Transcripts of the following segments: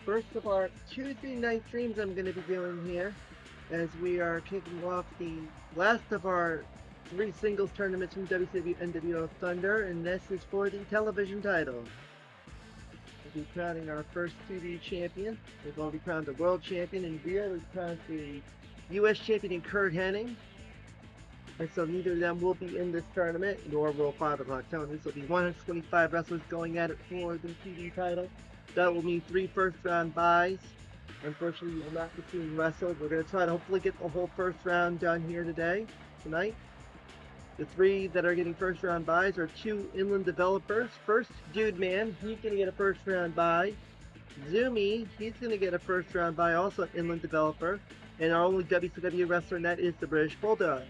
First of our Tuesday night streams I'm going to be doing here as we are kicking off the last of our three singles tournaments from WCW nWo Thunder, and this is for the television title. We'll be crowning our first 2D champion. We've already crowned the world champion in Veer. We've crowned the U.S. champion in Kurt Hennig. And so neither of them will be in this tournament, nor will 5 o'clock Tony. This will be 125 wrestlers going at it for the TV title. That will mean 3 first round buys. Unfortunately, you will not be seeing wrestled. We're going to try to hopefully get the whole first round done here tonight. The 3 that are getting first round buys are 2 inland developers. First, Dude Man, he's going to get a first round buy. Zumi, he's going to get a first round buy, also inland developer. And our only WCW wrestler, and that is the British Bulldog.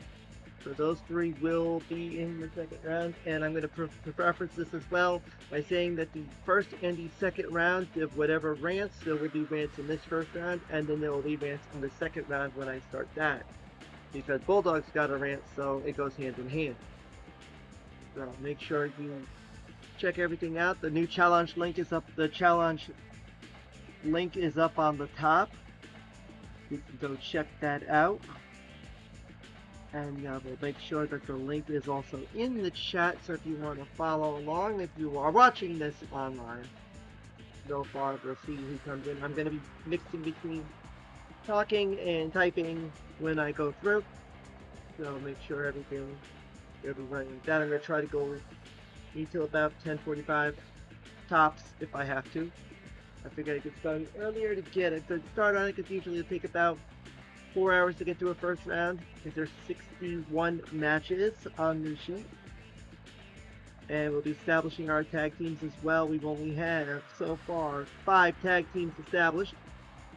So those 3 will be in the second round, and I'm going to preference this as well by saying that the first and the second round of whatever rants, there will be rants in this first round, and then there will be rants in the second round when I start that. Because Bulldog's got a rant, so it goes hand in hand. So make sure you check everything out. The new challenge link is up. The challenge link is up on the top. You can go check that out. And we'll make sure that the link is also in the chat, so if you want to follow along, if you are watching this online, so far we'll see who comes in. I'm going to be mixing between talking and typing when I go through, so make sure everything will be running like that. I'm going to try to go until about 10:45 tops if I have to. I figured I could start earlier to get a good start on it, because usually it'll take about 4 hours to get through a first round, because there's 61 matches on the sheet. And we'll be establishing our tag teams as well. We've only had, so far, 5 tag teams established.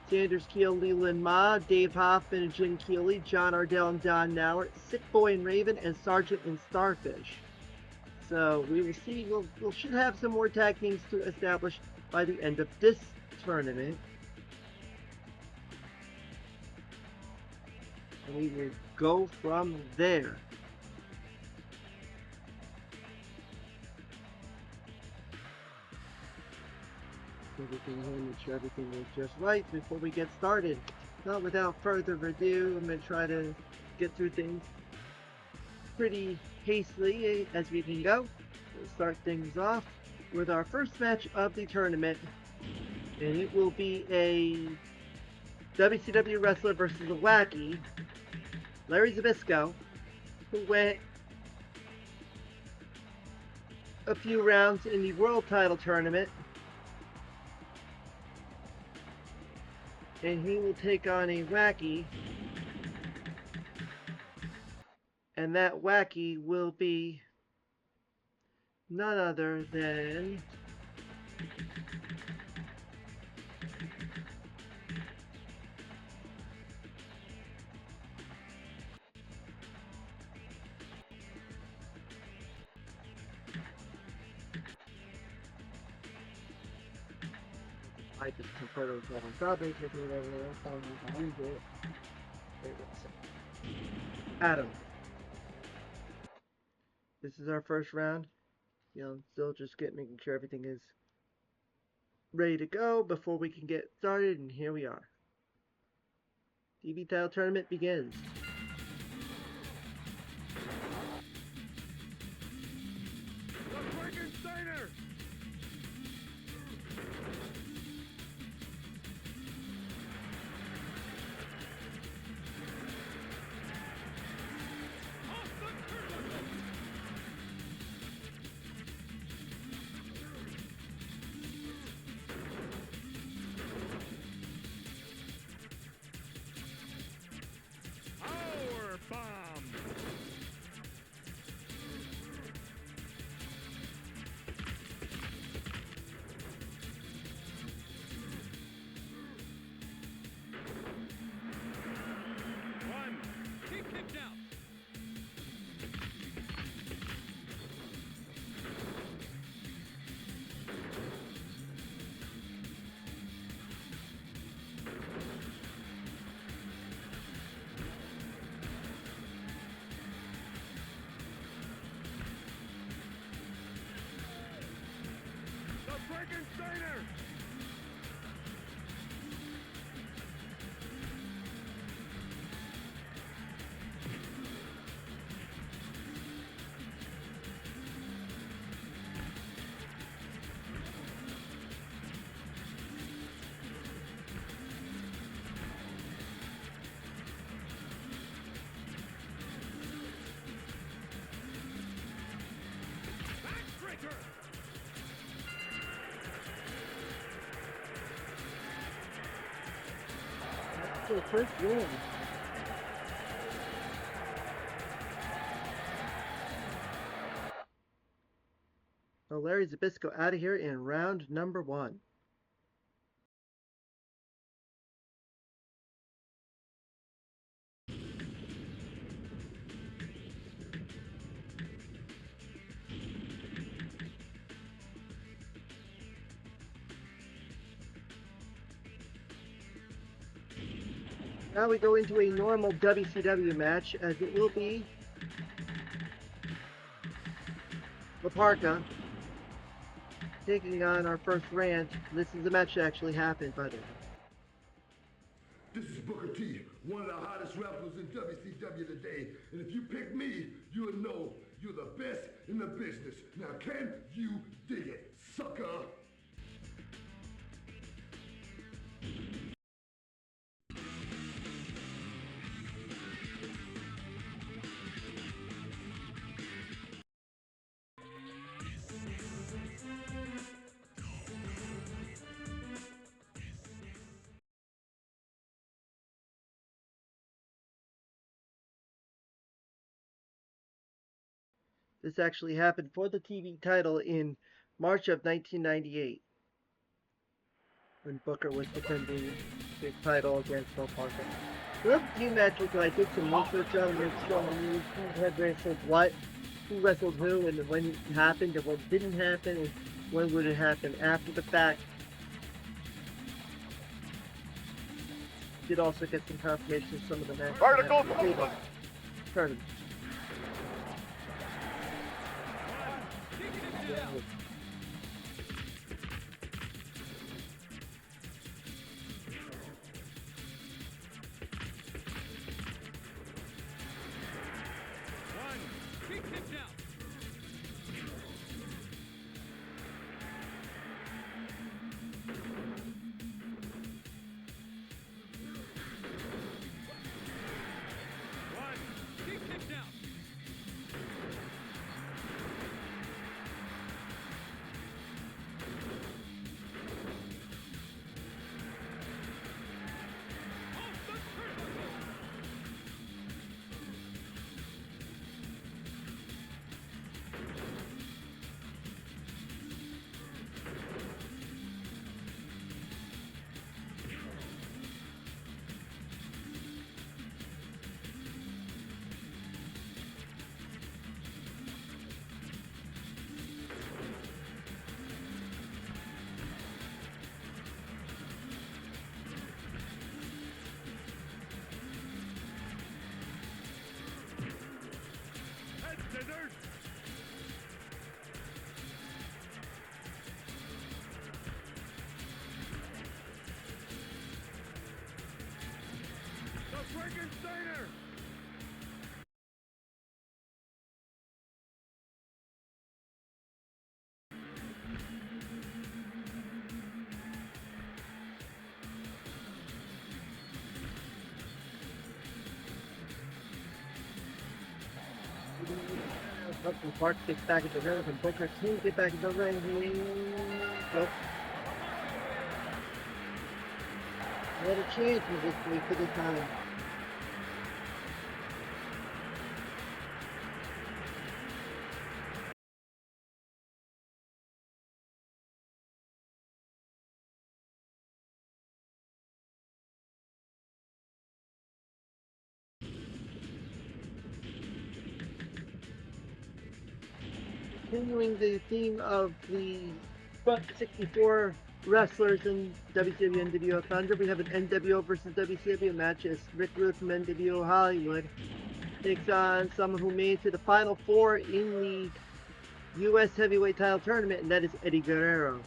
Sanders Keel, Leland Ma, Dave Hoffman and Jim Keeley, John Ardell and Don Nowert, Sick Boy and Raven, and Sergeant and Starfish. So we will see, we should have some more tag teams to establish by the end of this tournament. And we will go from there. Everything here, make sure everything is just right before we get started. So without further ado, I'm going to try to get through things pretty hastily as we can go. We'll start things off with our first match of the tournament, and it will be a WCW wrestler versus a wacky, Larry Zbyszko, who went a few rounds in the world title tournament, and he will take on a wacky, and that wacky will be none other than I just prefer those on topics if you ever telling me to use it. Adam. This is our first round. Still just making sure everything is ready to go before we can get started, and here we are. TV title tournament begins. for the first win. So Larry Zbyszko out of here in round number 1. Now we go into a normal WCW match, as it will be Laparka taking on our first rant. This is a match that actually happened, by the way. This is Booker T, one of the hottest rappers in WCW today. And if you pick me, you'll know you're the best in the business. Now can you dig it, sucker? This actually happened for the TV title in March of 1998, when Booker was defending his title against Laparka. We have a few matches that I did some research on to make sure I knew who had wrestled what, who wrestled who, and when it happened, and what didn't happen, and when would it happen after the fact. Did also get some confirmation of some of the matches. Vertical tournament. Hudson Park gets back into the ring, and Booker can't get back into the ring. Nope. What a chance was this week for the time. Continuing the theme of the front 64 wrestlers in WCW NWO Thunder, we have an NWO versus WCW match as Rick Rude from NWO Hollywood takes on someone who made it to the Final Four in the U.S. Heavyweight Title Tournament, and that is Eddie Guerrero.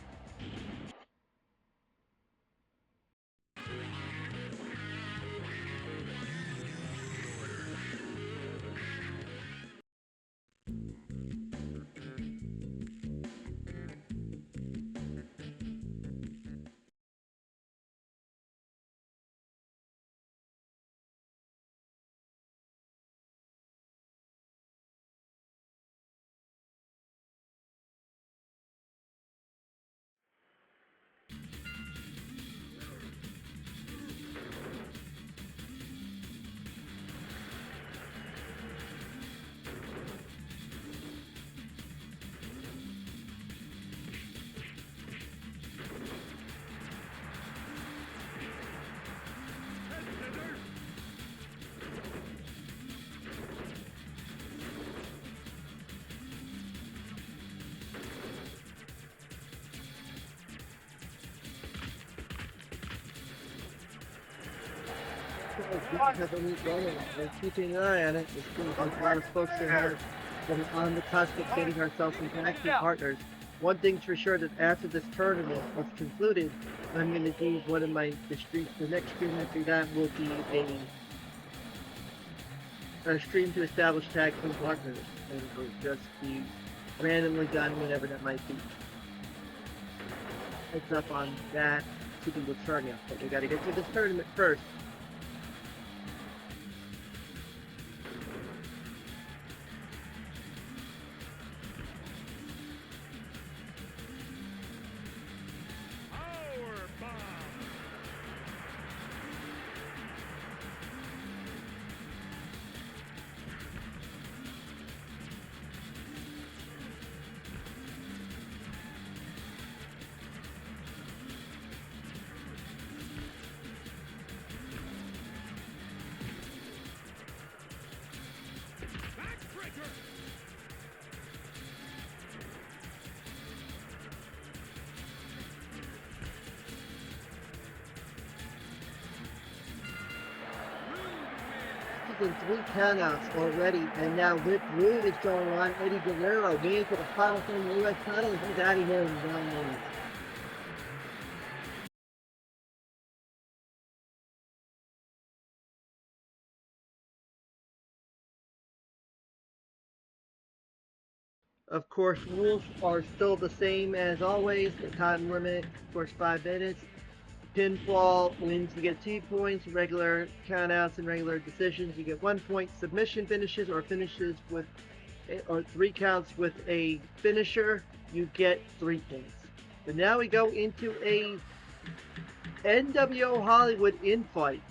have a neat running. We're keeping an eye on it. It seems like a lot of folks are here that are on the cusp of getting ourselves some tag team partners. One thing's for sure that after this tournament is concluded, I'm going to do one of the next stream after that will be a stream to establish tag team partners. And it'll just be randomly done whenever that might be. Heads up on that to be starting up, but we got to get to this tournament first. In 3 countouts already, and now Rick Rude is going on. Eddie Guerrero waiting for the final from the U.S. title, and he's out of here in 9 minutes. Of course, rules are still the same as always. The time limit, of course, 5 minutes. Pinfall wins, you get 2 points. Regular countouts and regular decisions, you get 1 point. Submission finishes or finishes with, or 3 counts with a finisher, you get 3 points. But now we go into a nWo Hollywood in-fight.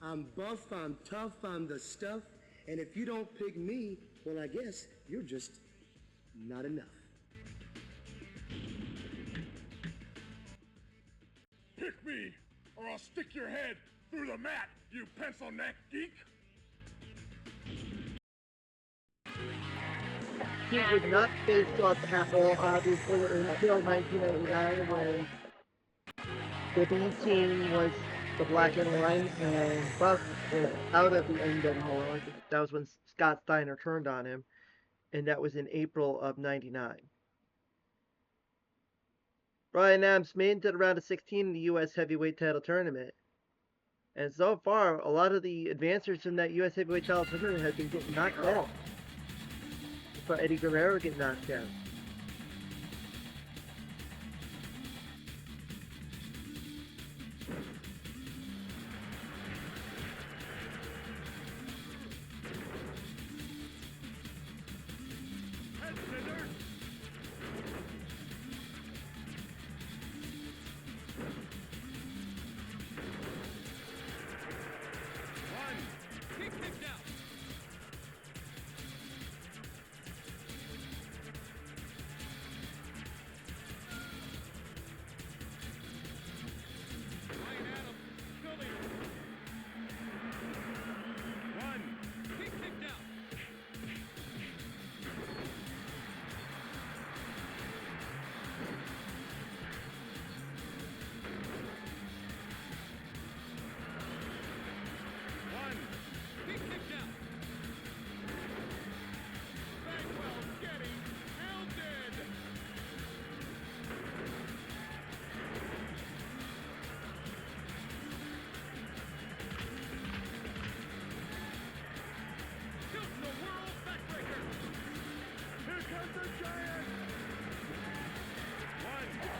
I'm buff, I'm tough, I'm the stuff, and if you don't pick me, well, I guess you're just not enough. Pick me, or I'll stick your head through the mat, you pencil neck geek! He would not face off Apple, obviously, until 1989 when the B team was the black and white, and Buff was out of the nWo. That was when Scott Steiner turned on him, and that was in April of 99. Brian Adams made it to the round of 16 in the U.S. Heavyweight Title Tournament. And so far, a lot of the advancers in that U.S. Heavyweight Title Tournament have been getting knocked out. For Eddie Guerrero get knocked out.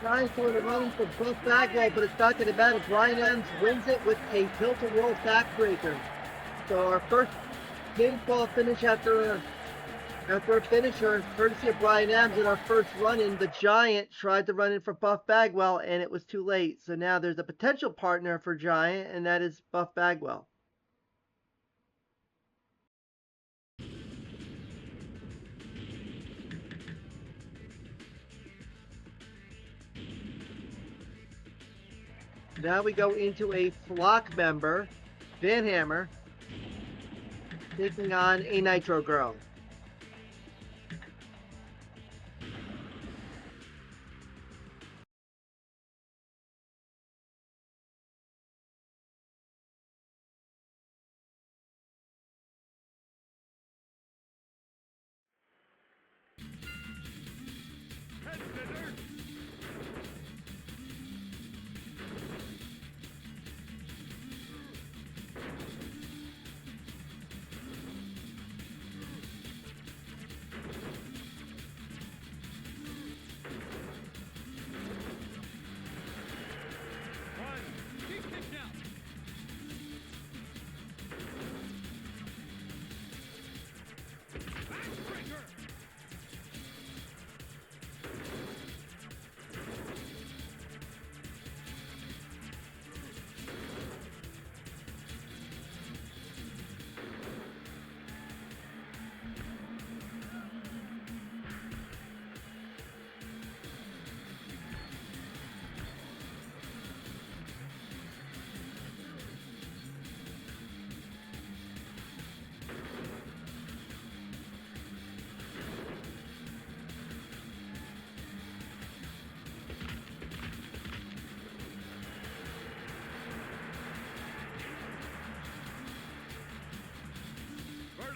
Trying for the run for Buff Bagwell, but it's not going to matter. Brian Adams wins it with a tilt-a-whirl backbreaker. So our first pinfall finish after a finisher, courtesy of Brian Adams in our first run-in. The Giant tried to run in for Buff Bagwell, and it was too late. So now there's a potential partner for Giant, and that is Buff Bagwell. Now we go into a flock member, Van Hammer, taking on a Nitro Girl.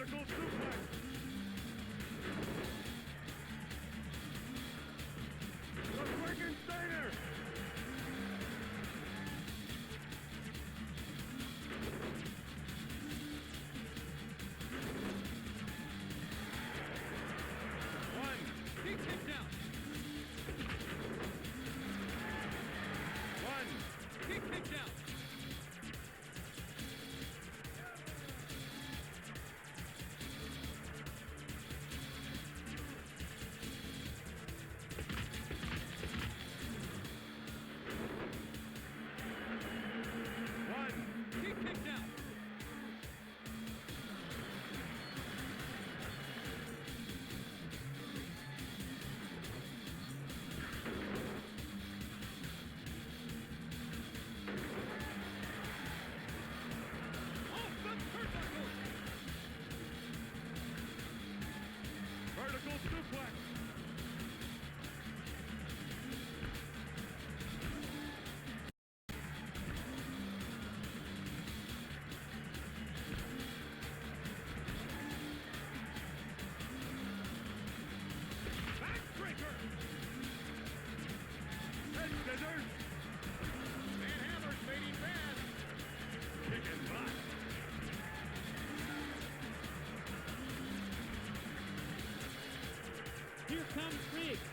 Vertical suplex. The Frankensteiner. One. He kicked out. One. He kicked out. One. He kicked out. Off the turnbuckle. Vertical suplex. Backbreaker. Head scissors. Van Hammer's fading fast. Kicking butt. Here comes Riggs.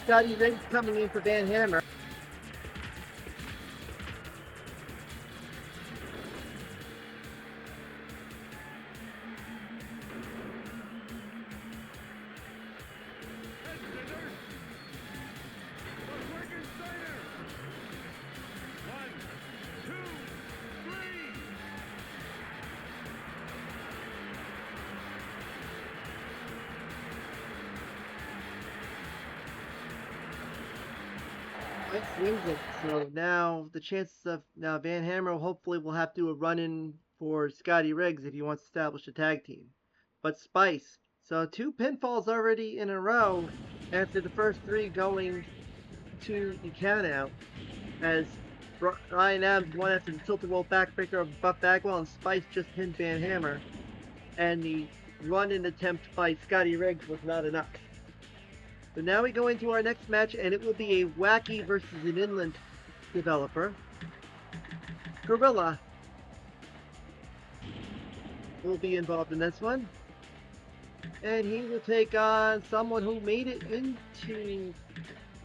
Scotty Riggs coming in for Van Hammer. Head scissors. The Frankensteiner. One, two, three. Mike swings it. So now the chances of Van Hammer hopefully will have to do a run in for Scotty Riggs if he wants to establish a tag team. But Spice. So 2 pinfalls already in a row after the first 3 going to the count out. As Ryan Adams won after the tilt-a-roll backbreaker of Buff Bagwell, and Spice just pinned Van Hammer. And the run-in attempt by Scotty Riggs was not enough. So now we go into our next match, and it will be a Wacky versus an Inland developer. Gorilla will be involved in this one. And he will take on someone who made it into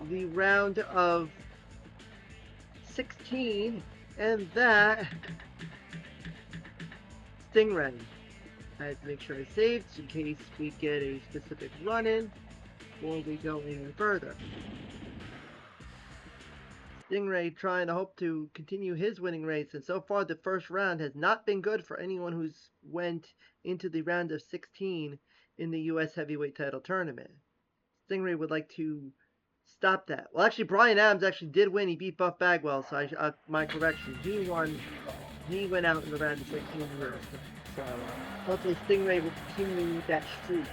the round of 16, and that Stingray. I had to make sure I saved in case we get a specific run-in before we go any further. Stingray trying to hope to continue his winning race, and so far the first round has not been good for anyone who's went into the round of 16 in the U.S. Heavyweight Title Tournament. Stingray would like to stop that. Well, actually, Brian Adams actually did win. He beat Buff Bagwell, so my correction. He won. He went out in the round of 16 years. So hopefully Stingray will continue that streak.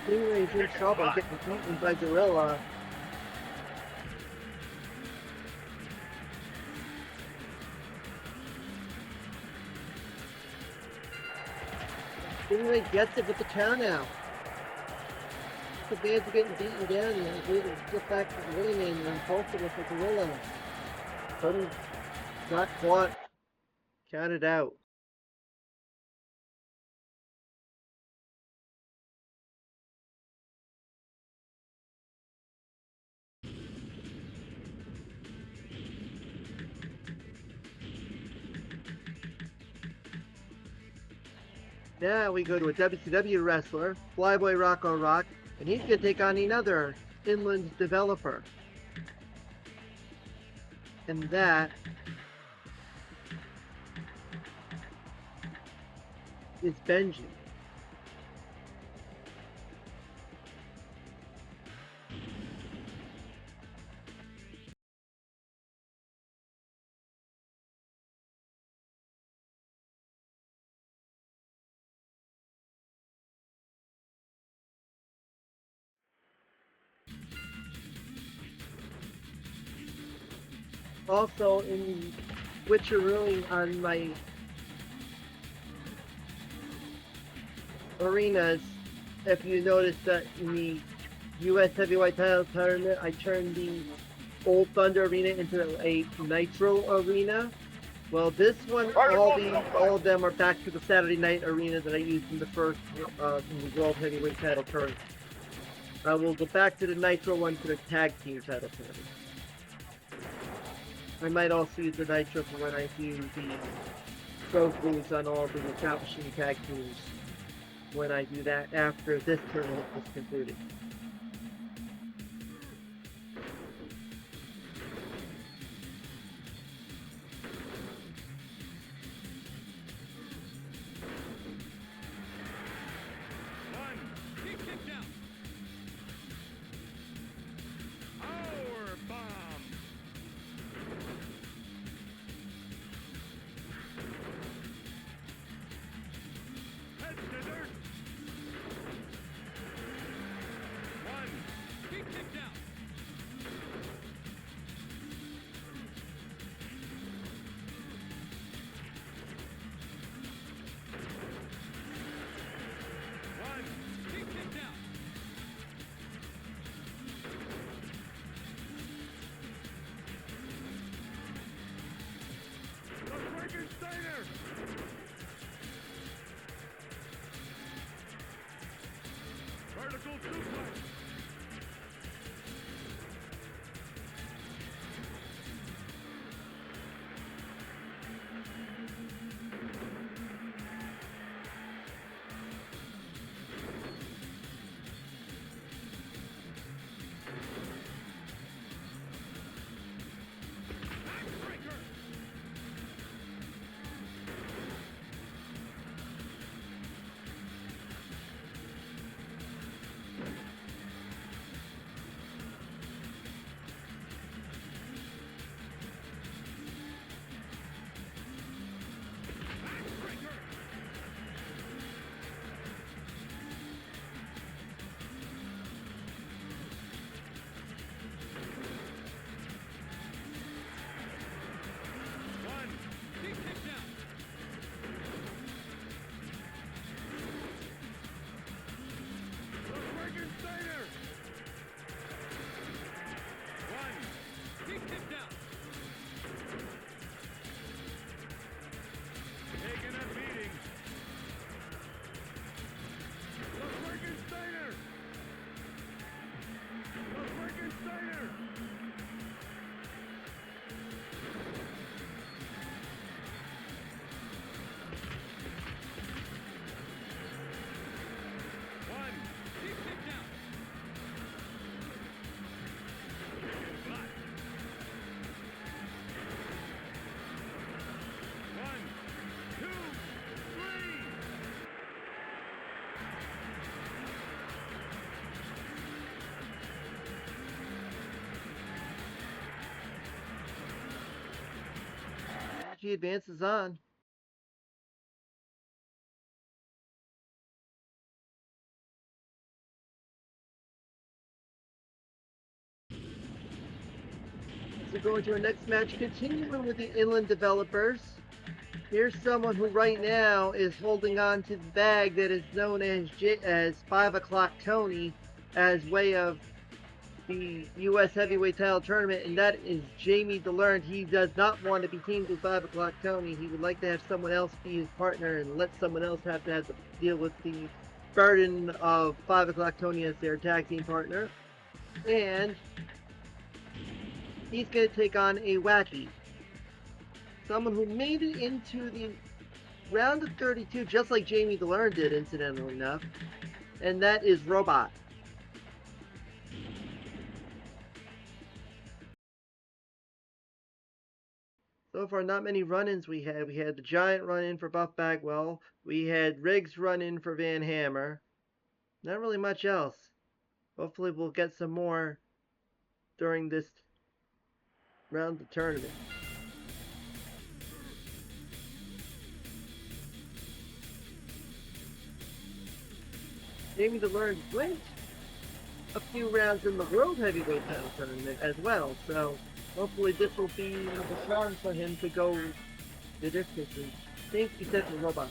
Stingray's in trouble getting beaten by Gorilla. Stingray gets it with the count out. The bands are getting beaten down and they get back to the winning and both of us with Gorilla. Cody got caught. Counted out. Now we go to a WCW wrestler, Flyboy Rocco Rock, and he's going to take on another Inland developer. And that is Benji. Also in switcherooing on my arenas, if you notice that in the U.S. Heavyweight Title Tournament, I turned the Old Thunder Arena into a Nitro Arena. Well, this one, all of them are back to the Saturday Night Arena that I used in the first in the World Heavyweight Title Tournament. I will go back to the Nitro one for the Tag Team Title Tournament. I might also use the Nitro for when I do the trophies on all the establishing tag teams when I do that after this tournament is concluded. Vertical suplex. She advances on. we go into our next match, continuing with the Inland Developers. Here's someone who right now is holding on to the bag that is known as 5 o'clock Tony as way of the U.S. Heavyweight Title Tournament, and that is Jamie DeLearned. He does not want to be teamed with 5 o'clock Tony. He would like to have someone else be his partner and let someone else have to deal with the burden of 5 o'clock Tony as their tag team partner. And he's going to take on a Wacky. Someone who made it into the round of 32, just like Jamie DeLearned did, incidentally enough, and that is Robot. So far, not many run-ins we had. We had the Giant run-in for Buff Bagwell. We had Riggs run-in for Van Hammer. Not really much else. Hopefully we'll get some more during this round of the tournament. Jamie DeLearned went a few rounds in the World Heavyweight Title Tournament as well, so hopefully this will be the chance for him to go the distance and think he said the Robot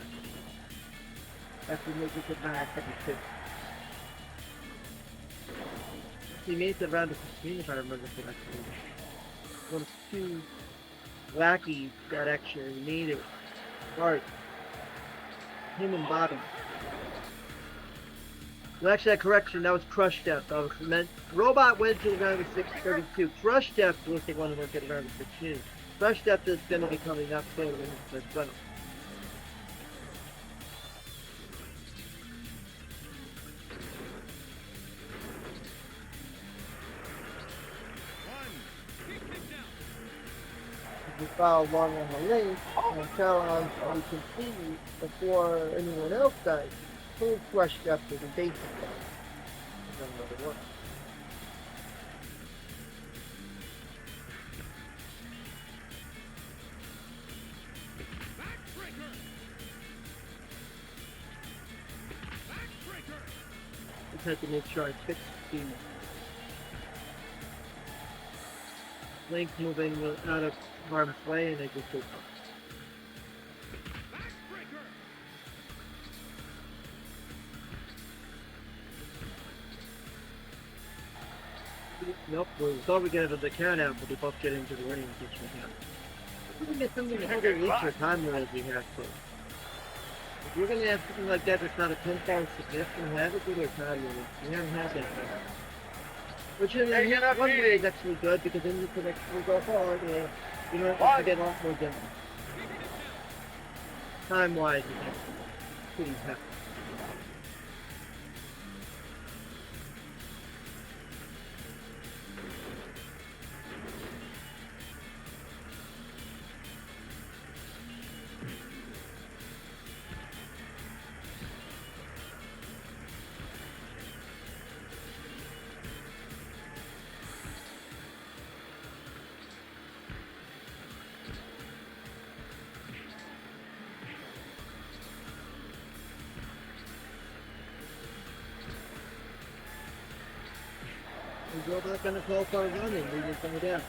after making it back at the 6. He made the round of 16 if I remember correctly. One of two Wacky that actually made it hard. Him and Bobby. Well, actually, that correction, that was Crush Death. That was meant. Robot went to the round of 632. Crush Death was the one who went to the round of 16. Crush Death is going to be coming up soon in the final. We follow along on the link and challenge we can see before anyone else does. Who Crush Death is a basic guy. Number 1. Just have to make sure I fix the link moving out of harm's way, and I just go up. Nope, we thought we got the count out, but we both get into the ring and get your count. We can get something harder at least your time limit if we have to. If you're gonna have something like that that's not a 10-pound significant, have it with your time limit. We haven't had that yet. Which in one way is actually good because then you can actually go forward and you don't have to get a lot more done. Time-wise, it's actually pretty tough. We're not going to call for a running, we just find out.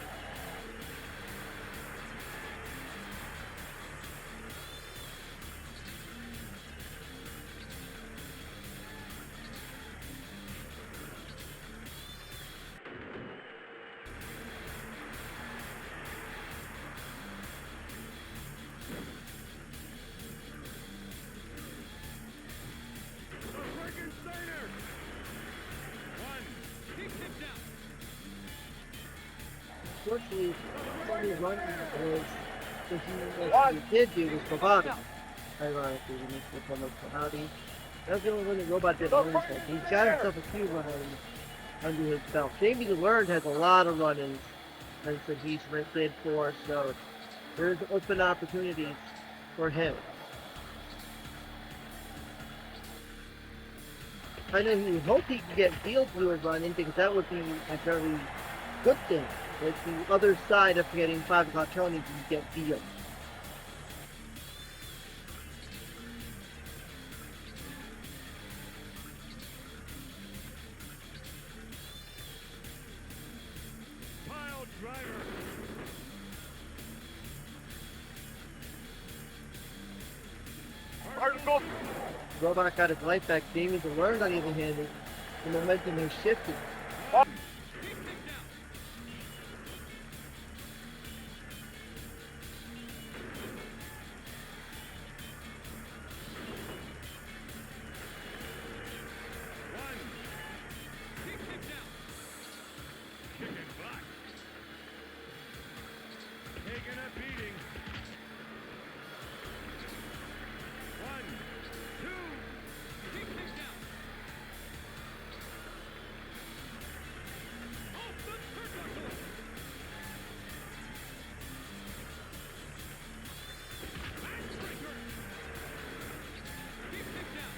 Unfortunately, only running was what he did do was for Bobby. Ironically, he missed the one for Bobby. That's the only one that Robot did learn from. He's got himself a few run-ins under his belt. Jamie DeLearned has a lot of run-ins and so he's played for, so there's open opportunities for him. I know he hoped he could get Field to a run-in because that would be a very good thing. It's the other side of getting 5 o'clock Tony to get Field. Pile driver. Robot got his life back. Damien's learned on the other hand. The momentum has shifted. Taking a beating. 1, 2. Keep this down. Off the turnbuckle. Backbreaker. Keep this down.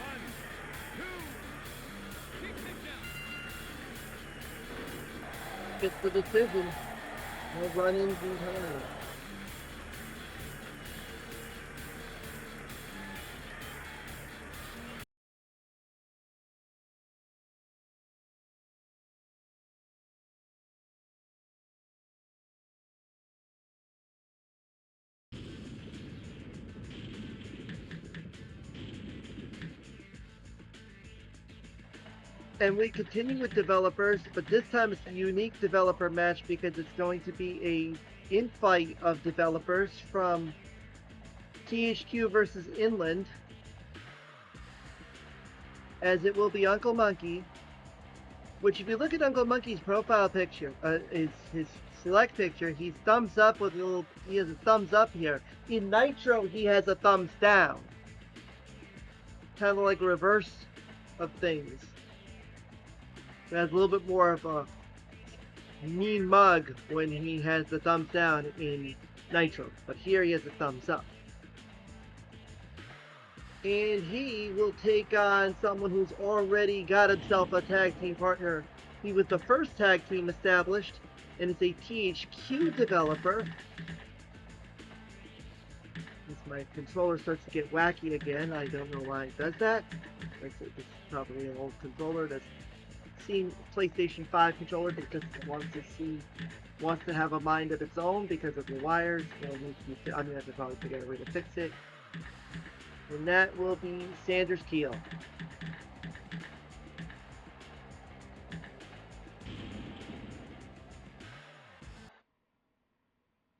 1, 2. Keep this down. Gets the decision. No run-ins in time. And we continue with developers, but this time it's a unique developer match because it's going to be a in-fight of developers from THQ versus Inland, as it will be Uncle Monkey. Which, if you look at Uncle Monkey's profile picture, his select picture, he's thumbs up with a little. He has a thumbs up here. In Nitro, he has a thumbs down, kind of like a reverse of things. It has a little bit more of a mean mug when he has the thumbs down in Nitro, but here he has a thumbs up. And he will take on someone who's already got himself a tag team partner. He was the first tag team established, and is a THQ developer. As my controller starts to get wacky again, I don't know why it does that. It's probably an old controller that's seen PlayStation 5 controller that just wants to have a mind of its own because of the wires. So I'm gonna have to probably figure out a way to fix it. And that will be Sanders Keel.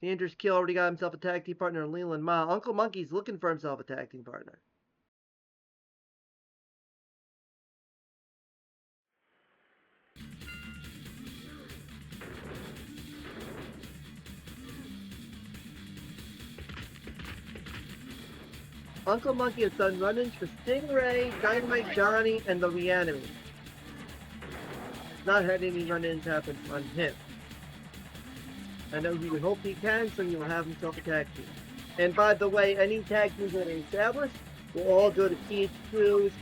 Sanders Keel already got himself a tag team partner in Leland Ma. Uncle Monkey's looking for himself a tag team partner. Uncle Monkey has done run-ins for Stingray, Dynamite Johnny, and the Reanimate. Not had any run-ins happen on him. I know he would hope he can, so he will have himself a tag team. And by the way, any tag teams that are established will all go to THQ's.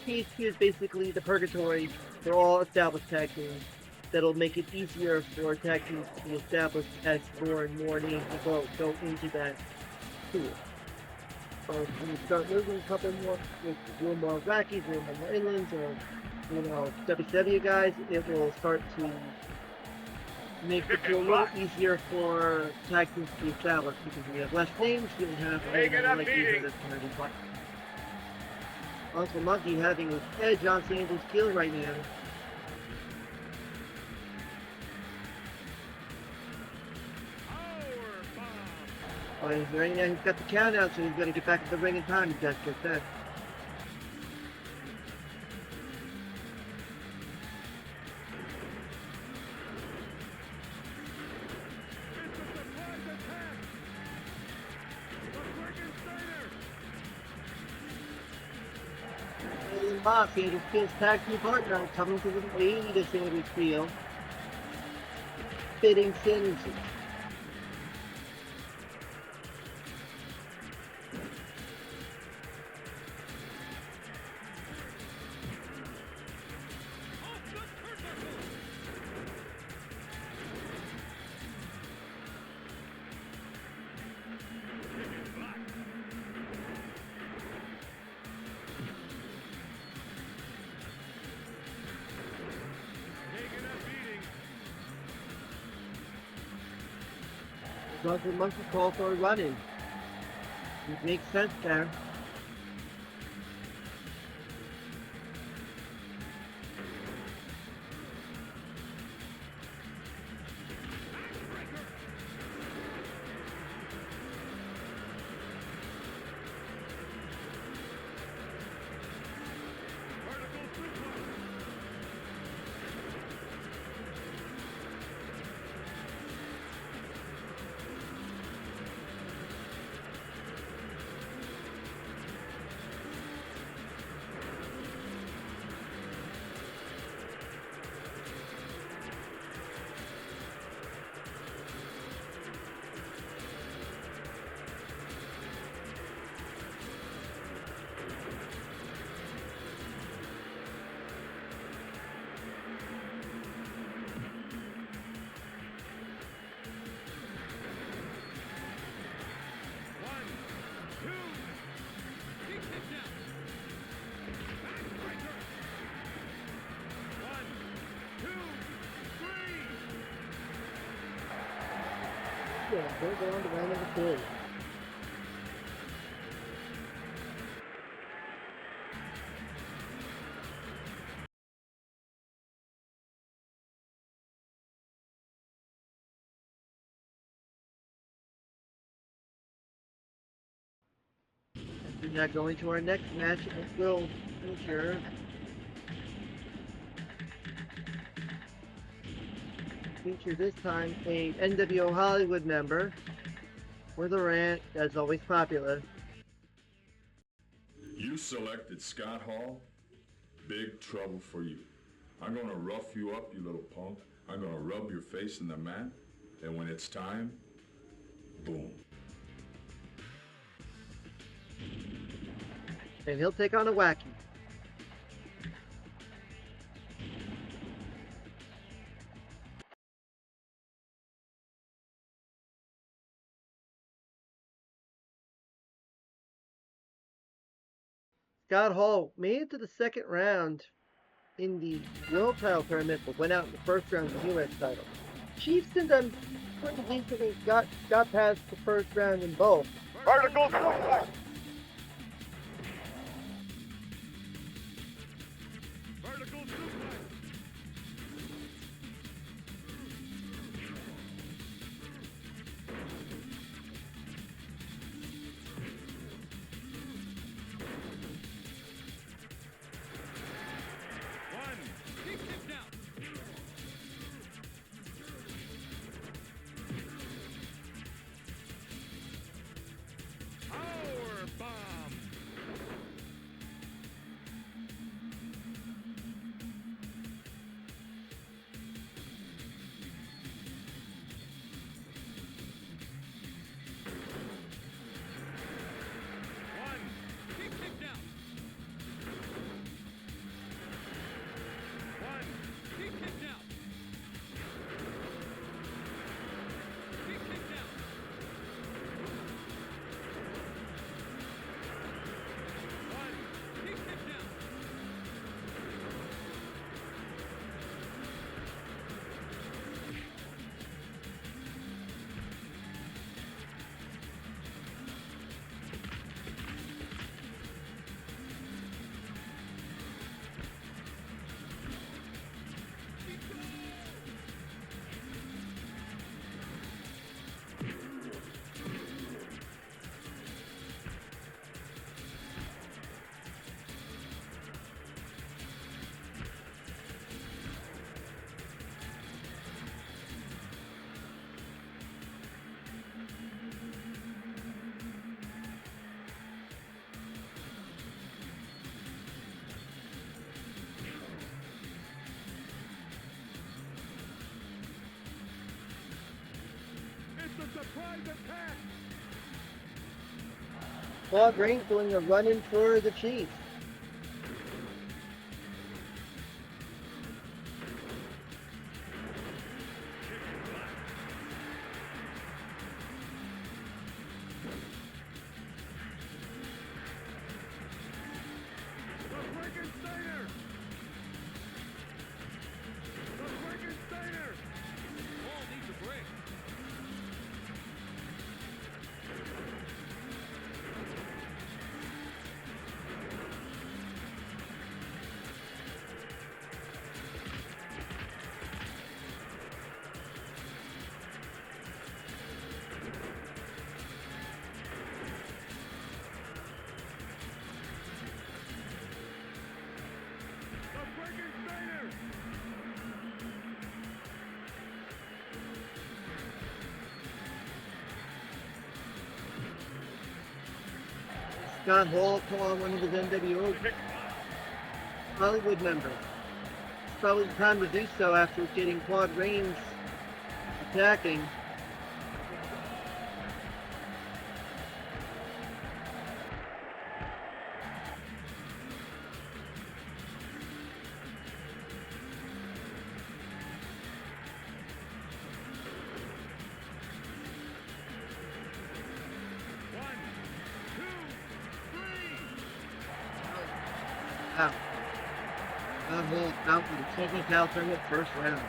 THQ is basically the purgatory for all established tag teams. That'll make it easier for tag teams to be established as more and more names go into that pool. When you start moving a couple more, doing more Rockies, doing more Inlands, or WCW guys, it will start to make it a little easier for tag teams to be established because we have less names, we don't have a likelihood of turning fight. Uncle Monkey having his edge on Sanders Keel right now. Oh, right now he's got the count out, so he's got to get back to the ring in time. He's got to get that. Boss, Sanders Keel's tag team partner, coming to the aid of Sanders Keel. Fitting synergy. Drunken Monkey call for a run-in. It makes sense there. Vertical suplex. One, two. He kicked out. Backbreaker. One, two, three. Yeah, go down to round number 2. We're now going to our next match. It will feature this time a NWO Hollywood member with a rant, as always popular. You selected Scott Hall? Big trouble for you. I'm gonna rough you up, you little punk. I'm gonna rub your face in the mat, and when it's time, boom. And he'll take on a wacky. Scott Hall made it to the second round in the World Title Tournament, but went out in the first round of the U.S. title. Chieftain done pretty decently, got past the first round in both. Vertical suplex. Vertical suplex. One. He kicked out. Power bomb. One. He kicked out. One. He kicked out. He kicked out. One. He kicked out. It's a surprise attack. Claude Green doing a run-in for the Chiefs. The Frankensteiner. The Frankensteiner. Ball needs a break. Scott Hall call on one of his nWo Hollywood members. It's probably the time to do so after getting Claude Rains attacking. Out. Scott Hall out for the technical tournament first round.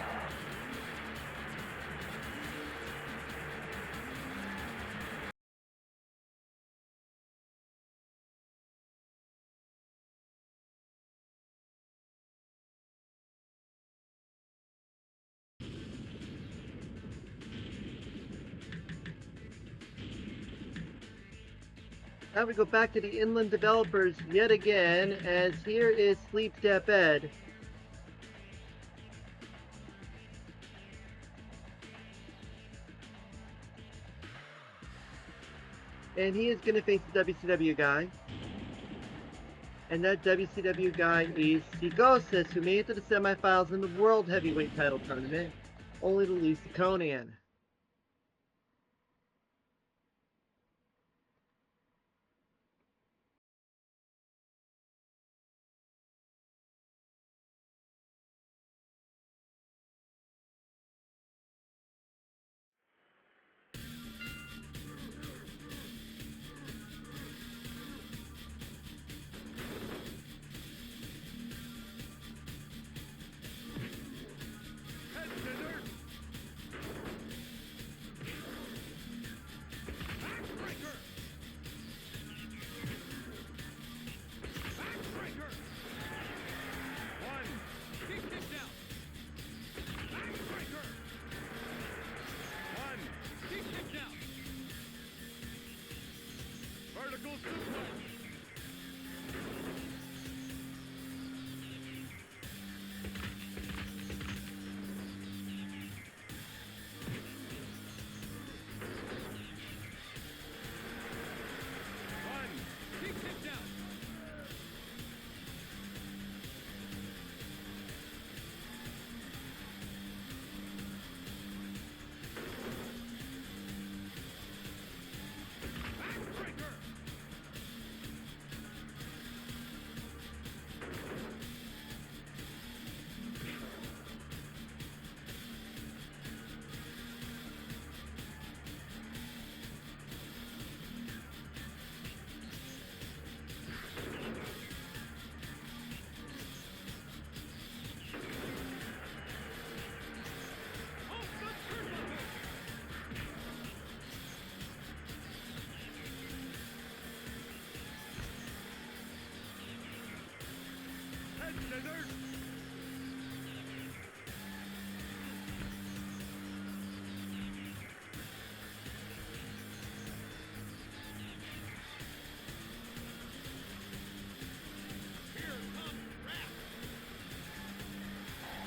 Now we go back to the inland developers yet again, as here is Sleep Step Ed. And he is going to face the WCW guy. And that WCW guy is Psicosis, who made it to the semifinals in the World Heavyweight title tournament, only to lose to Conan.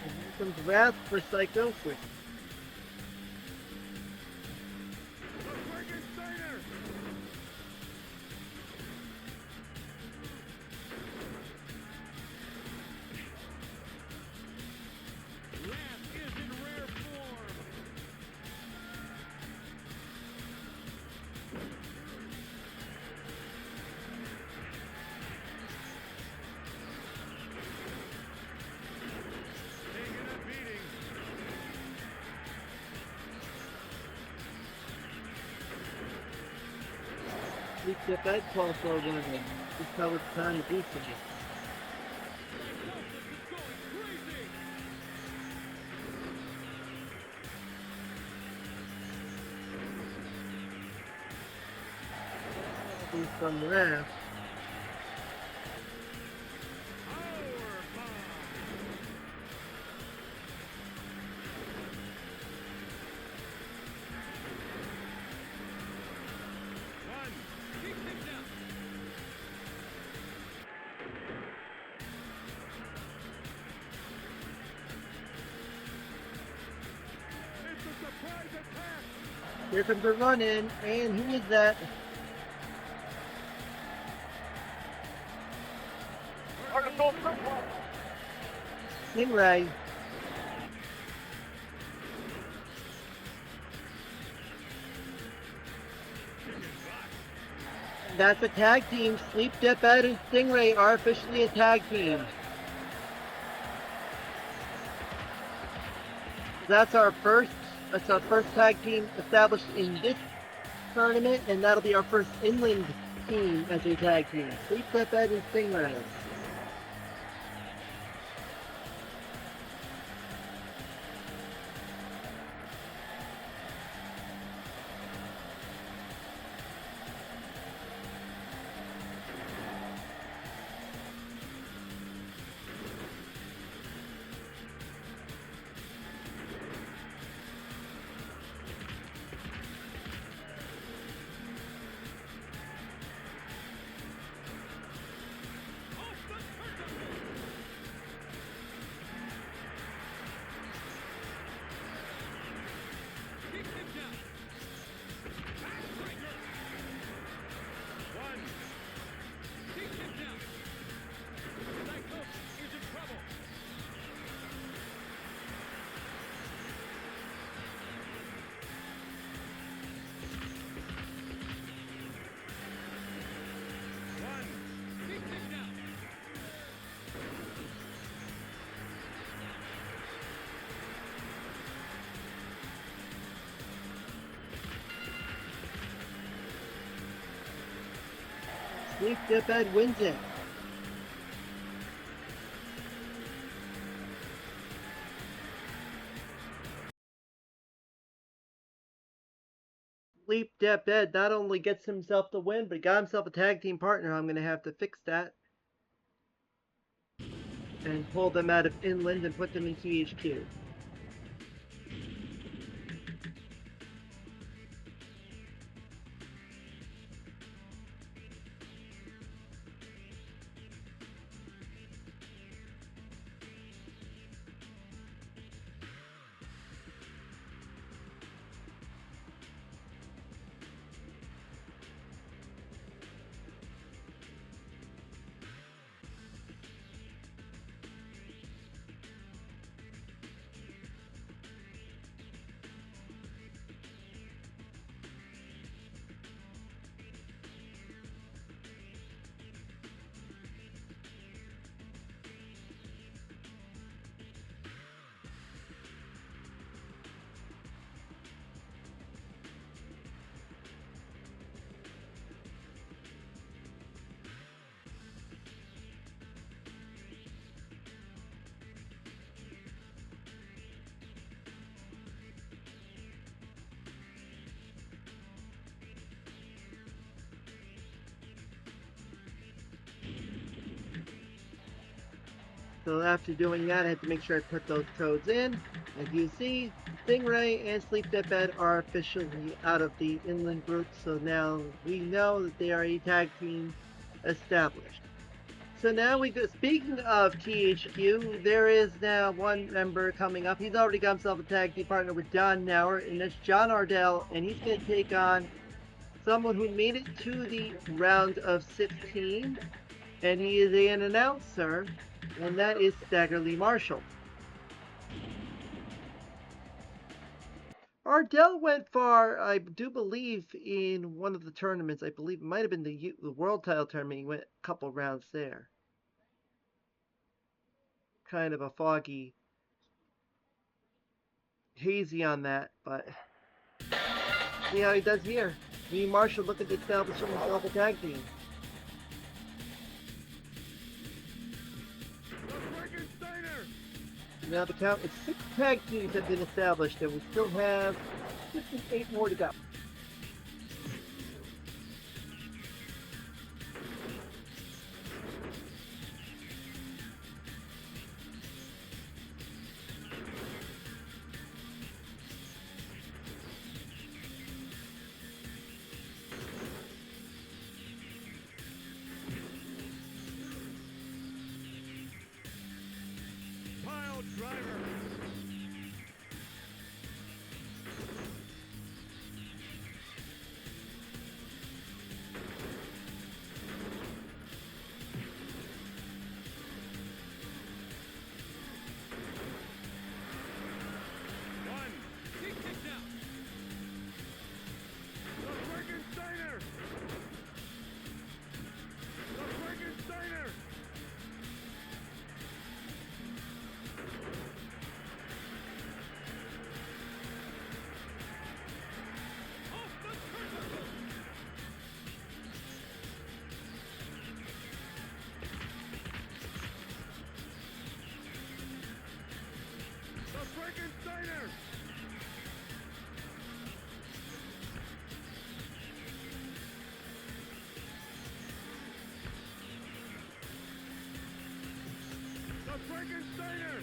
Here comes Wrath for Psychosis. Sleep Step Ed calls for one of them. This is how it's time to do something. Do some Wrath. Here comes the run in, and who is that? Stingray. That's a tag team. Sleep Deathbed and Stingray are officially a tag team. That's our first tag team established in this tournament, and that'll be our first inland team as a tag team. Sleep Deathbed and Stingray. Sleep Deathbed wins it. Sleep Deathbed not only gets himself the win, but he got himself a tag team partner. I'm going to have to fix that and pull them out of Inland and put them in THQ. So after doing that, I had to make sure I put those codes in. As you see, Stingray and Sleep Deathbed are officially out of the Inland group, so now we know that they are a tag team established. So now we go, speaking of THQ, there is now one member coming up. He's already got himself a tag team partner with Don Nauer, and that's John Ardell, and he's going to take on someone who made it to the round of 16, and he is an announcer, and that is Staggerly Marshall. Ardell went far, I do believe, in one of the tournaments. I believe it might have been the world title tournament. He went a couple rounds there. Kind of a foggy, hazy on that, but see how he does here. Me and Marshall looking to establish himself a tag team. Now the count is 6 tag teams have been established, and we still have 58 more to go. Driver. Frankensteiner!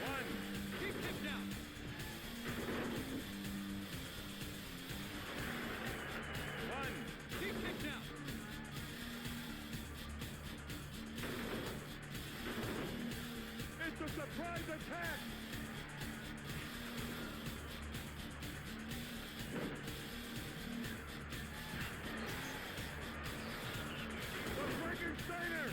One. Keep him down. One. Keep him down. It's a surprise attack! The Frankensteiner!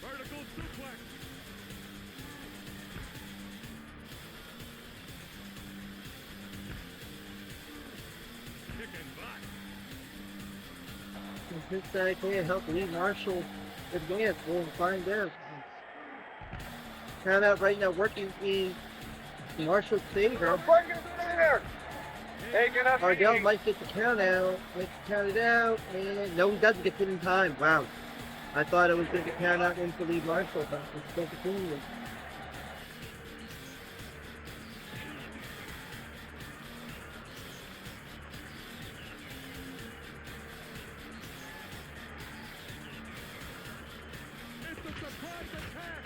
Vertical suplex! Kicking back! If this guy can't help Lee Marshall advance, we'll find out. Count out right now working in Marshall's favor. Frankensteiner! Taking a Ardell might get the count out, might count it out, and no, he doesn't get it in time. Wow. I thought it was going to get counted out into Lee Marshall, but it's still continuing. It's a surprise attack!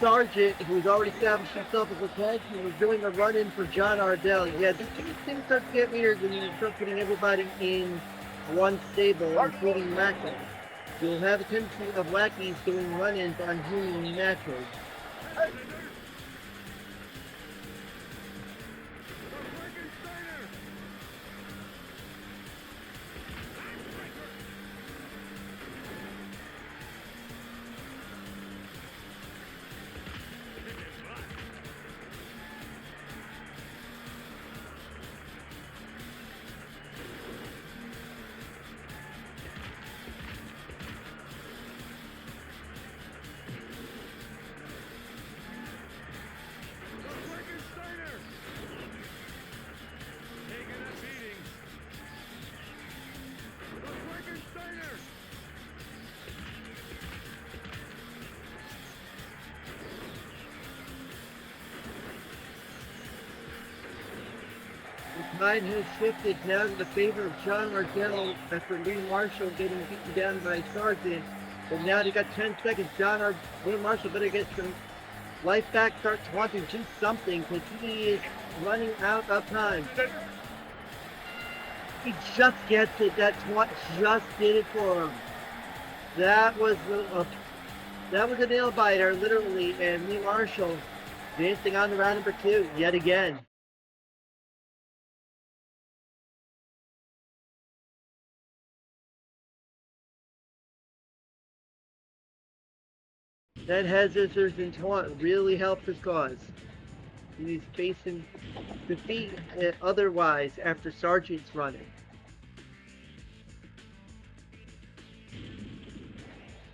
Sargent, who's already established himself as a tag team, was doing a run-in for John Ardell. Yeah, these things start to get weird when you start putting everybody in one stable, including Wacky. You'll have a tendency of Wackies doing run-ins on human matches. The Frankensteiner! Kicking back! The Frankensteiner! Taking a beating! The Frankensteiner! The tide has shifted now to the favor of John Ardell after Lee Marshall getting beaten down by Sargent. But now they got 10 seconds. Lee Marshall better get some life back, start wanting to do something, because he is running out of time. He just gets it. That what just did it for him. That was a nail biter, literally, and Lee Marshall dancing on to round number 2 yet again. That hazardous and taunt really helped his cause. He's facing defeat otherwise after Sargent's running.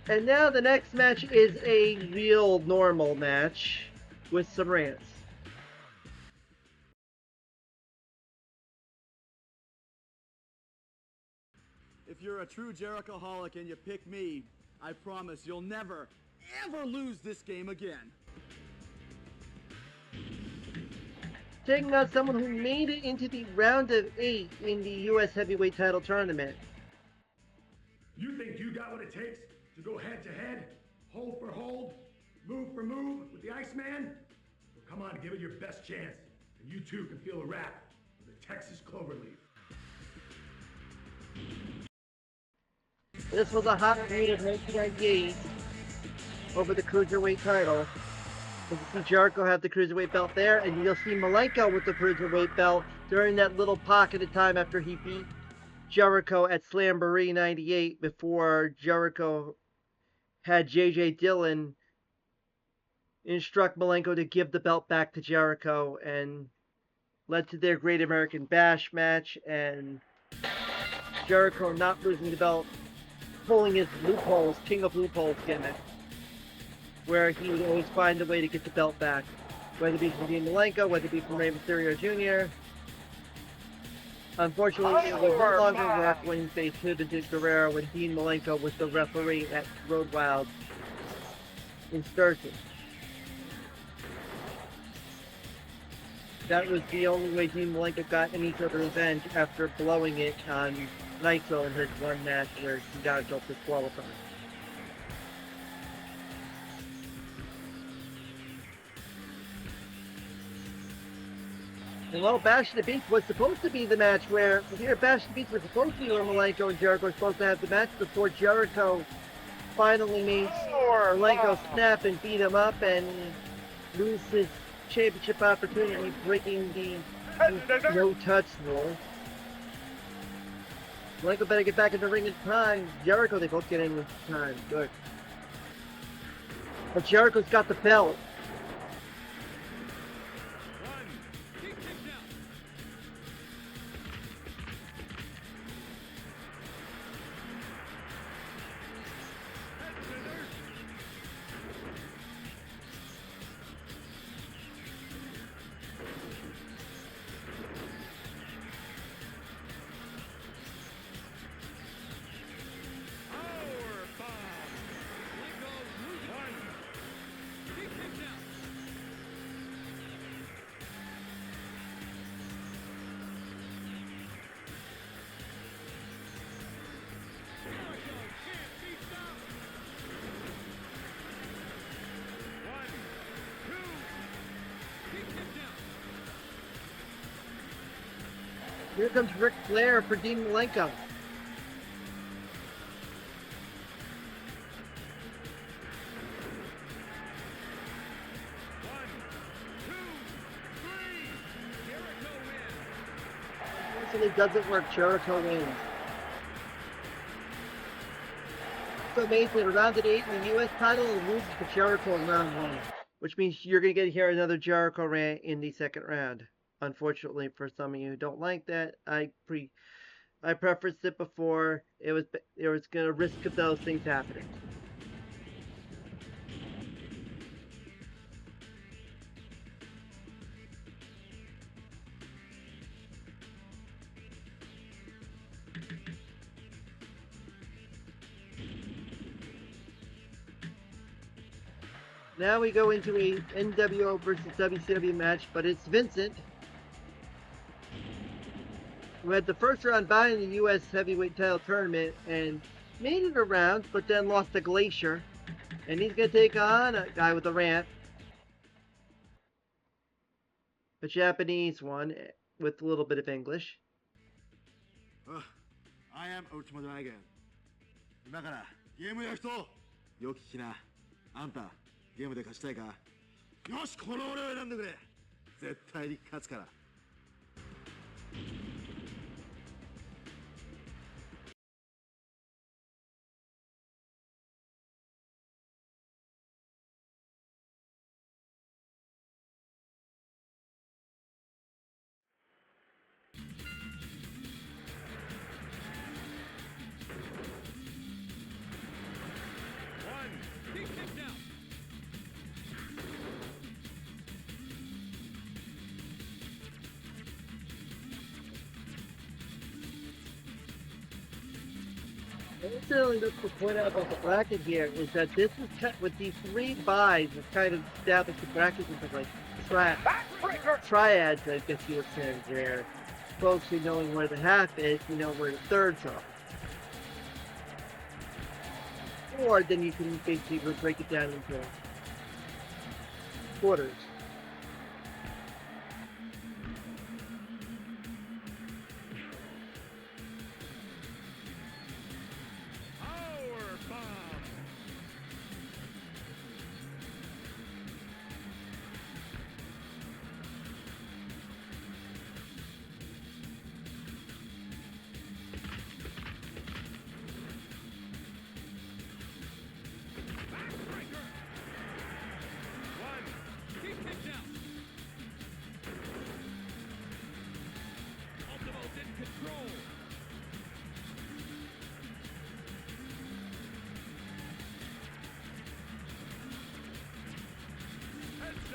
And now the next match is a real normal match with some rants. If you're a true Jerichoholic and you pick me, I promise you'll never, ever lose this game again. Taking on someone who made it into the round of 8 in the U.S. Heavyweight Title Tournament. You think you got what it takes to go head to head, hold for hold, move for move with the Iceman? Well, come on, give it your best chance, and you too can feel a rap with the Texas Cloverleaf. This was a hot feud of 1998 over the Cruiserweight title. You can see Jericho have the Cruiserweight belt there, and you'll see Malenko with the Cruiserweight belt during that little pocket of time after he beat Jericho at Slamboree 98 before Jericho had J.J. Dillon instruct Malenko to give the belt back to Jericho, and led to their Great American Bash match, and Jericho not losing the belt, pulling his loopholes, King of Loopholes gimmick, where he would always find a way to get the belt back, whether it be from Dean Malenko, whether it be from Rey Mysterio Jr. Unfortunately, it would no longer work when they pivoted Guerrero when Dean Malenko was the referee at Road Wild in Sturgis. That was the only way Dean Malenko got any sort of revenge after blowing it on Nitro in his one match where he got himself disqualified. And well, Bash at the Beach was supposed to be the match where, here, Bash at the Beach was supposed to be where Malenko and Jericho were supposed to have the match before Jericho finally made Malenko snap and beat him up and lose his championship opportunity, breaking the no-touch rule. Malenko better get back in the ring in time. Jericho, they both get in time. Good. But Jericho's got the belt. Here comes Ric Flair for Dean Malenko. Unfortunately, it doesn't work. Jericho wins. So amazing. Around at 8 in the U.S. title and loses to Jericho in round 1, which means you're going to get here another Jericho rant in the second round. Unfortunately, for some of you who don't like that, I prefaced it before. It was going to risk of those things happening. Now we go into a nWo versus WCW match, but it's Vincent, who had the first round bye in the U.S. Heavyweight Title Tournament and made it around, but then lost to Glacier. And he's going to take on a guy with a ramp, a Japanese one with a little bit of English. I am Ultimo Dragon. 今からゲームやる人よく聞きな。あんたゲームで勝ちたいか。よし、この俺を選んでくれ。絶対に勝つから。Incidentally, let's point out about the bracket here is that this is with these 3 buys, it's kind of established the bracket into like triads, I guess you would say, where folks who knowing where the half is, you know where the thirds are. Or then you can basically break it down into quarters.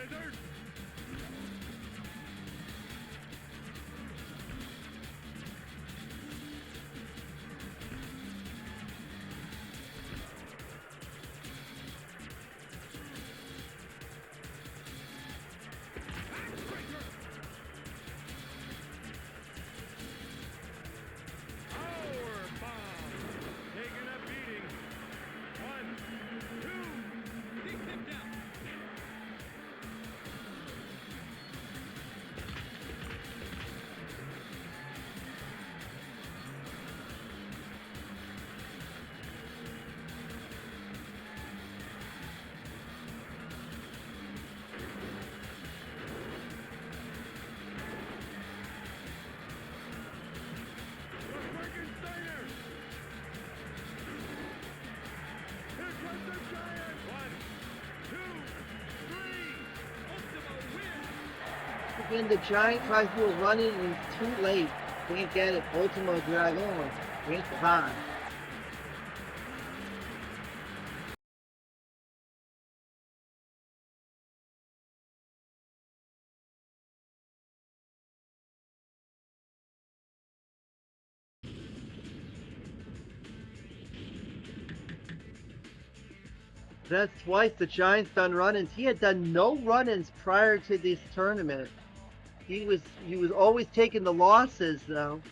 scissors. Power bomb. Taking a beating. 1, 2. He kicked out. The Frankensteiner. Here comes the giant. 1, 2, 3. Ultimo wins. Again, the Giant tries to do a run in and it's too late. Can't get it. Ultimo Dragon. Can't survive. That's twice the Giant's done run-ins. He had done no run-ins prior to this tournament. He was always taking the losses though.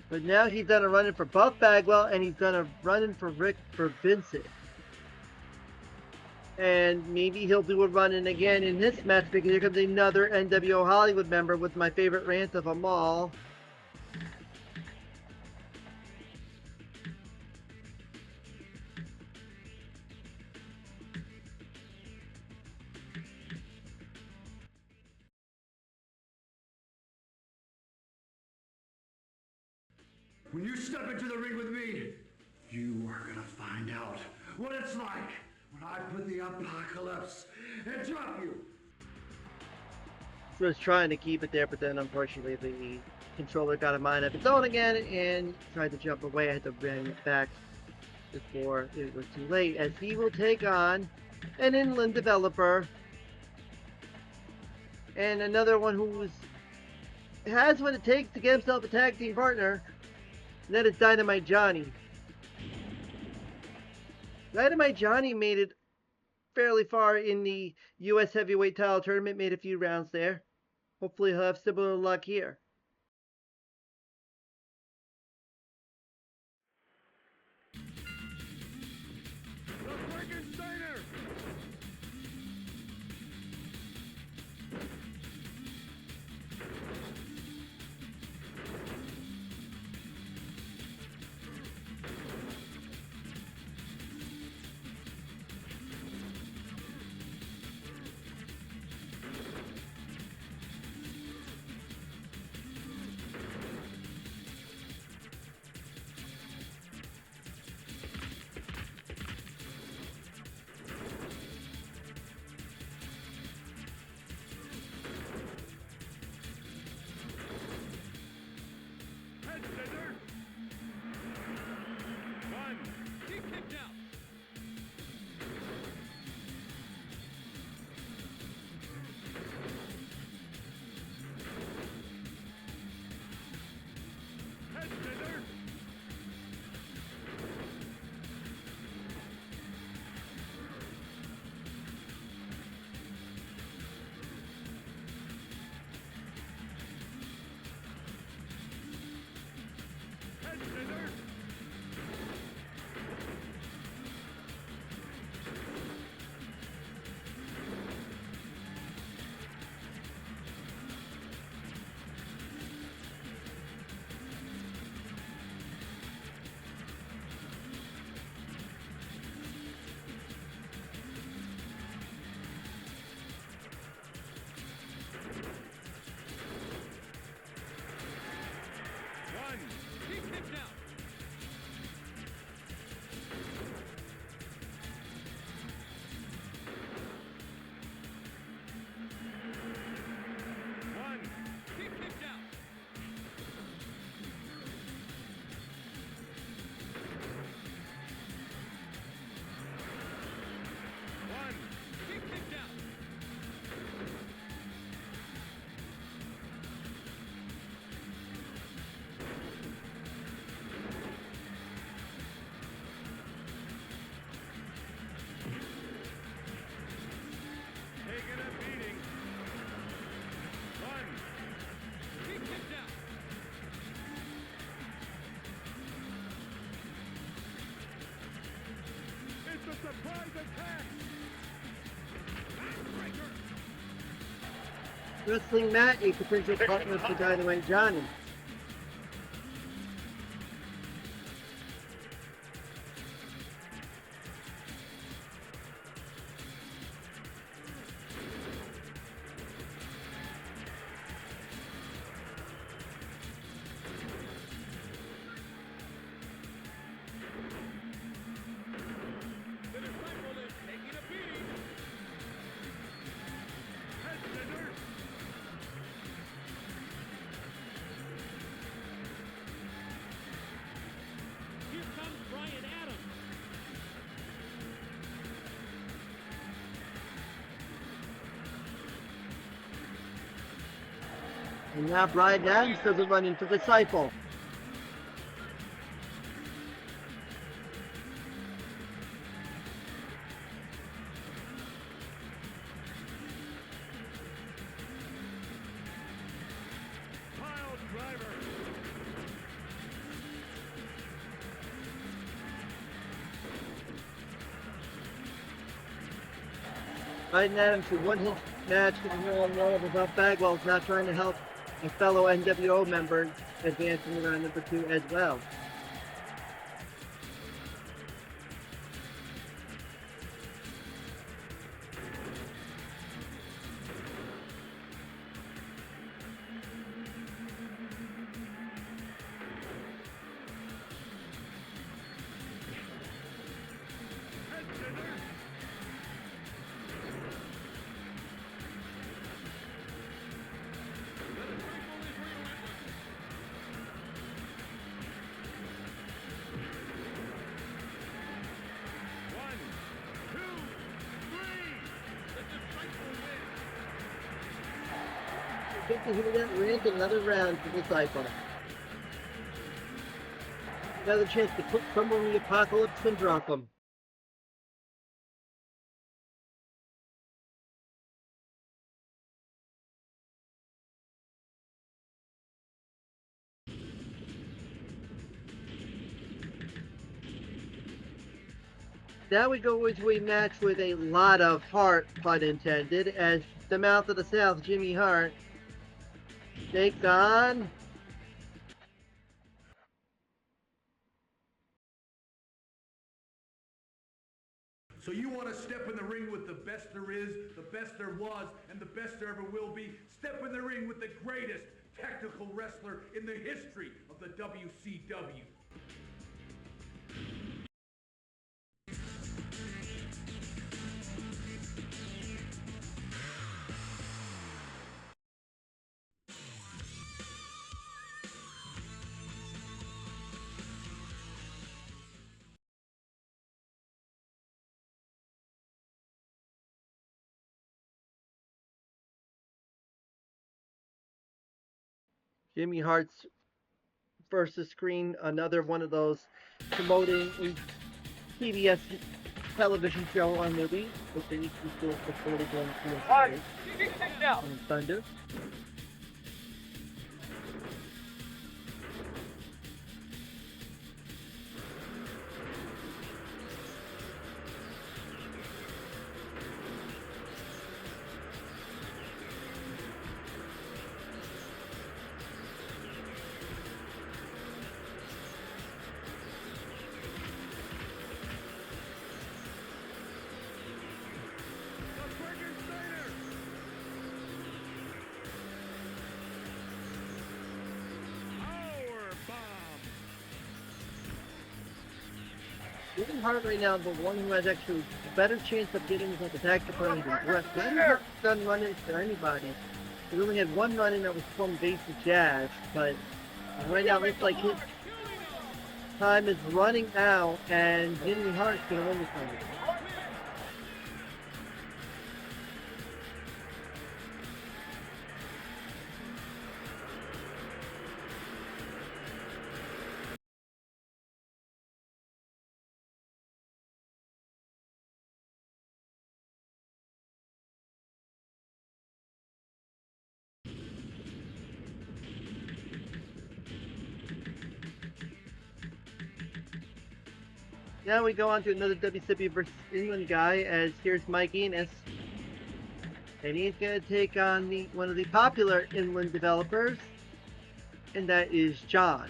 But now he's done a run-in for Buff Bagwell and he's done a run-in for Vincent. And maybe he'll do a run-in again in this match because here comes another nWo Hollywood member with my favorite rant of them all. When you step into the ring with me, you are gonna find out what it's like when I put the apocalypse and drop you. So I was trying to keep it there, but then unfortunately the controller got a mind of its own again and tried to jump away. I had to bring it back before it was too late, as he will take on an inland developer and another one who has what it takes to get himself a tag team partner, and that is Dynamite Johnny. Dynamite Johnny made it fairly far in the U.S. Heavyweight Title Tournament, made a few rounds there. Hopefully he'll have similar luck here. The Frankensteiner. Wrestling Matt, a potential partner for Dynamite Johnny. The disciple is taking a beating. Head scissors. Here comes Brian Adams. And now Brian Adams doesn't run into Disciple. Pile driver. Brian Adams, a one-hit match in the one without Bagwell's not trying to help a fellow nWo member advancing to round number 2 as well. Head scissors. The disciple is relentless. One, two, three. The disciple wins. Good to hear that rant, another round for Disciple. Another chance to put someone in the apocalypse and drop them. Now we go into a match with a lot of heart, pun intended, as the mouth of the South, Jimmy Hart, takes on So you want to step in the ring with the best there is, the best there was, and the best there ever will be? Step in the ring with the greatest technical wrestler in the history of the WCW. Jimmy Hart's versus screen, another one of those promoting a PBS television show on movie, which they used to do before they go into on Thunder. The Frankensteiner. Power bomb. Jimmy Hart right now, the one who has actually a better chance of getting his attack to front than Brett. Jimmy Hart doesn't run into anybody. He only had one run in that was from basic jazz, but right now it looks like his time is running out, and Jimmy Hart's going to win this one. Now we go on to another WCW versus England guy, as here's Mike Enos. And he's going to take on one of the popular England developers, and that is John.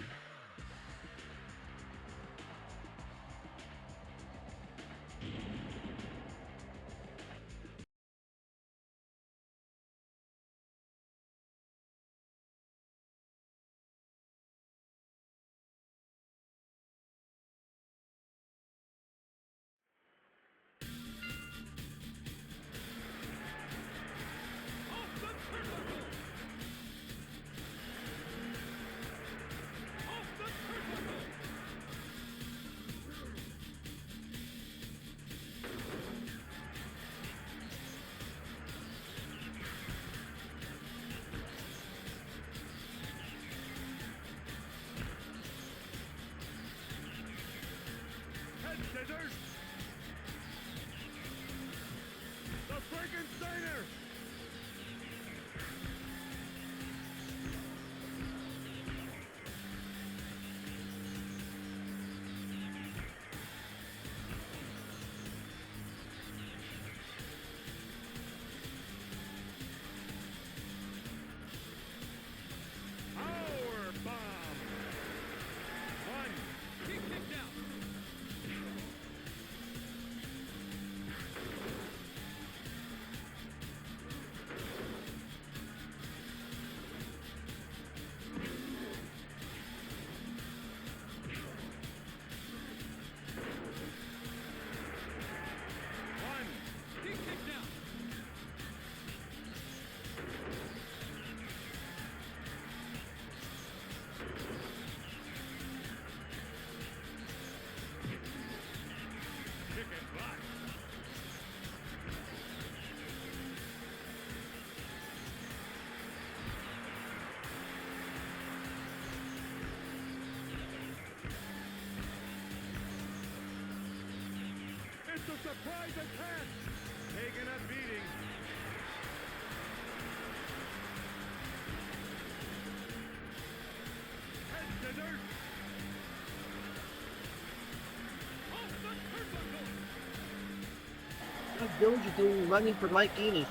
Head scissors. The Frankensteiner. Power bomb. One. He kicked out. One. He kicked out. Chicken butt. It's a surprise attack. Taking a beating. Head scissors. Off the turnbuckle. What Jones is doing running for Mike Enos.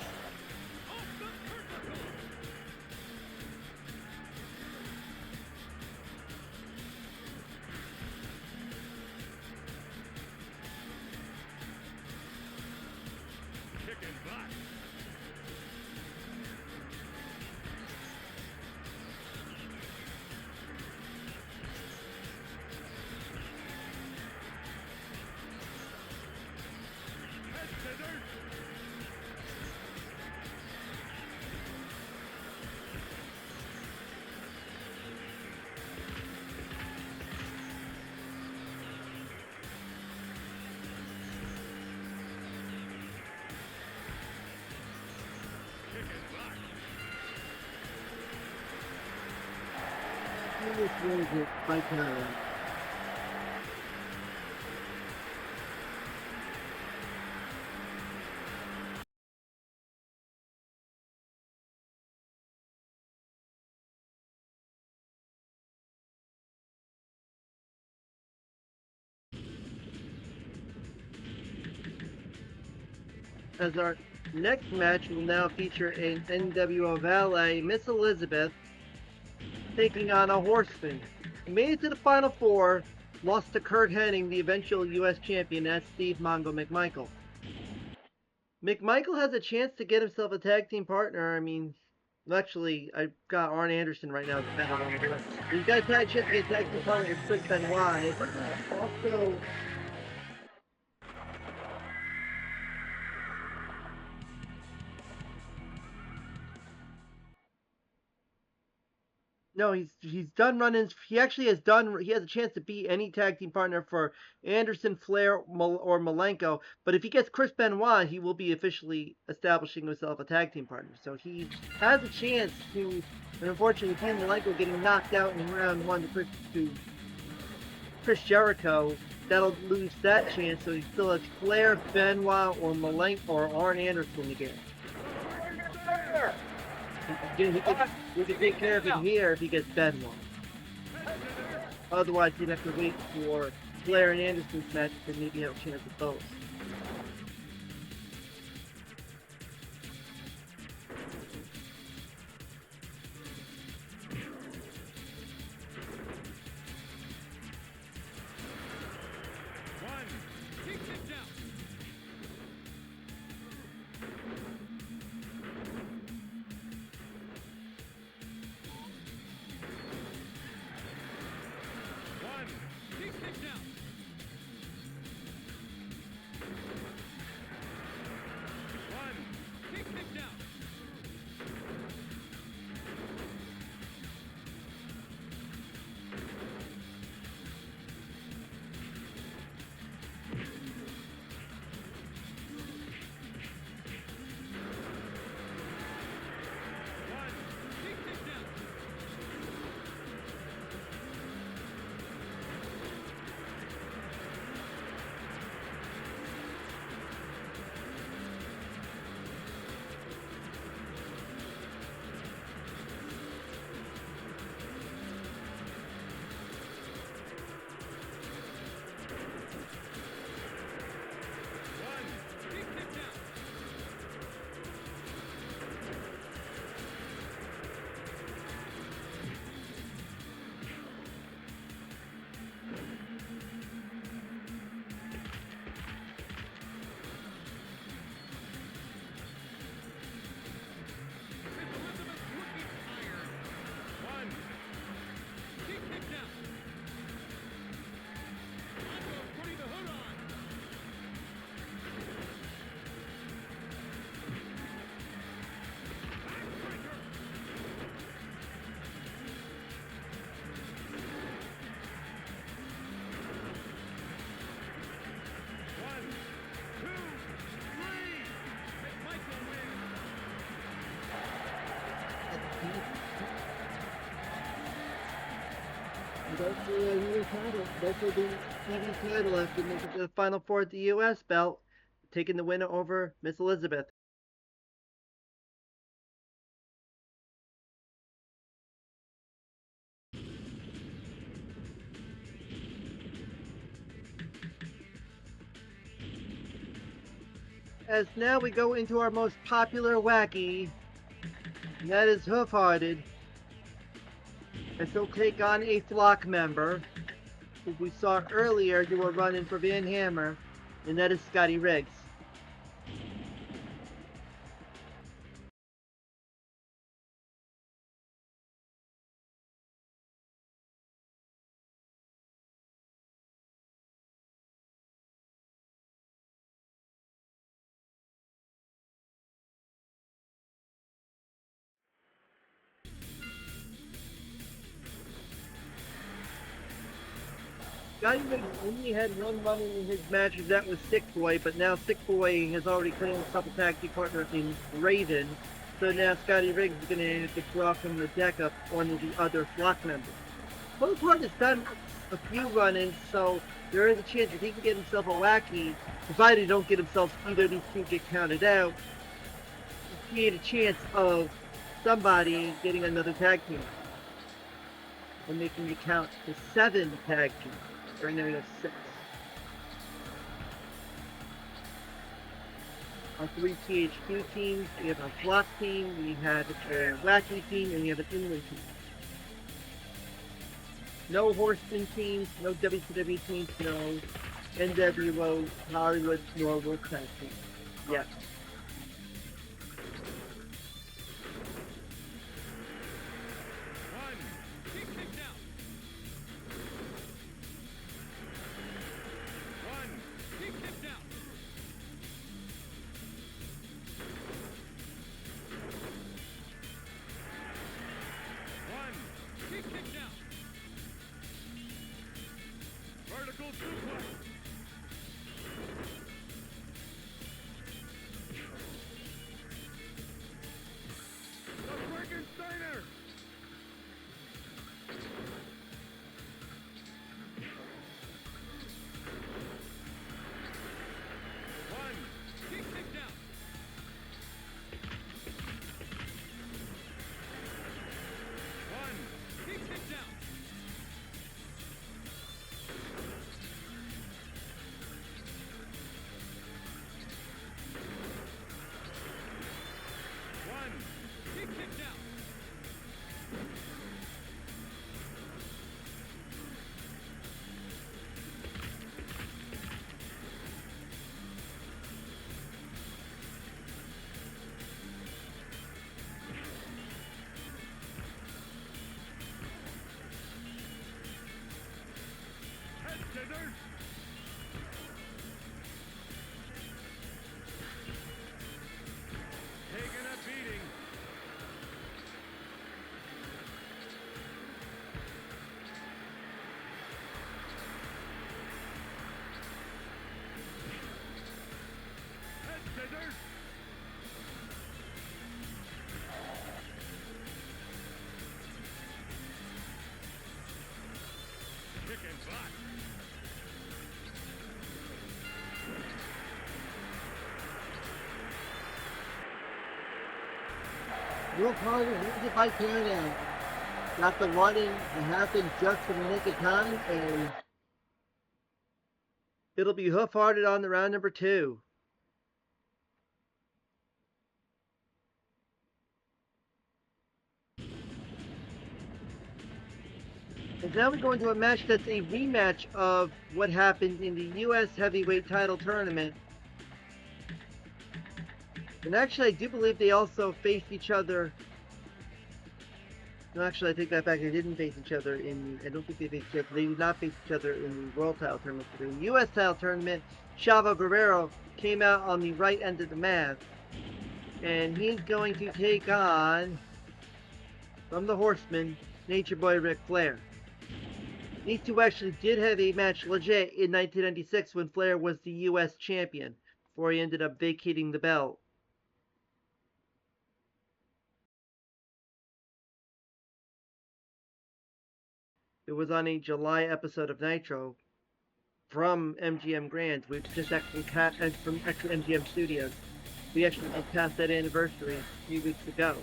Off the turnbuckle. Chicken butt. Head scissors. Chicken butt. Enos wins it by count. As our next match will now feature an nWo valet, Miss Elizabeth, taking on a horseman. Made it to the final four, lost to Kurt Hennig, the eventual U.S. champion. That's Steve Mongo McMichael. McMichael has a chance to get himself a tag team partner. I mean, actually, I've got Arn Anderson right now. These guys had a chance to get a tag team partner with Chris Benoit. Also, no, he's done run-ins. He actually has done. He has a chance to beat any tag team partner for Anderson, Flair, or Malenko. But if he gets Chris Benoit, he will be officially establishing himself a tag team partner. So he has a chance to. And unfortunately, Ken Malenko getting knocked out in round one to Chris Jericho, that'll lose that chance. So he still has Flair, Benoit, or Malenko or Arn Anderson again. We can take care of it here if he gets Benoit. Otherwise, he'd have to wait for Flair and Anderson's match, then maybe have a chance at those. That's the new title. That's the TV title after making the Final Four at the U.S. belt, taking the winner over Miss Elizabeth. As now we go into our most popular wacky, and that is Hoof-Hearted. As he'll take on a flock member, who we saw earlier do a run-in for Van Hammer, and that is Scotty Riggs. Scotty Riggs only had one run in his match, and that was Sick Boy, but now Sick Boy has already claimed a couple tag team partners in Raven, so now Scotty Riggs is going to have to draw from the deck up one of the other flock members. Both Hart has done a few run-ins, so there is a chance if he can get himself a wacky, provided he don't get himself either of these two get counted out, create a chance of somebody getting another tag team and making it count to 7 tag teams. Right now we have 6. Our 3 THQ teams, we have a flock team, we have a wacky team, and we have an inland team. No Horseman teams, no WCW teams, no nWo, Hollywood, nor World Class teams. Yes. Will Carter wins it by countdown. Got the running to happen just in the nick of time, and it'll be hoof-hearted on the round number 2. And now we go into a match that's a rematch of what happened in the U.S. Heavyweight Title Tournament. And actually, I do believe they also faced each other. No, actually, I take that back. They didn't face each other in. I don't think they faced each other. They did not face each other in the World Title Tournament. But in the U.S. Title Tournament, Chavo Guerrero came out on the right end of the mat. And he's going to take on, from the Horseman, Nature Boy Ric Flair. These two actually did have a match legit in 1996 when Flair was the U.S. champion, before he ended up vacating the belt. It was on a July episode of Nitro from MGM Grand, which just actually from MGM Studios. We actually just passed that anniversary a few weeks ago.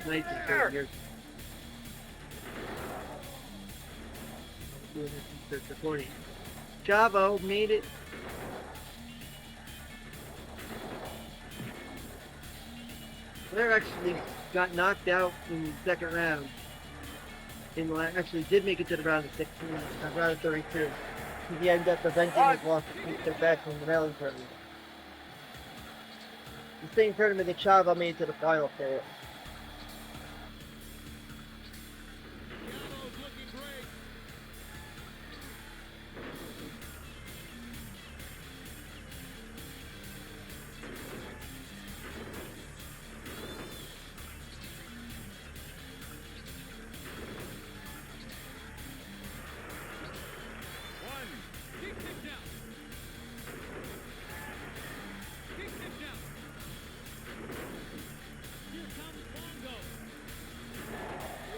Nice to start here. Doing this recording. Chavo made it. Flair actually got knocked out in the second round. Actually did make it to the round of 16, round of 32. He ended up preventing his loss to get back from the rally tournament. The same tournament that Chavo made it to the final for it.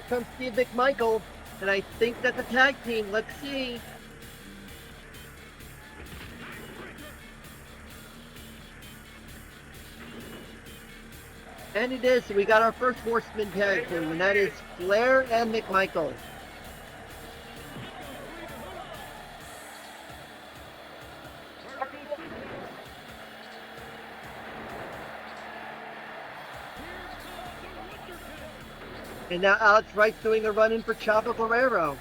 Comes Steve McMichael, and I think that's a tag team. Let's see. And it is. We got our first Horseman tag team, and that is Flair and McMichael. And now Alex Wright's doing a run-in for Chavo Guerrero.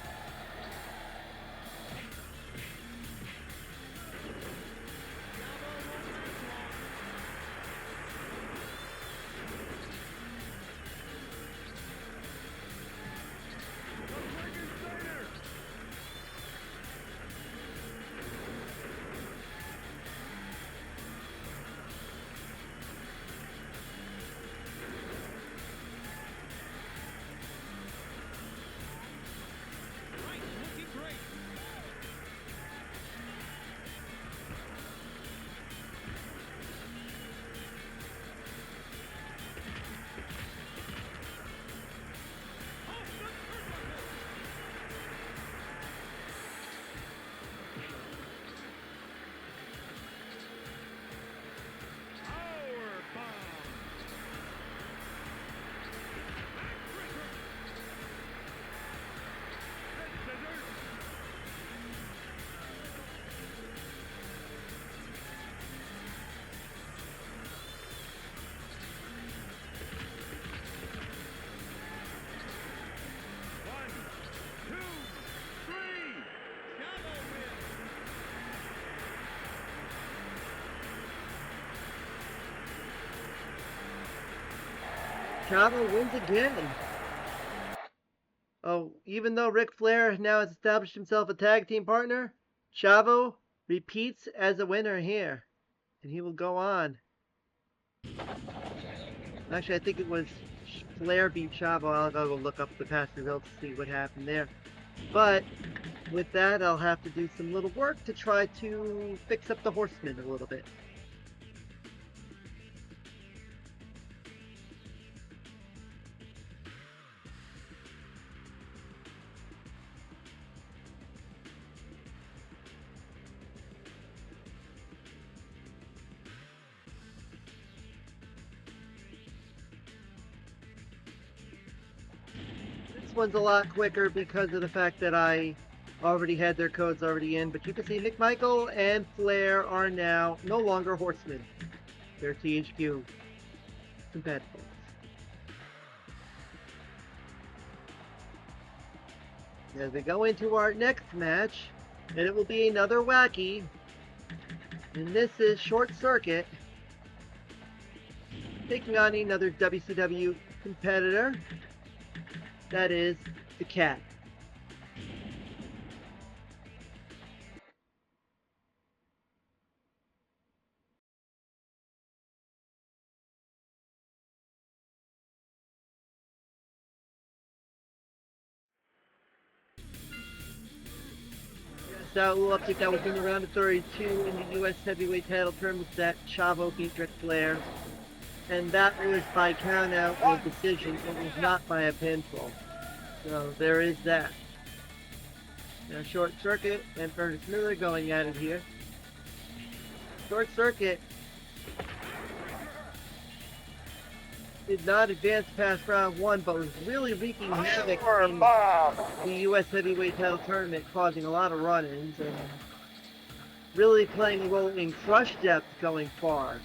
Chavo wins again. Oh, even though Ric Flair now has established himself a tag team partner, Chavo repeats as a winner here. And he will go on. Actually, I think it was Flair beat Chavo. I'll go look up the past results to see what happened there. But with that, I'll have to do some little work to try to fix up the Horsemen a little bit. This one's a lot quicker because of the fact that I already had their codes already in. But you can see McMichael and Flair are now no longer Horsemen. They're THQ compatible. As we go into our next match, and it will be another wacky, and this is Short Circuit taking on another WCW competitor, that is the Cat. So we'll update that was in the round of 32 in the U.S. Heavyweight Title Tournament that Chavo beat Ric Flair. And that was by count out or decision. It was not by a pinfall. So there is that. Now Short Circuit and Ernest Miller going at it here. Short Circuit did not advance past round one, but was really wreaking havoc in the U.S. Heavyweight Title Tournament, causing a lot of run-ins and really playing a role in crush depth going far.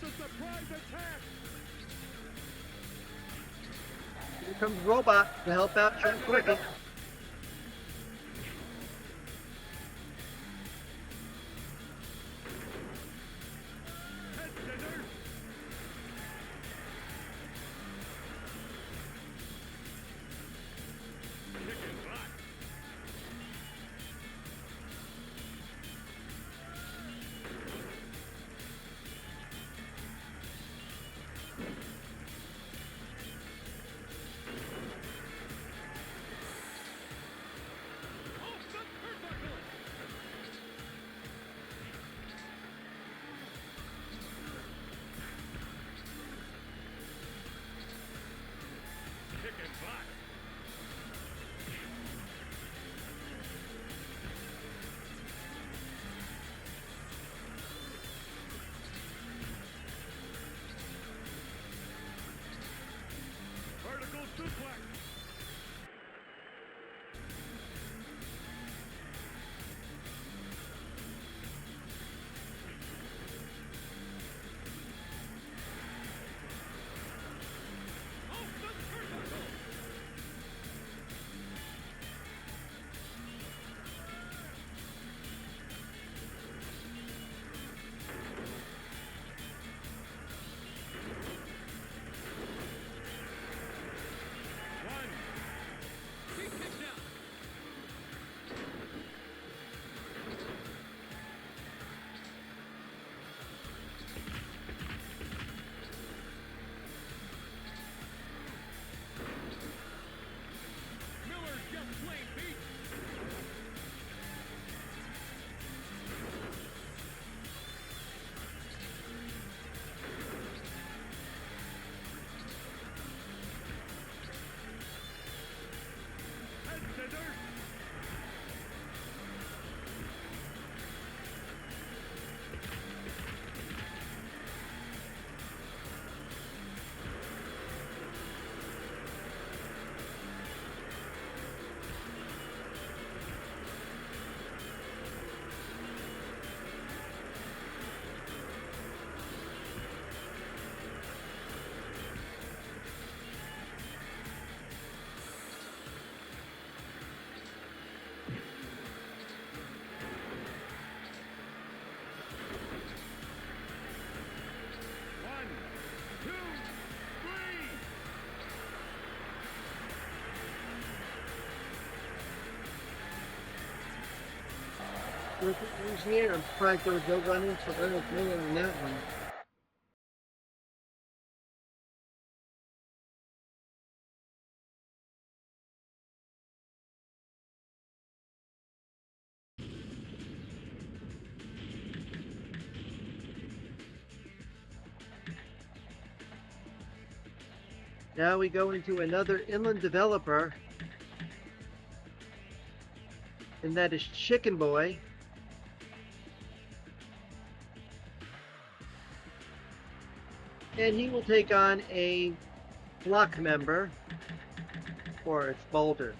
It's a surprise attack! Here comes Robot to help out Short Circuit. who's here? I'm surprised there was no run-ins for Ernest Miller in that one. Now we go into another inland developer, and that is Chicken Boy. And he will take on a block member for its Boulder.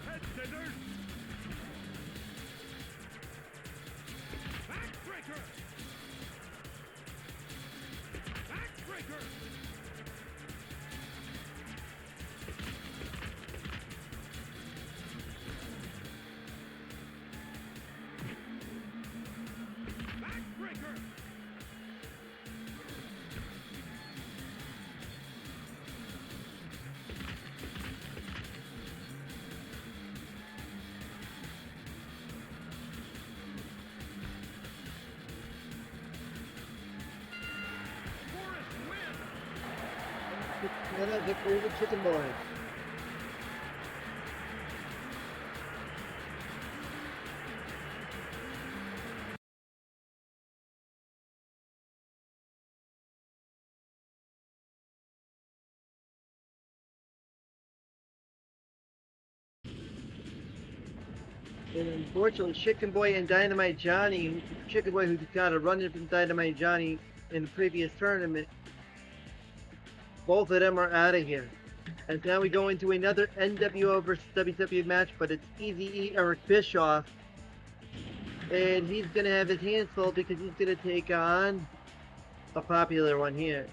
Head scissors. Backbreaker. Backbreaker. Backbreaker. Forrest win. Another victory with Chicken Boy. And unfortunately, Chicken Boy and Dynamite Johnny, Chicken Boy who got a run-in from Dynamite Johnny in the previous tournament, both of them are out of here. And now we go into another nWo versus WCW match, but it's Easy E Eric Bischoff. And he's going to have his hands full because he's going to take on a popular one here.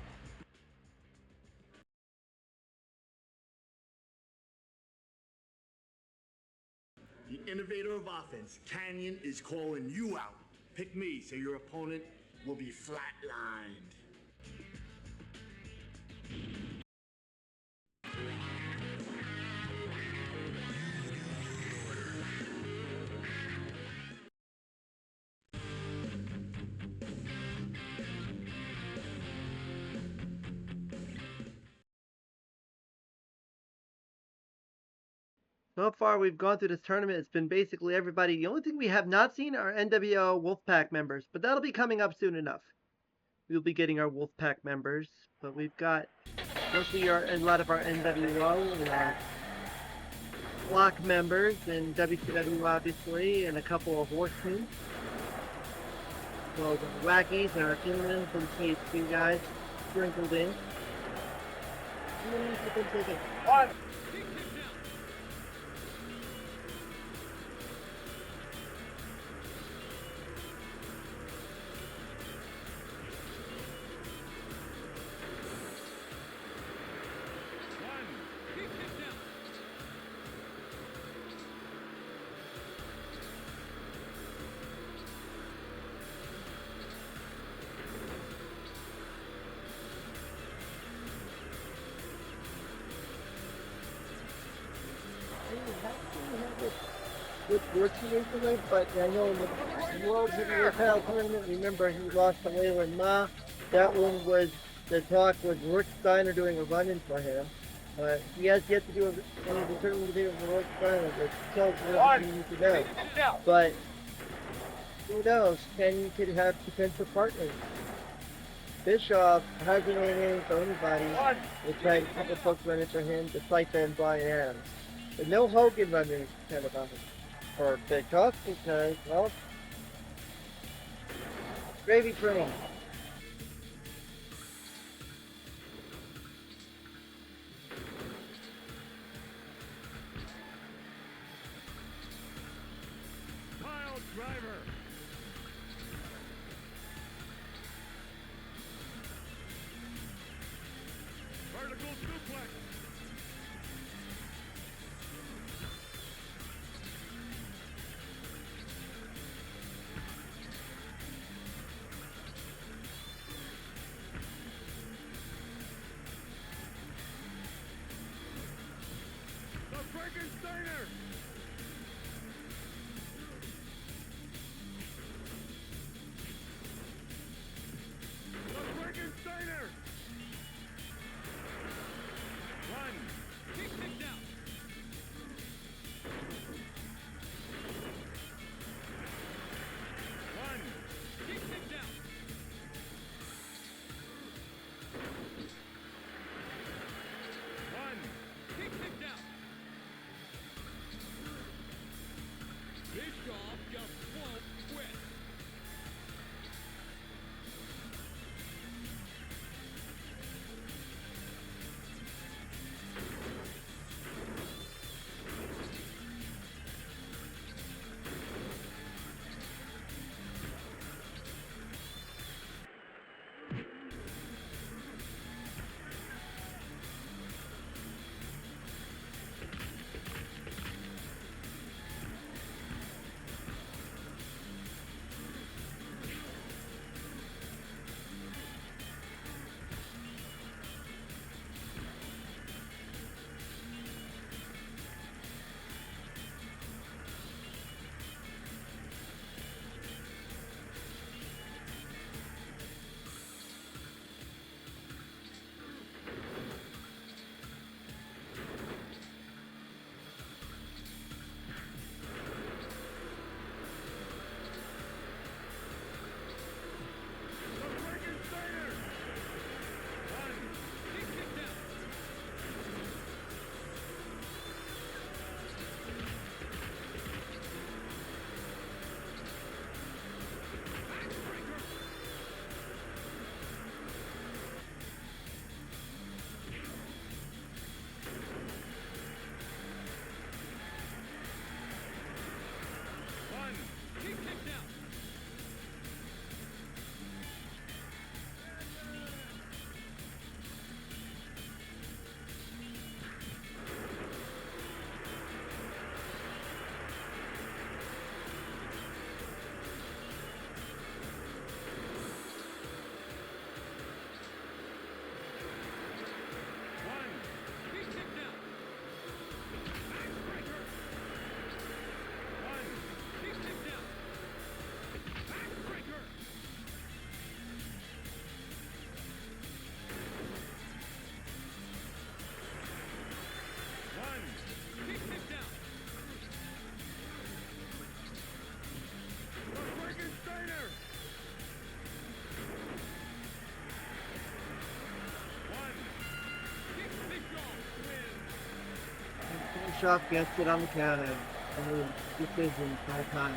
The innovator of offense, Canyon, is calling you out. Pick me so your opponent will be flatlined. So far, we've gone through this tournament. It's been basically everybody. The only thing we have not seen are nWo Wolfpack members, but that'll be coming up soon enough. We'll be getting our Wolfpack members, but we've got mostly a lot of our nWo and our block members and WCW obviously, and a couple of horsemen. Well, the Wackies and our Kinman from THQ guys sprinkled in. One. Good working incident, but I know in the World Heavyweight Title Tournament, remember he lost to Waylon Ma. That one was, the talk was Rick Steiner doing a run-in for him. But he has yet to do any determined to do with Rick Steiner, which tells you what you need to know. But who knows? Kenny could have potential partners. Bischoff hasn't run in for anybody. They tried a couple folks running for him, despite then Brian Adams. But no Hogan running kind of on him. For Bischoff because, well, gravy train. driver. Vertical suplex. The Frankensteiner. The Frankensteiner. One. Kick kicked out. One. Kick kicked out. One. Kick kicked out. Bischoff just won't quit. The Frankensteiner. One. Kick kicked out. Backbreaker. One. Kick kicked out. One. Kick kicked out. Backbreaker. One. Kick kicked out. Backbreaker. One. Kick kicked out. The Frankensteiner. One. Kick Bischoff wins. Bischoff gets it on the count and decision by time.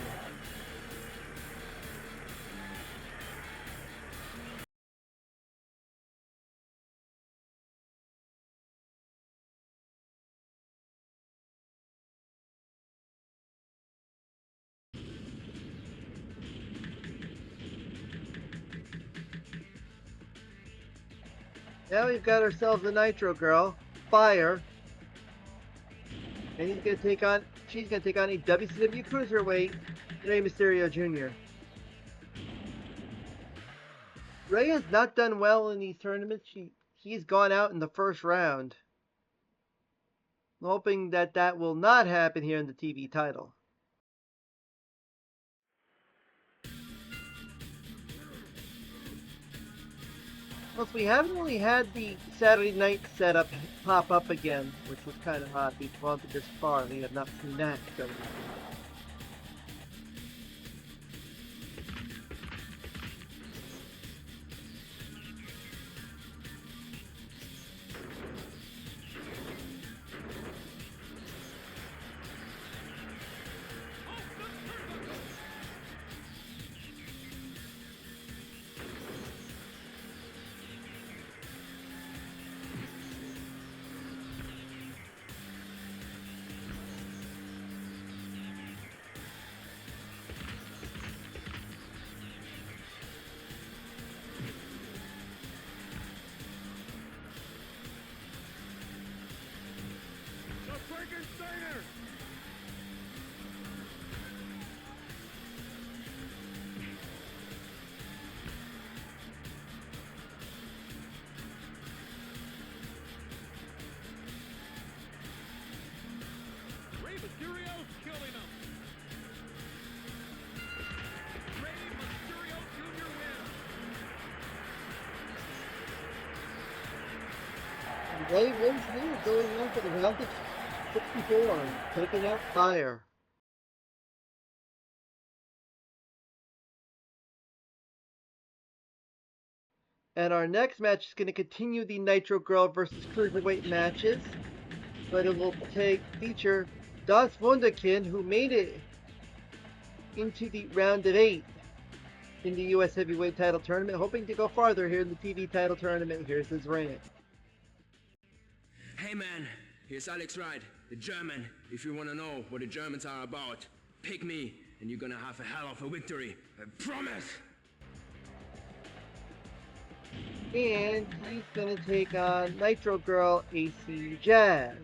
Now we've got ourselves a Nitro girl, Fire, and she's gonna take on a WCW cruiserweight, Rey Mysterio Jr. Rey has not done well in these tournaments. He's gone out in the first round. I'm hoping that will not happen here in the TV title. Plus, we haven't really had the Saturday night setup pop up again, which was kind of odd. We've gone this far and we have not seen that going on. going up. Rey Mysterio Jr. wins. Ray wins here, going on for the round of 64, taking out Fire. And our next match is going to continue the Nitro Girl versus Cruiserweight matches, but it will feature Das Wunderkind, who made it into the round of 8 in the U.S. Heavyweight Title Tournament, hoping to go farther here in the TV Title Tournament. Here's his rant. Hey man, here's Alex Wright, the German. If you want to know what the Germans are about, pick me, and you're gonna have a hell of a victory. I promise! And he's going to take on Nitro Girl AC Jazz.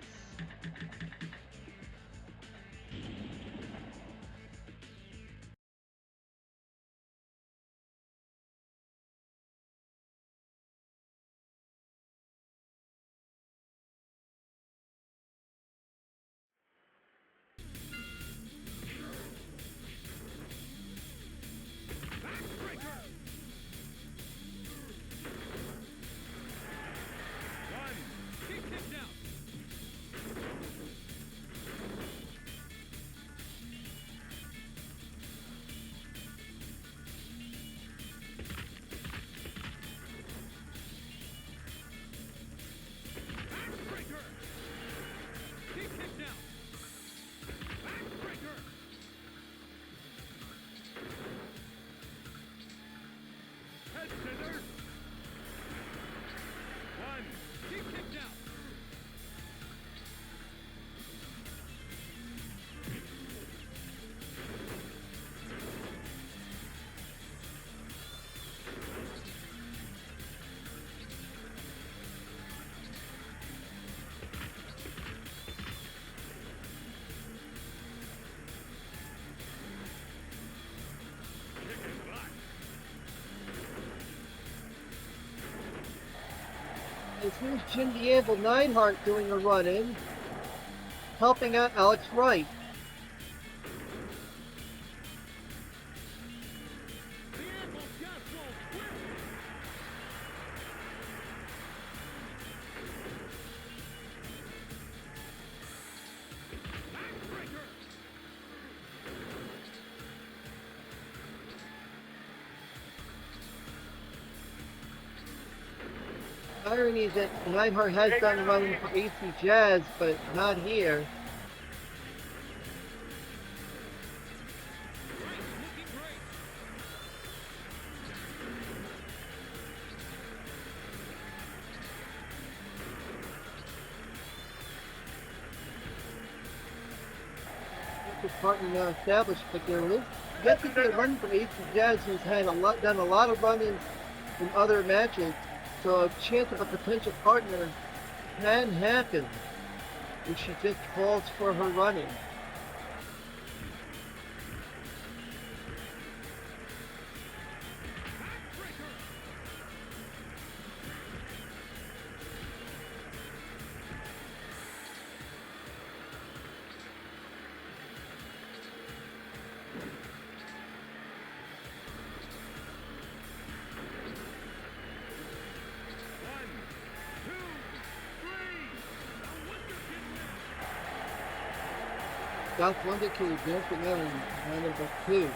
It's here's Jim the Anvil Neidhart doing a run-in, helping out Alex Wright. Irony is that Neidhart has done running for AC Jazz, but not here. This partner now established, but there is yet to be a run for AC Jazz, who's had done a lot of run-ins in other matches. So a chance of a potential partner can happen if she just falls for her running. Das Wunderkind advancing out in round number 2.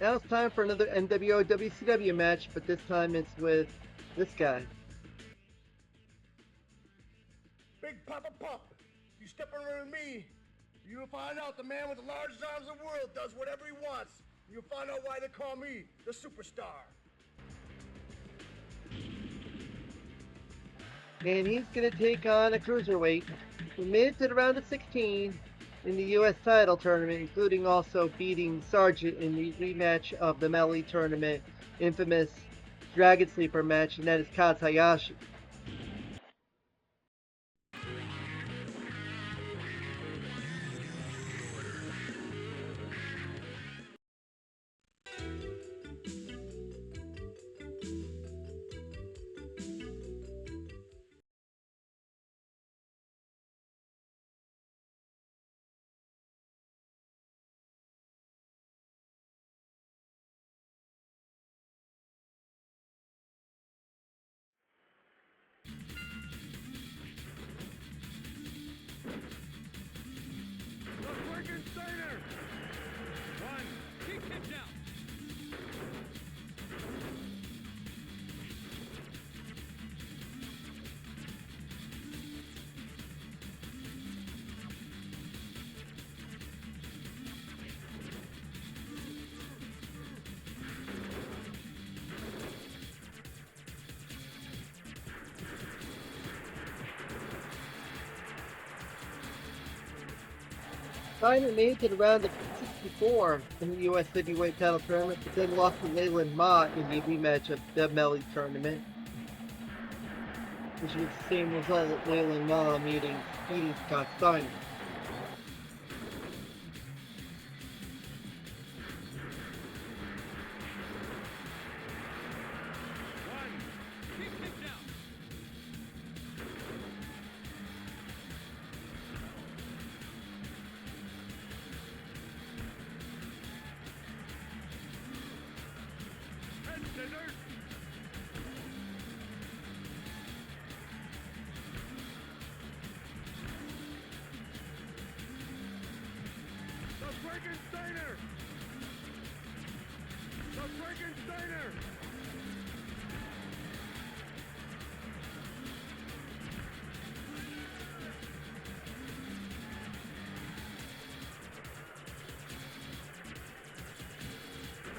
Now it's time for another nWo WCW match, but this time it's with this guy. Big Papa Pump, you step around me, you'll find out the man with the largest arms in the world does whatever he wants. You'll find out why they call me the superstar. And he's going to take on a cruiserweight who made it to the round of 16 in the U.S. title tournament, including also beating Sargent in the rematch of the Melly tournament, infamous Dragon Sleeper match, and that is Kaz Hayashi. The Frankensteiner! One, he kicked out. Steiner made it to the round of 64 in the U.S. Heavyweight Title Tournament, but then lost to Leyland Ma in the rematch of the Melly Tournament, which was the same result as Leyland Ma beating Scott Steiner. One, he kicked out. Head scissors. The Frankensteiner! The Frankensteiner!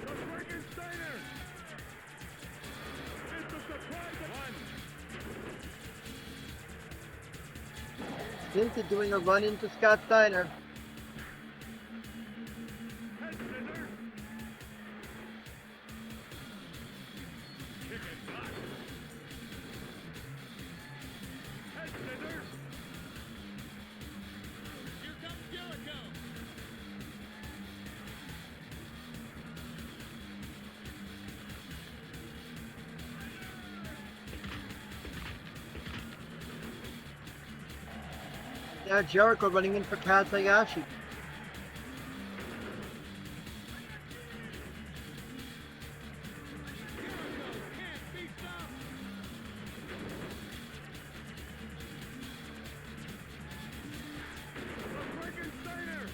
The Frankensteiner! It's a surprise one! Vincent doing a run into Scott Steiner. Head scissors! Kick and block! Head scissors! Here comes Jericho! Now Jericho running in for Kaz Hayashi. Jericho can't be stopped! The Frankensteiner!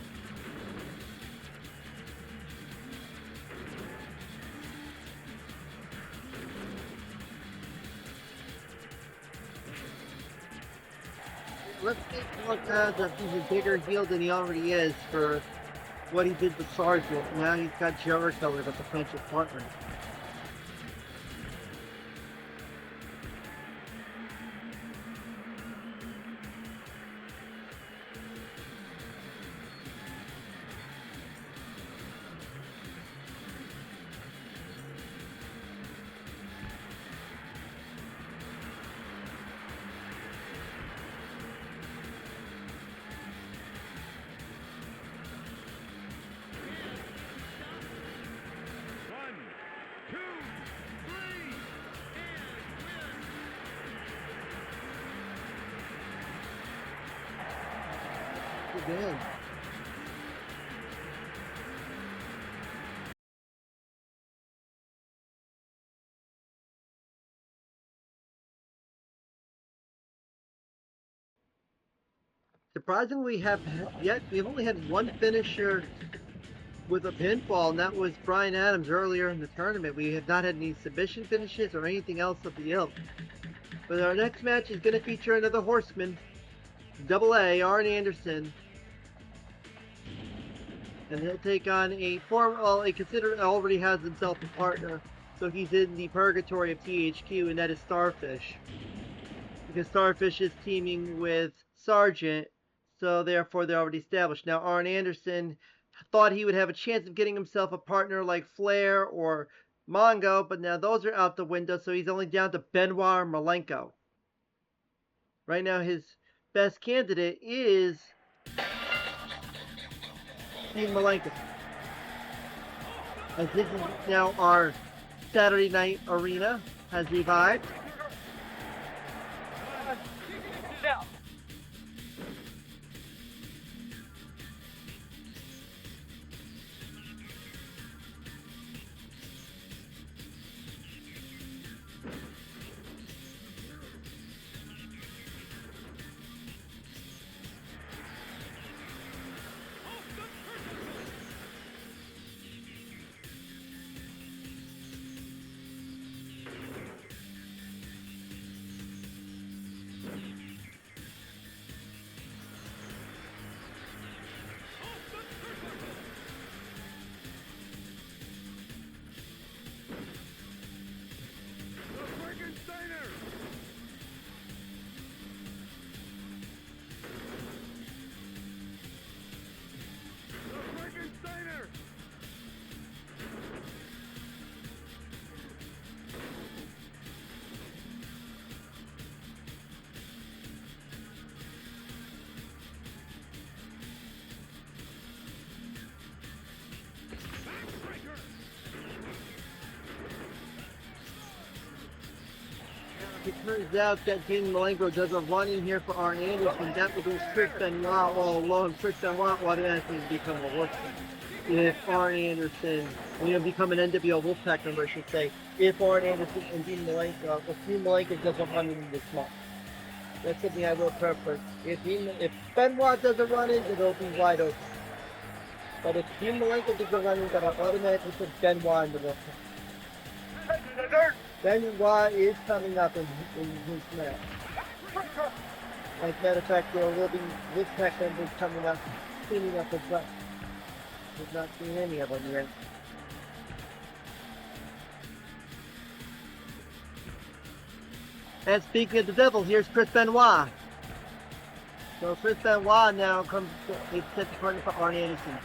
Let's take a look at if he's a bigger heel than he already is for what he did to Sargent. Now he's got Jericho as a potential partner. One, two, three, and win! Again. Surprisingly, we've only had one finisher with a pinfall, and that was Brian Adams earlier in the tournament. We have not had any submission finishes or anything else of the ilk. But our next match is going to feature another horseman, Double A, Arn Anderson. And he'll take on a consider already has himself a partner. So he's in the purgatory of THQ, and that is Starfish. Because Starfish is teaming with Sargent, so therefore they're already established. Now Arn Anderson thought he would have a chance of getting himself a partner like Flair or Mongo, but now those are out the window, so he's only down to Benoit Malenko. Right now, his best candidate is Dean Malenko. As this is now our Saturday night arena has revived. It turns out that Dean Malenko does a run-in here for Arn Anderson. That was Chris Benoit all along. Chris Benoit automatically become a workman. If Arn Anderson, become an NWO Wolfpack member, I should say, if Arn Anderson and Dean Malenko, if Dean Malenko doesn't run in this month. That's something I will prefer. If Benoit doesn't run in, it'll be wide open. But if Dean Malenko doesn't run in, then I'll automatically put Benoit in the Wolfpack. Benoit is coming up in his match. As a matter of fact, there will be Wolfpack members coming up, cleaning up as well. We've not seen any of them yet. And speaking of the devil, here's Chris Benoit. So Chris Benoit now comes, is set to partner for Arn Anderson.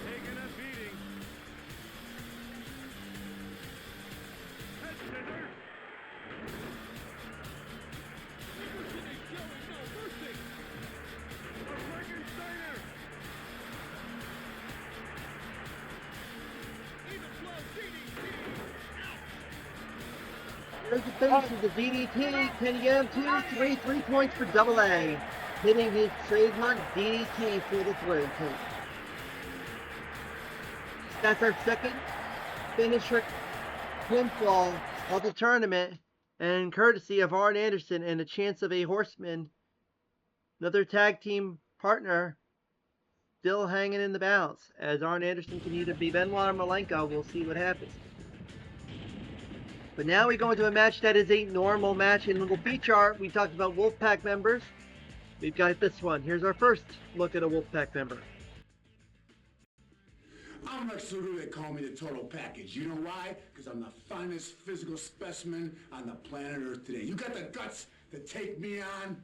Taking a beating. Head scissors. Showing no mercy. The Frankensteiner. Even flow DDT. There's the finish of the DDT. Can he get him 3 points for Double A. Hitting his trademark DDT for the 3 point. That's our second finisher pinfall of the tournament, and courtesy of Arn Anderson and a chance of a Horseman, another tag team partner, still hanging in the balance. As Arn Anderson can either be Benoit or Malenko, we'll see what happens. But now we go into a match that is a normal match, and we'll feature, we talked about Wolfpack members. We've got this one. Here's our first look at a Wolfpack member. I'm Rex Saru, they call me the total package. You know why? Because I'm the finest physical specimen on the planet Earth today. You got the guts to take me on?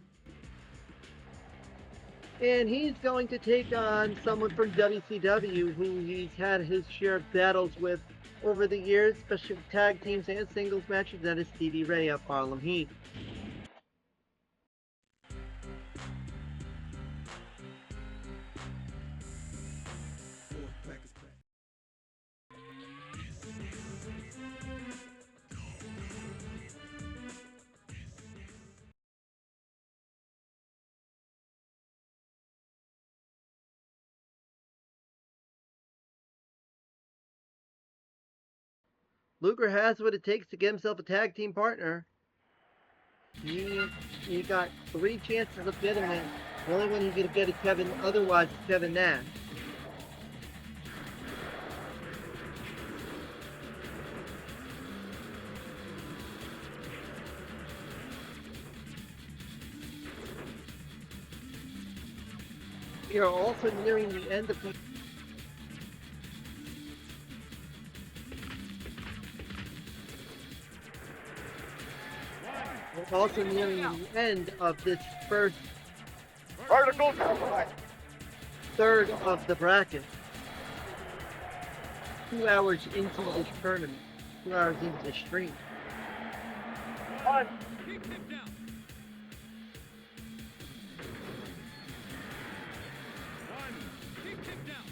And he's going to take on someone from WCW who he's had his share of battles with over the years, especially tag teams and singles matches. That is Stevie Ray of Harlem Heat. Luger has what it takes to get himself a tag team partner. He got 3 chances of getting it. The only one he's going to get is Kevin, otherwise it's Kevin Nash. We are also nearing the end of the We're also nearing the end of this first third of the bracket. 2 hours into this tournament. 2 hours into the stream. Keep him down. One. Keep him down.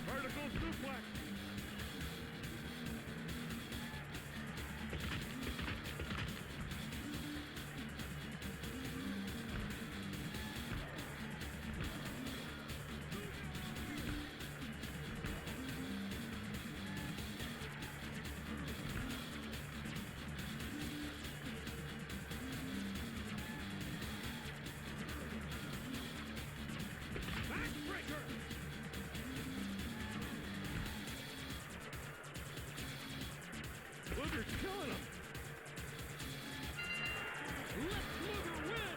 Vertical suplex. Backbreaker. Luger's killing him. Let Luger win.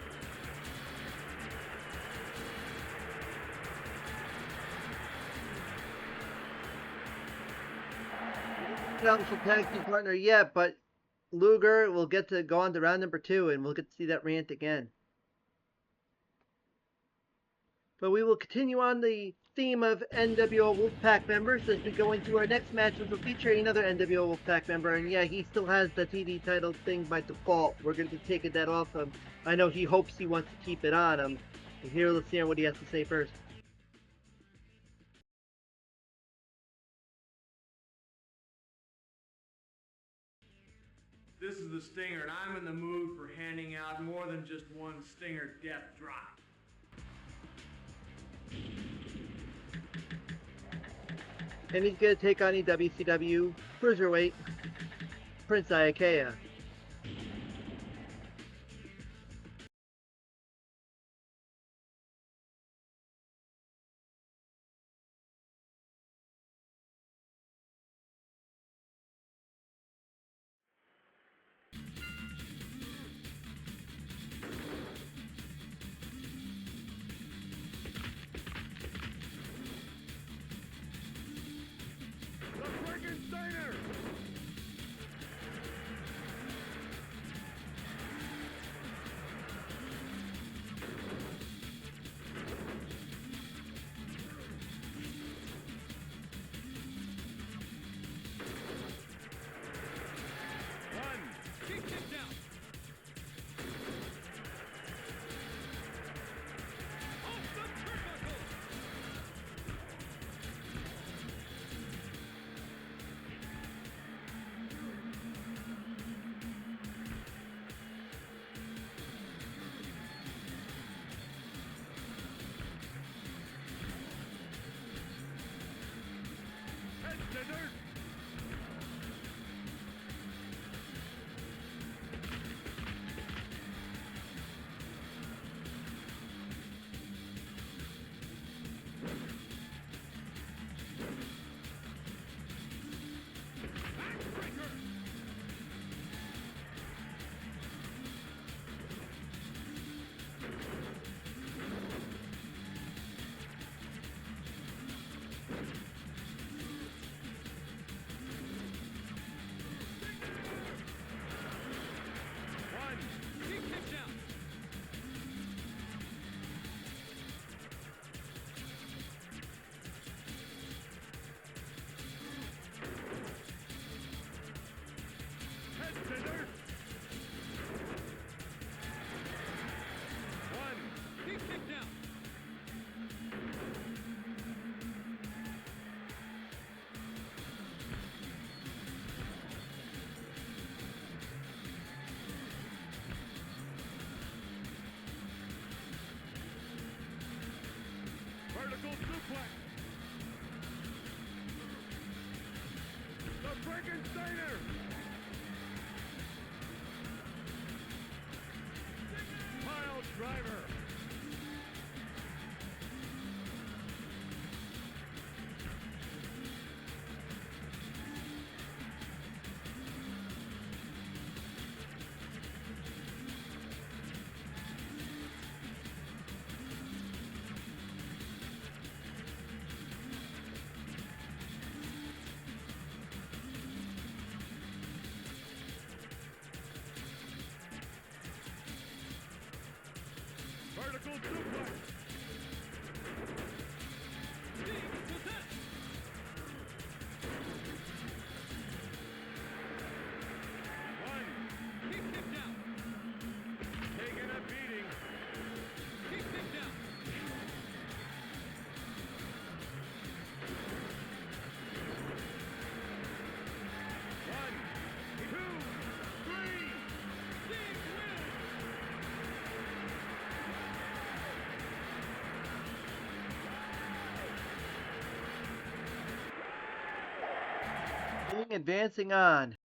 Not the tag team partner yet, but Luger will get to go on to round number 2, and we'll get to see that rant again. But we will continue on the theme of NWO Wolfpack members as we go into our next match, which will feature another NWO Wolfpack member. And yeah, he still has the TV title thing by default. We're going to be taking that off him. I know he hopes he wants to keep it on him. But here, let's hear what he has to say first. This is the Stinger, and I'm in the mood for handing out more than just one Stinger death drop. And he's going to take on a WCW Cruiserweight, Prince Iakea. The Frankensteiner. One. Keep him down. Off the turnbuckle. Head scissors. Backbreaker. Frankensteiner! Pile driver! Vertical suplex! One. Keep him down. Taking a beating. Keep him down. One, two, three. Steve wins. Advancing on.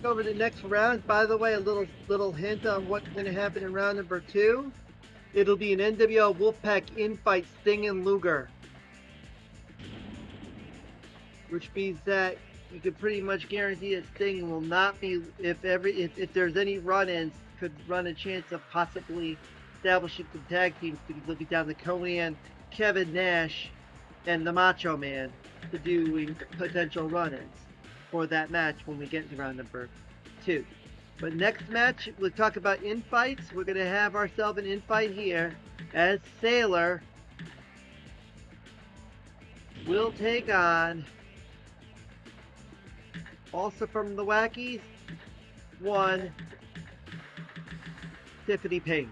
Over the next round. By the way, a little hint on what's going to happen in round number 2. It'll be an NWO Wolfpack infight, Sting and Luger, which means that you can pretty much guarantee that Sting will not be, if there's any run-ins, could run a chance of possibly establishing some tag teams, because looking down the Conan, Kevin Nash, and the Macho Man to doing potential run-ins for that match when we get to round number 2. But next match, we'll talk about infights. We're going to have ourselves an infight here as Sailor will take on, also from the Wackies, one Tiffany Payne.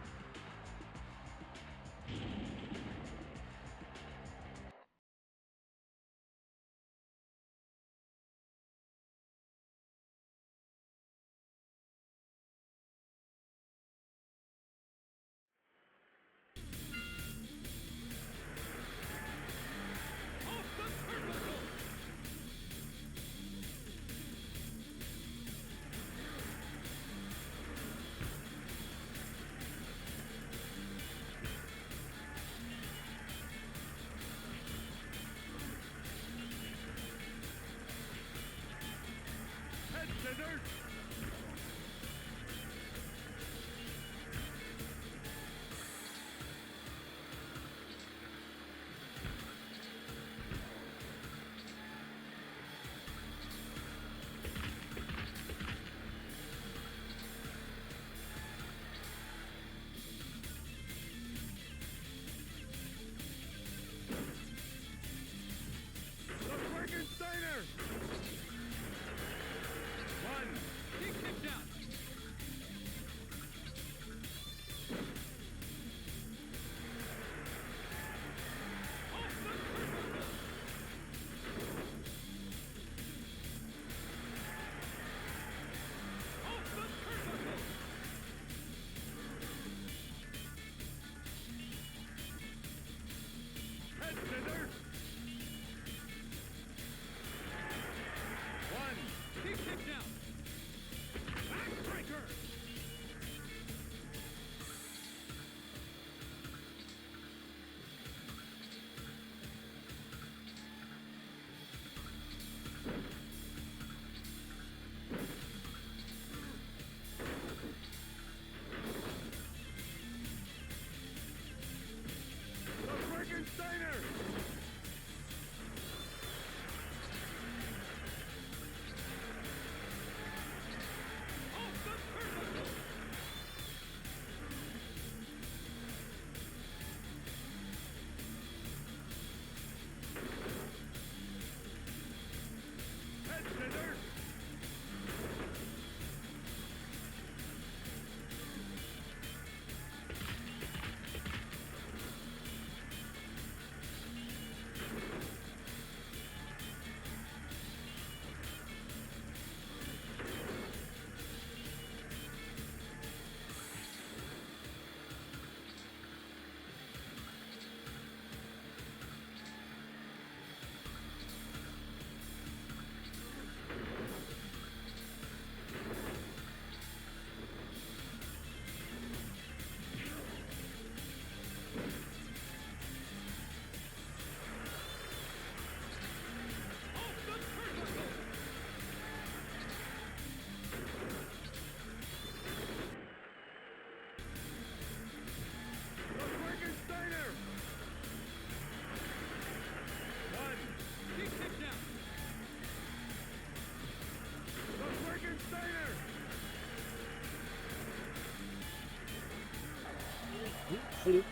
suit.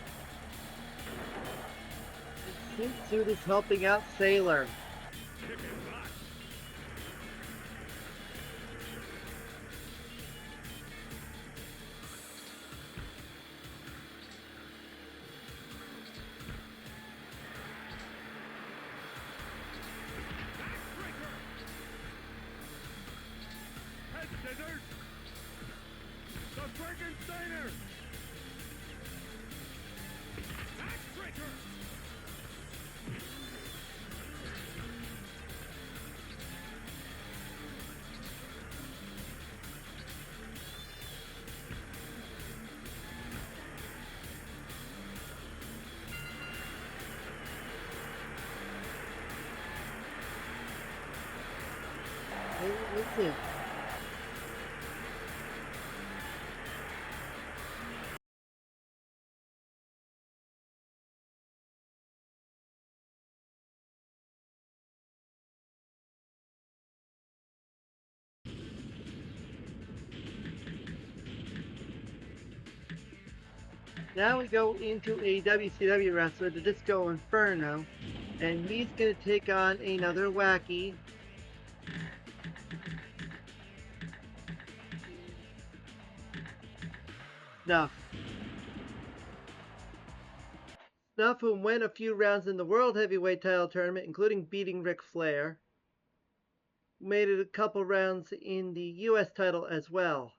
His suit is helping out Sailor. Head scissors. The Frankensteiner. Backbreaker. Hey, listen. Now we go into a WCW wrestler, the Disco Inferno, and he's going to take on another wacky. Snuff. Snuff, who went a few rounds in the World Heavyweight title tournament, including beating Ric Flair, made it a couple rounds in the US title as well.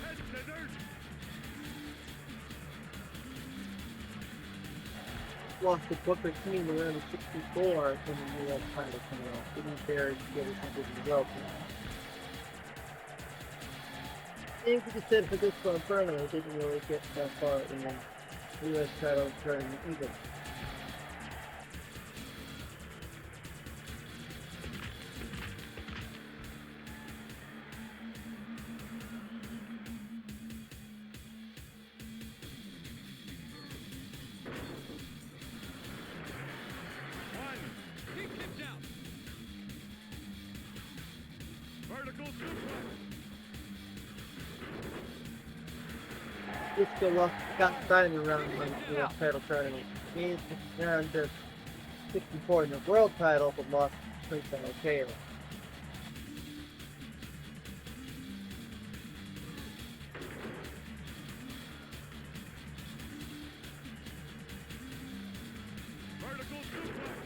Head scissors. Lost to Booker T in the round of 64 from the US title tournament. Didn't dare to get it into the world title. Things to be said for Disco Inferno, didn't really get that far in the US title tournament either. He kicked out. Vertical suplex. Disco lost Scott Steiner round in the US title tournament. He's round of 64 in the world title, but lost to Prince Taylor. Vertical suplex.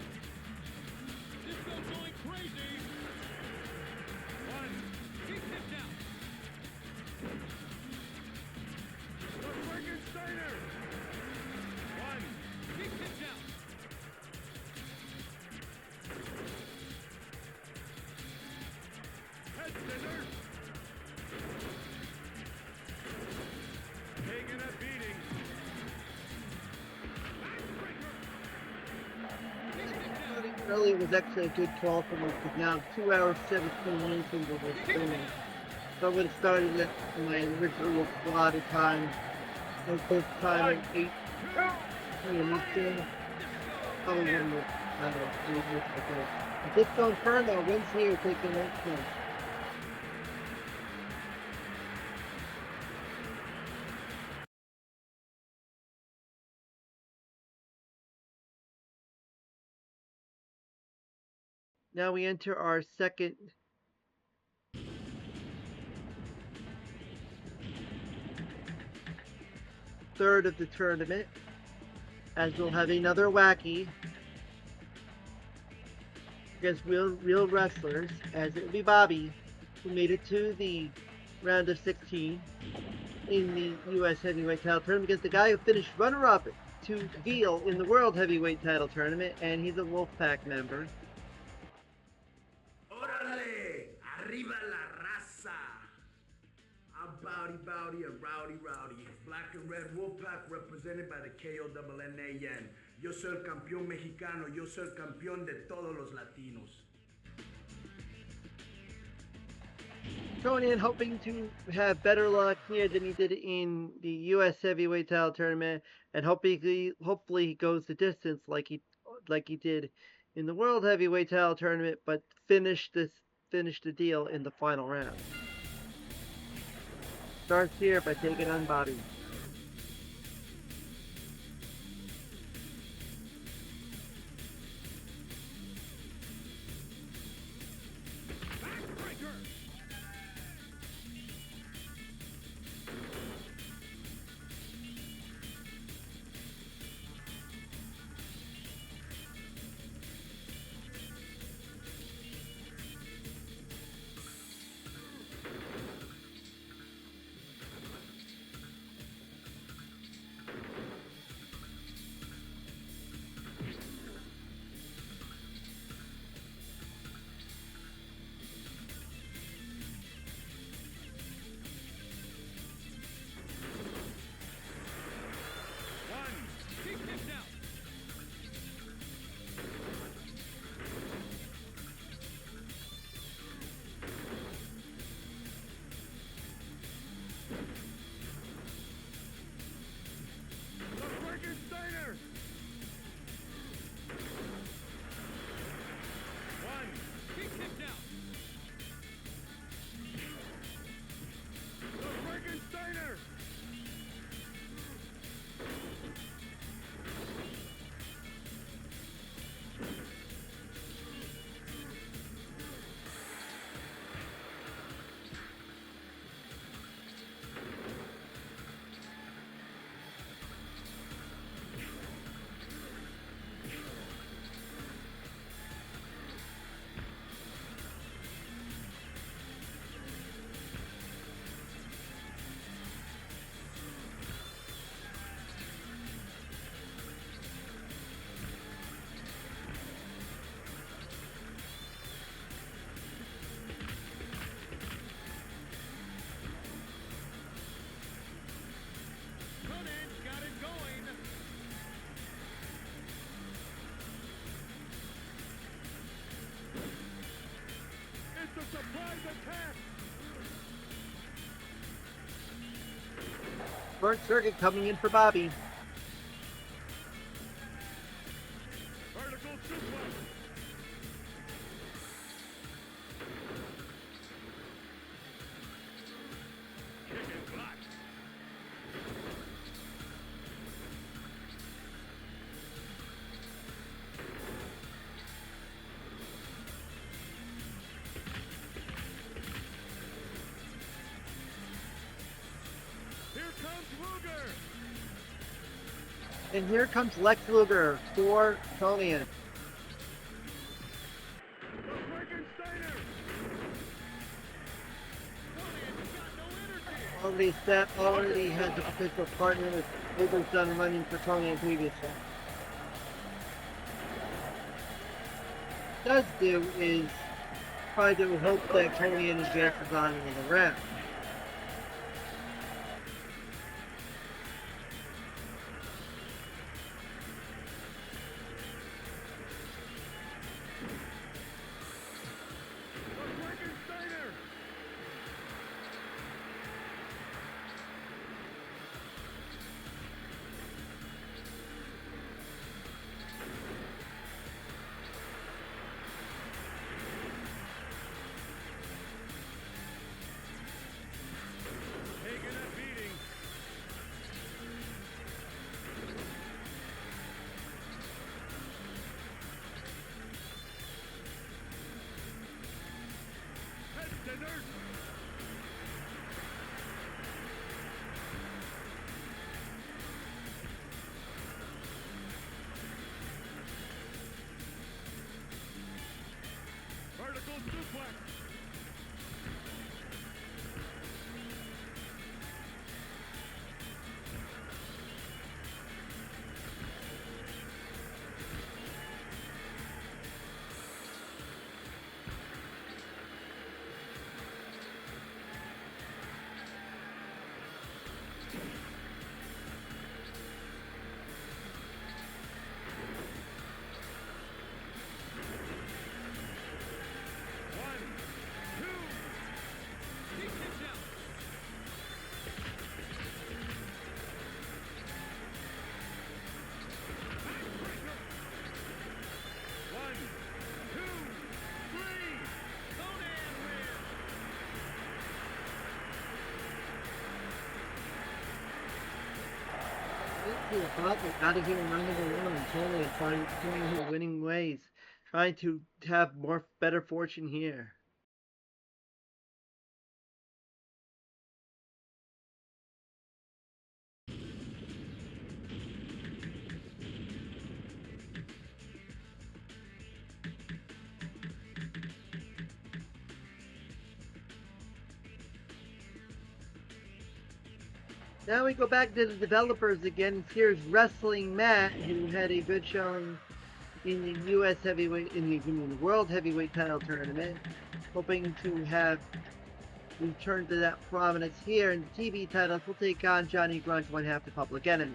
Disco going crazy. One. He kicked out. The Frankensteiner. One. He kicked out. Head scissors. Taking a beating. Earlier was actually a good call for me because now 2 hours 17 minutes into the streaming. So I would have started at my original allotted time. And this time at 8 p.m. Eastern. Probably wouldn't have, I don't know, 3 minutes before. But Disco Inferno wins here, taking next one. Now we enter our second third of the tournament, as we'll have another wacky against real wrestlers, as it will be Bobby, who made it to the round of 16 in the US Heavyweight title tournament against the guy who finished runner-up to Veal in the World Heavyweight title tournament, and he's a Wolfpack member. Órale, arriba la raza. I'm Bowdy and Rowdy. Black and Red Wolfpack represented by the KONNAN. Yo soy el campeón mexicano. Yo soy el campeón de todos los latinos. Conan hoping to have better luck here than he did in the U.S. Heavyweight Title tournament, and hopefully he goes the distance like he did in the World Heavyweight Title tournament, but finish the deal in the final round. Starts here by taking on Bobby. Short circuit coming in for Bobby. Vertical suplex. Kick and block. Here comes Luger. And here comes Lex Luger for Conan. The Frankensteiner. Conan's got no energy. Already has a potential partner with Luger's done running for Conan previously. Does do is try to hope that Conan advances on in the round. The Frankensteiner. Taking a beating. Head scissors. Vertical suplex. One, see the Falcon out of here in round number one, totally trying his winning ways, trying to have better fortune here. Now we go back to the developers again. Here's Wrestling Matt, who had a good showing in the U.S. heavyweight, in the World Heavyweight Title Tournament, hoping to have return to that prominence here in the TV titles. Will take on Johnny Grunge, one half the Public Enemy.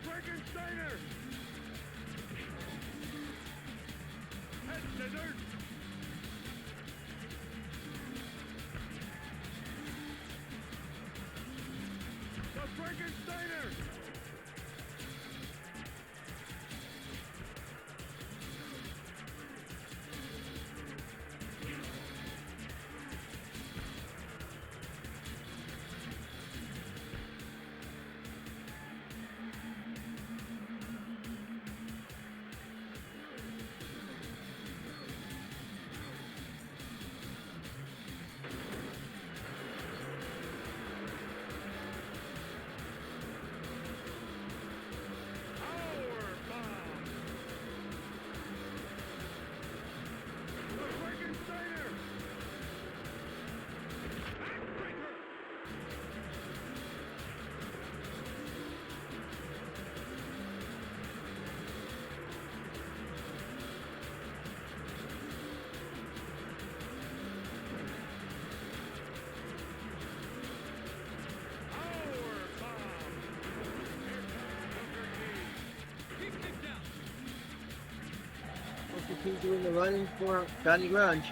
Frankensteiner! Head scissors! The Frankensteiner! Keep doing the running for Johnny Grunge.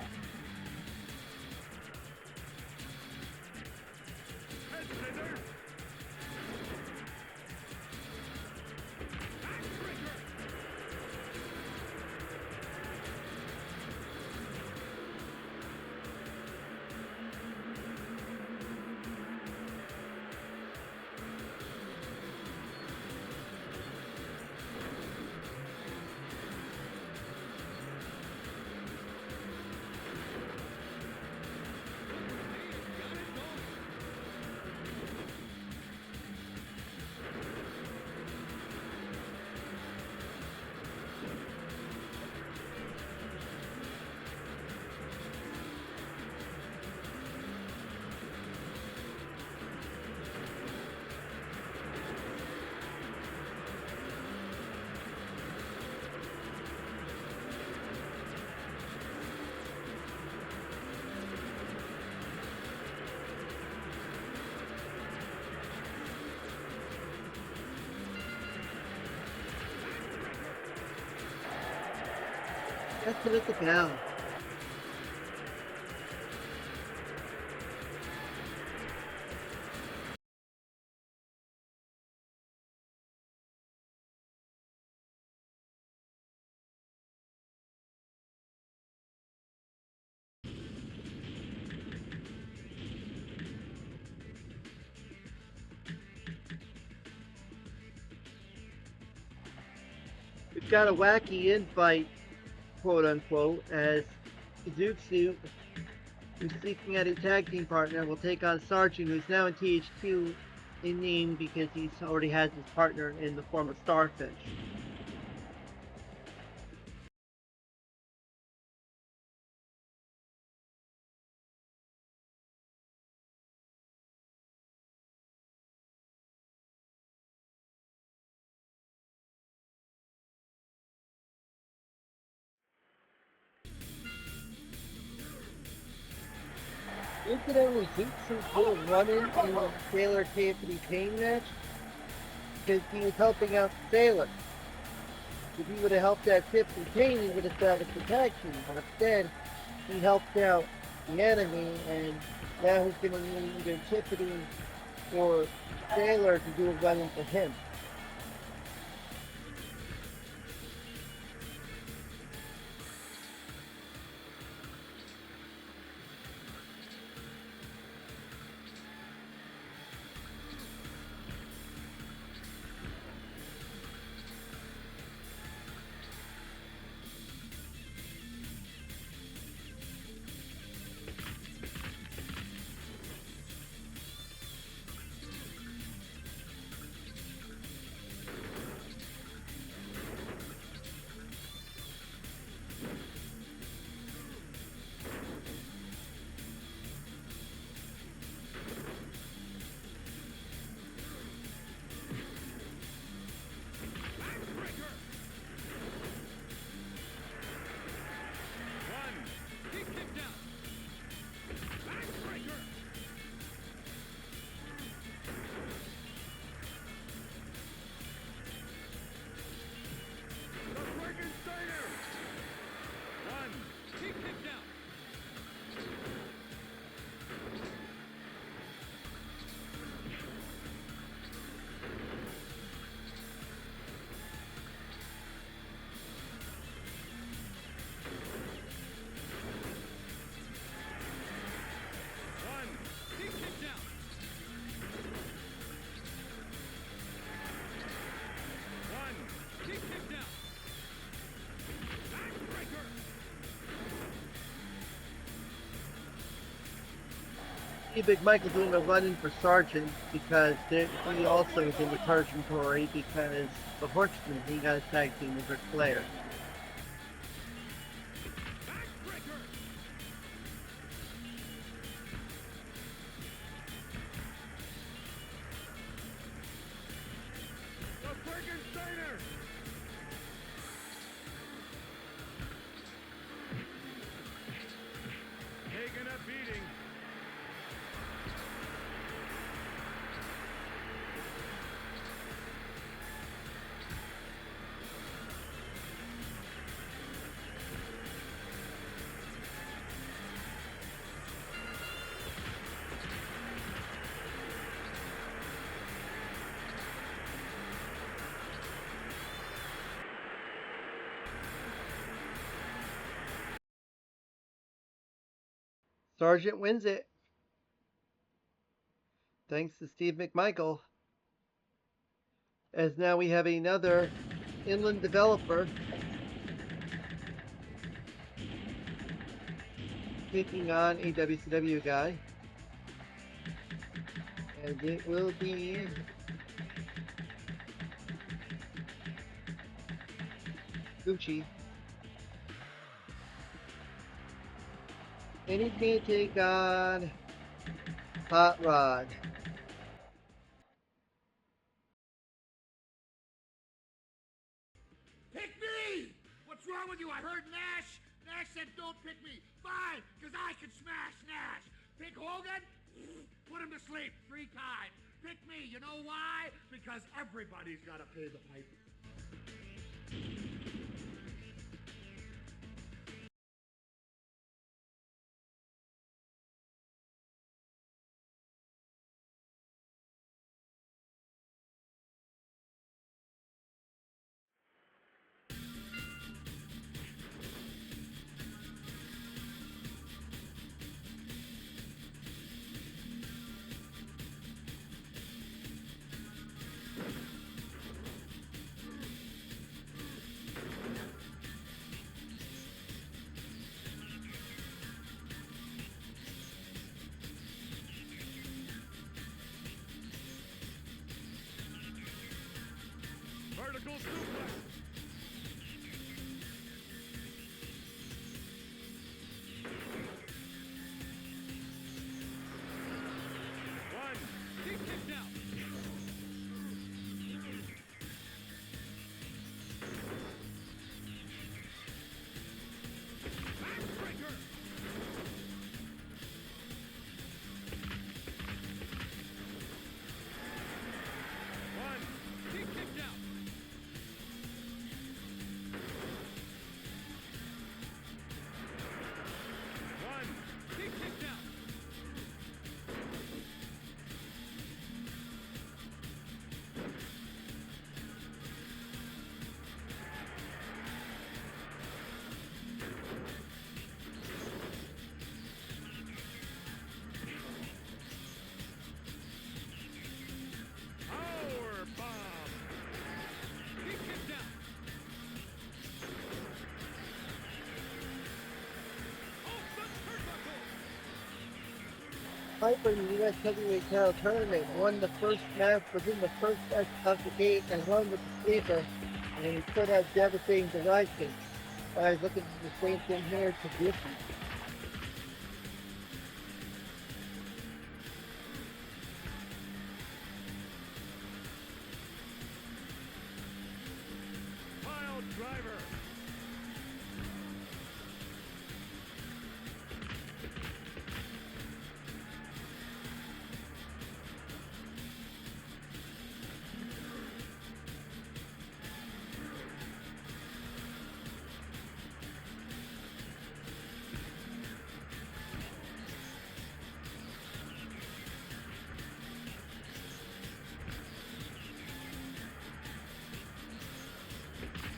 Just hit the bell. We've got a wacky invite, quote unquote, as Kazuki, who's seeking out a tag team partner, will take on Sergeant, who's now in THQ in name because he already has his partner in the form of Starfish. Incidentally, Zeus was running in the Sailor Tiffany Kane match because he was helping out the Sailor. If he would have helped out Tiffany Kane, he would have established the tag team. But instead, he helped out the enemy, and now he's going to need either Tiffany or Sailor to do a run into him. Big Michael doing a run-in for Sergeant because he also is in the territory because the Horseman, he got a tag team with Ric Flair. Taking a beating. Sergeant wins it. Thanks to Steve McMichael. As now we have another inland developer taking on a WCW guy. And it will be Gucci. And he's going to take on Hot Rod. Pick me! What's wrong with you? I heard Nash. Nash said don't pick me. Fine, because I can smash Nash. Pick Hogan? Put him to sleep 3 times. Pick me. You know why? Because everybody's got to pay the piper. Vertical suplex. One. Deep kick down. Backbreaker. One. Deep kick down. One. Deep kick down. Power bomb. Deep kick down. Off the turnbuckle. Piper in the U.S. Heavyweight Title Tournament won the first match, was in the first match of the gate and won with the sleeper, and he put out devastating devices. Guys, looking for the same thing here to Gucci. Pile driver.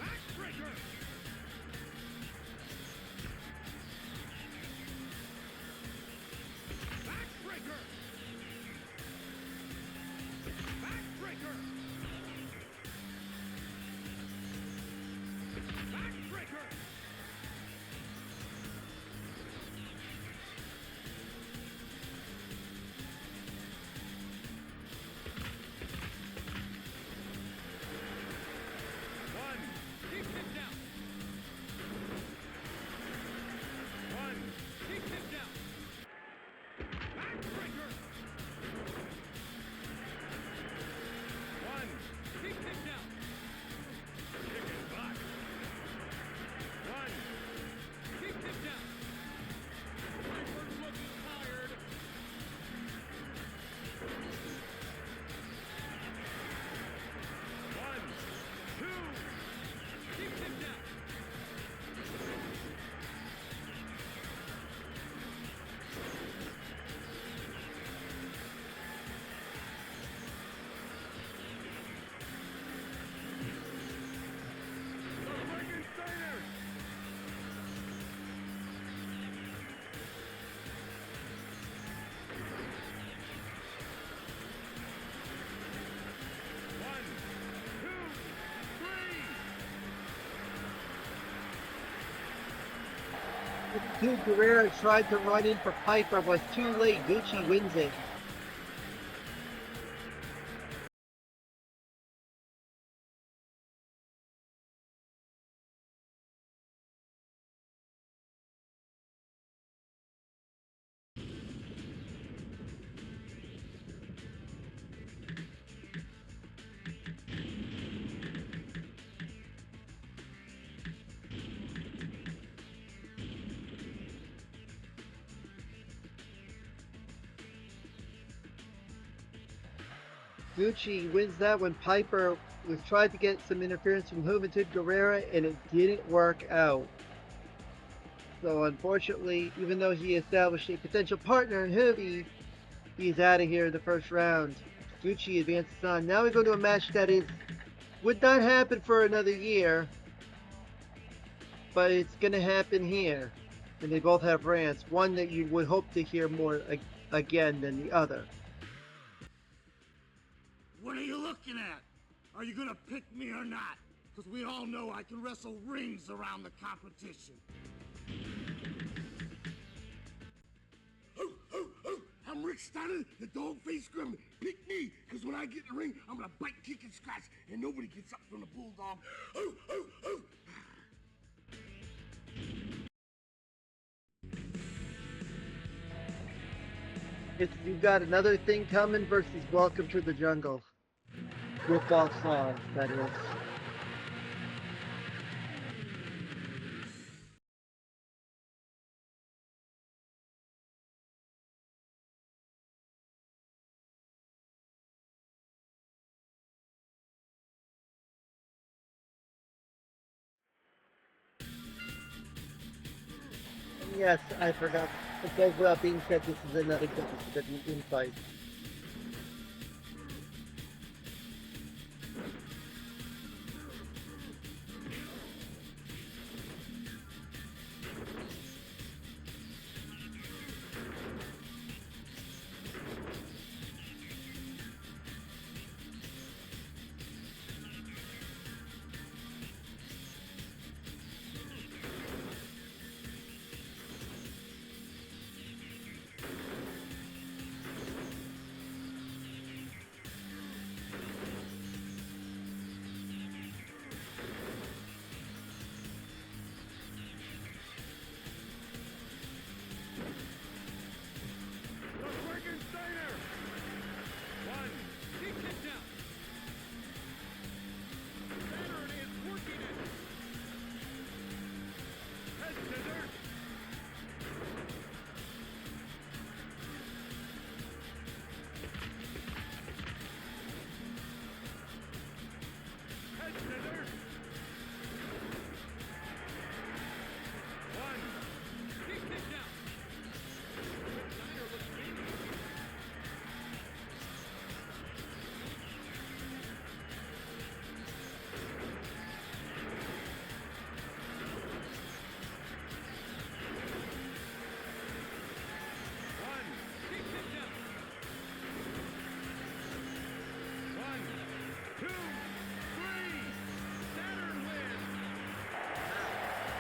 Backbreaker. Backbreaker. Backbreaker. Backbreaker. One. Deep kick down. One. Deep kick down. Backbreaker. One. Deep kick down. Chicken butt. One. Deep kick down. Piper's looking tired. One. Two. Deep kick down. The Frankensteiners. One, two, three. Dude, Guerrero tried to run in for Piper, was too late. Gucci wins it. Gucci wins that when Piper was trying to get some interference from Juventud Guerrera and it didn't work out. So unfortunately, even though he established a potential partner in Juvi, he's out of here in the first round. Gucci advances on. Now we go to a match that would not happen for another year, but it's going to happen here. And they both have rants, one that you would hope to hear more again than the other. What are you looking at? Are you gonna pick me or not? Because we all know I can wrestle rings around the competition. I'm Rick Steiner, the dog-faced gremlin. Pick me, because when I get in the ring, I'm gonna bite, kick, and scratch, and nobody gets up from the bulldog. Oh, oh, oh. You've got another thing coming versus Welcome to the Jungle. Football song, that is. Yes, I forgot. Because without being said, this is another WCW infight.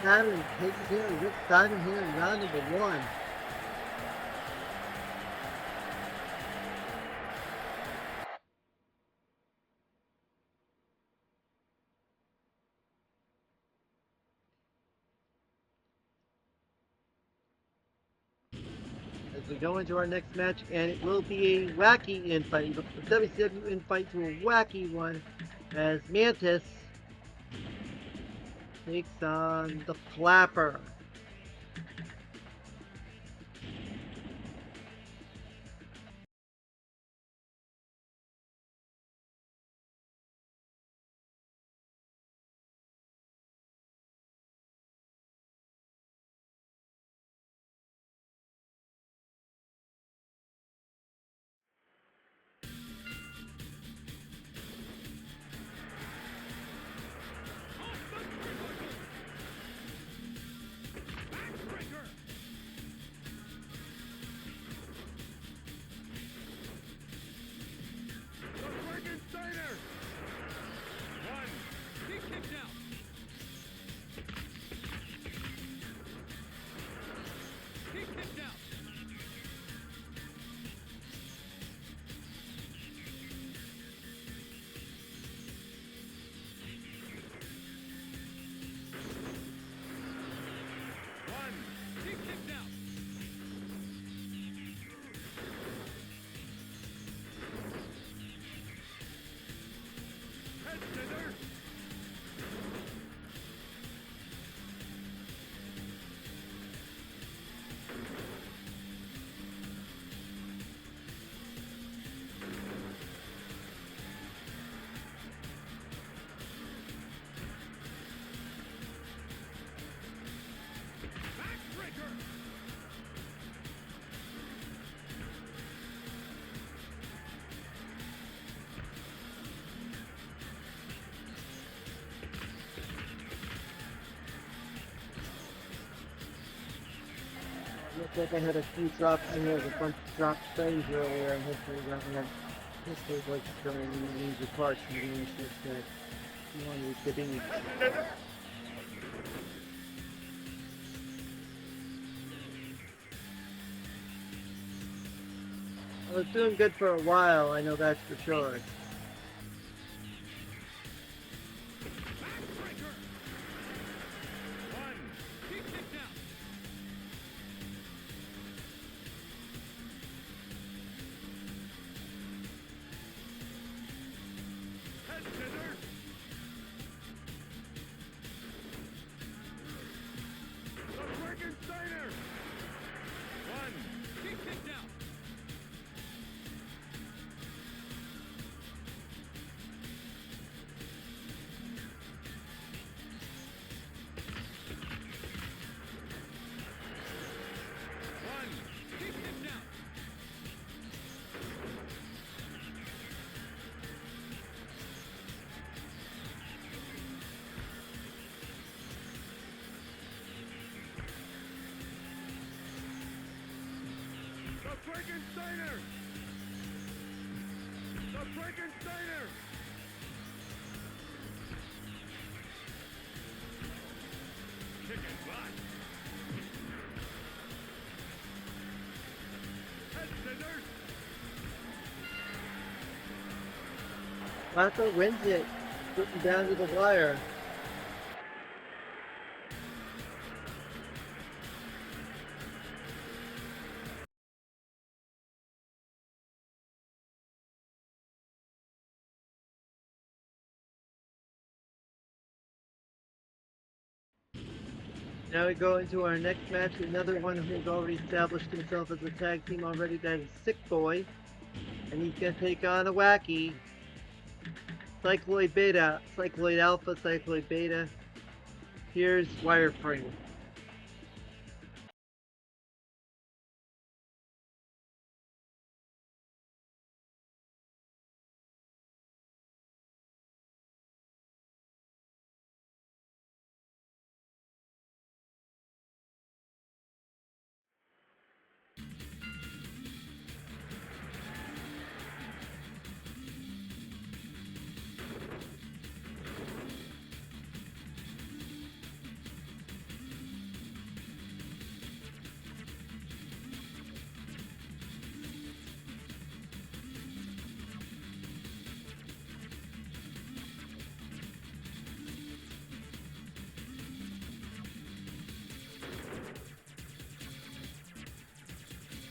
Saturn takes care of Rick Steiner here in round number one. As we go into our next match, and it will be a wacky infight. The WCW infight to a wacky one, as Mantis takes on the Flapper. Looks like I had a few drops in there, a bunch of drop frames earlier in history. History was showing these parts and these that you wanted to be. Well, it's doing good for a while, I know that's for sure. Backbreaker. One. He kicked out. Head scissors. The Frankensteiner. One. He kicked out. One. He kicked out. The Frankensteiner. The Frankensteiner. Chicken butt. Head scissors. Lasso wins it, putting down to the wire. Now we go into our next match, another one who's already established himself as a tag team already, that is Sick Boy. And he's gonna take on a wacky Cycloid Beta, Cycloid Alpha, Cycloid Beta. Here's Wireframe.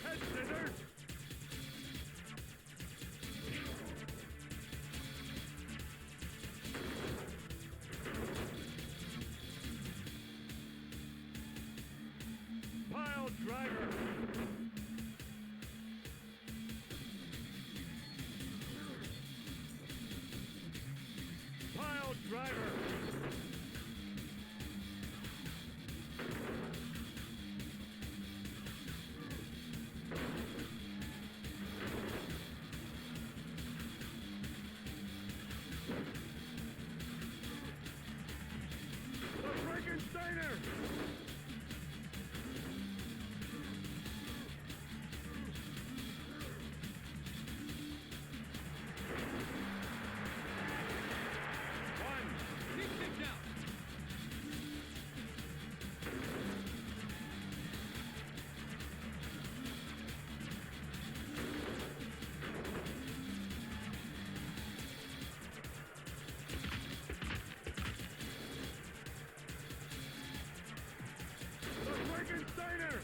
Head scissors. Pile driver. Pile driver. The Frankensteiner. One. He kicked out. The Frankensteiner.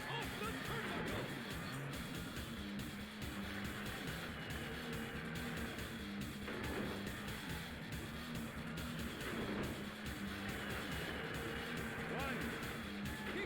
Off the turnbuckle. One. He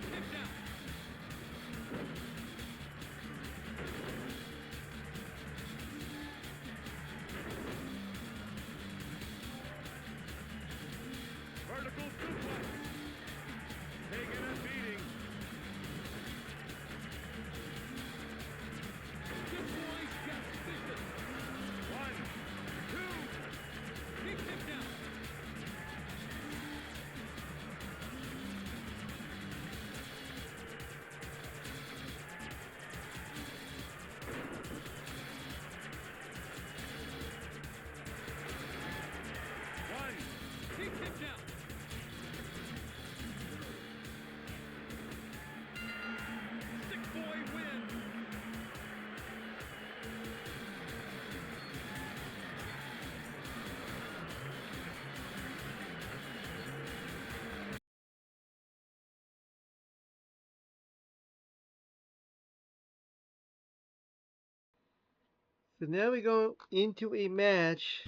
So now we go into a match,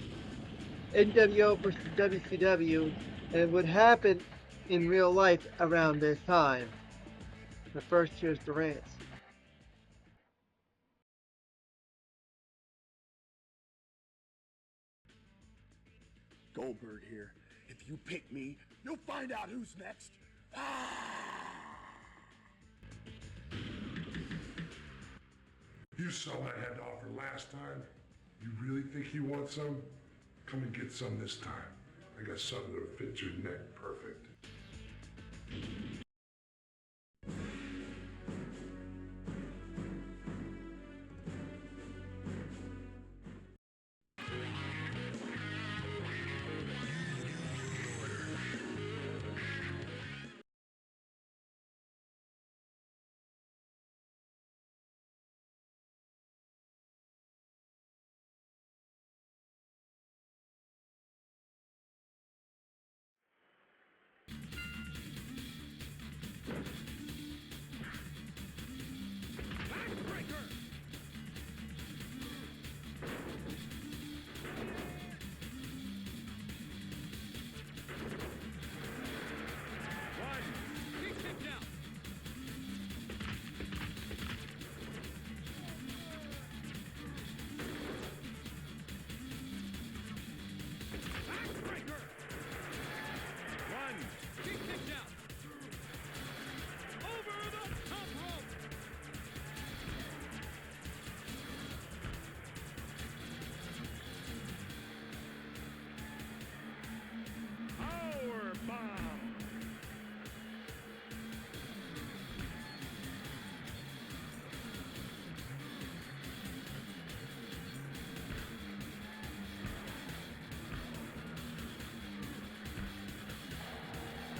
nWo versus WCW, and what happened in real life around this time. But first, here's the rants. Goldberg here. If you pick me, you'll find out who's next. You saw what I had to offer last time. You really think you want some? Come and get some this time. I got something that'll fit your neck perfect.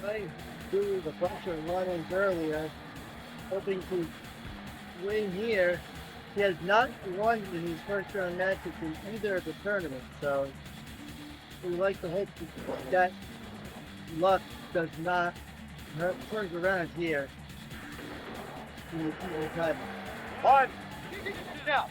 I threw the pressure Rollins earlier, hoping to win here. He has not won in his first round matches in either of the tournaments, so we like to hope that luck does not turn around here in the final time. One. Now.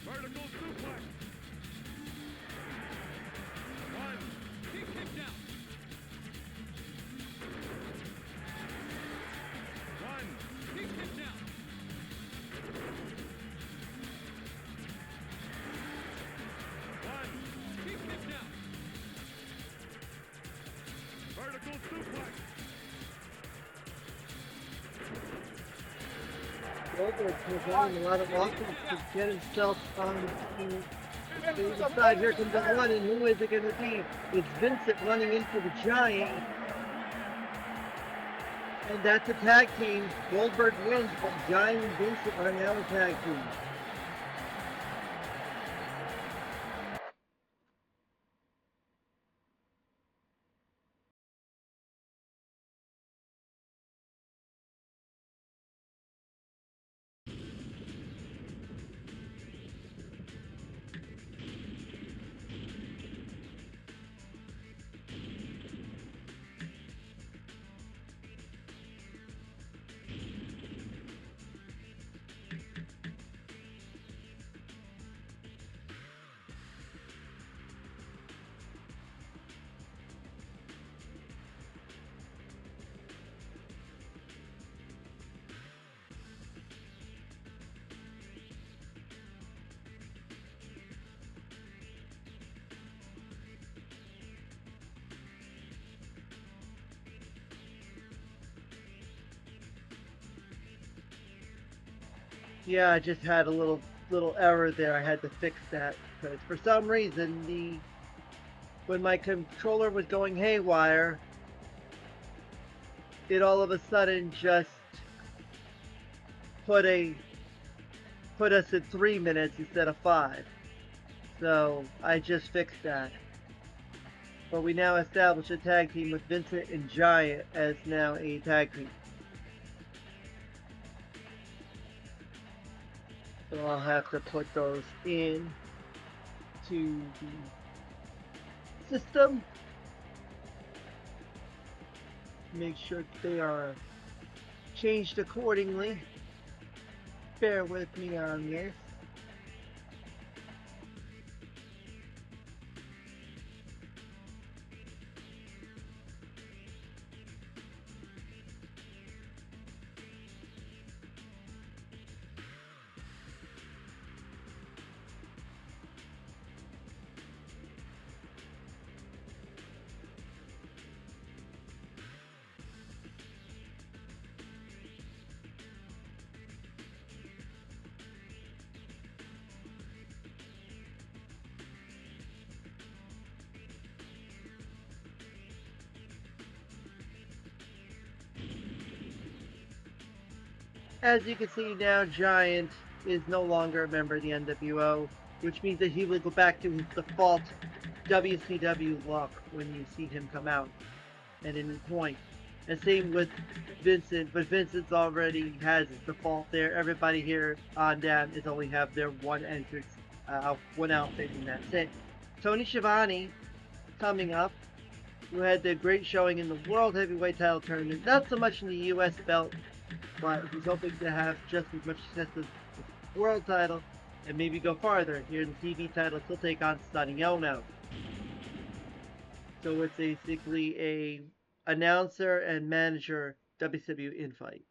Vertical suplex. One. He kicked out. One. He kicked out. One. He kicked out. Vertical suplex. Goldberg providing a lot of offense to get himself on the other side. Here comes the one, and who is it going to be? It's Vincent running into the Giant. And that's a tag team. Goldberg wins, but Giant and Vincent are now a tag team. Yeah, I just had a little error there. I had to fix that because for some reason the when my controller was going haywire, it all of a sudden just put a put us at 3 minutes instead of 5. So I just fixed that. But we now establish a tag team with Vincent and Giant as now a tag team. So I'll have to put those in to the system. Make sure they are changed accordingly. Bear with me on this. As you can see now, Giant is no longer a member of the NWO, which means that he will go back to his default WCW look when you see him come out at any point. And same with Vincent, but Vincent's already has his default there. Everybody here on down is only have their one entrance, one outfit, and that's it. Tony Schiavone coming up, who had the great showing in the World Heavyweight Title Tournament, not so much in the U.S. belt, but he's hoping to have just as much success as the world title and maybe go farther. Here in the TV title, he'll take on Sonny Ono. So it's basically a announcer and manager WCW infight.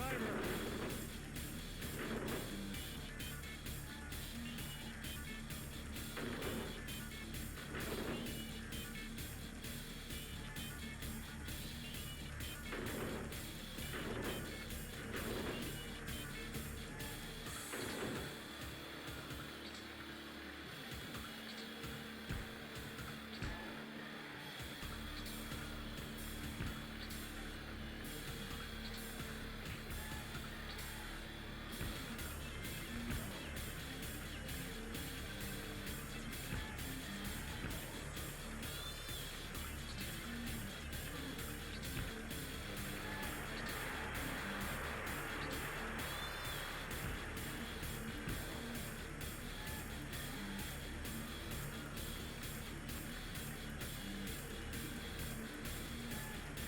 driver.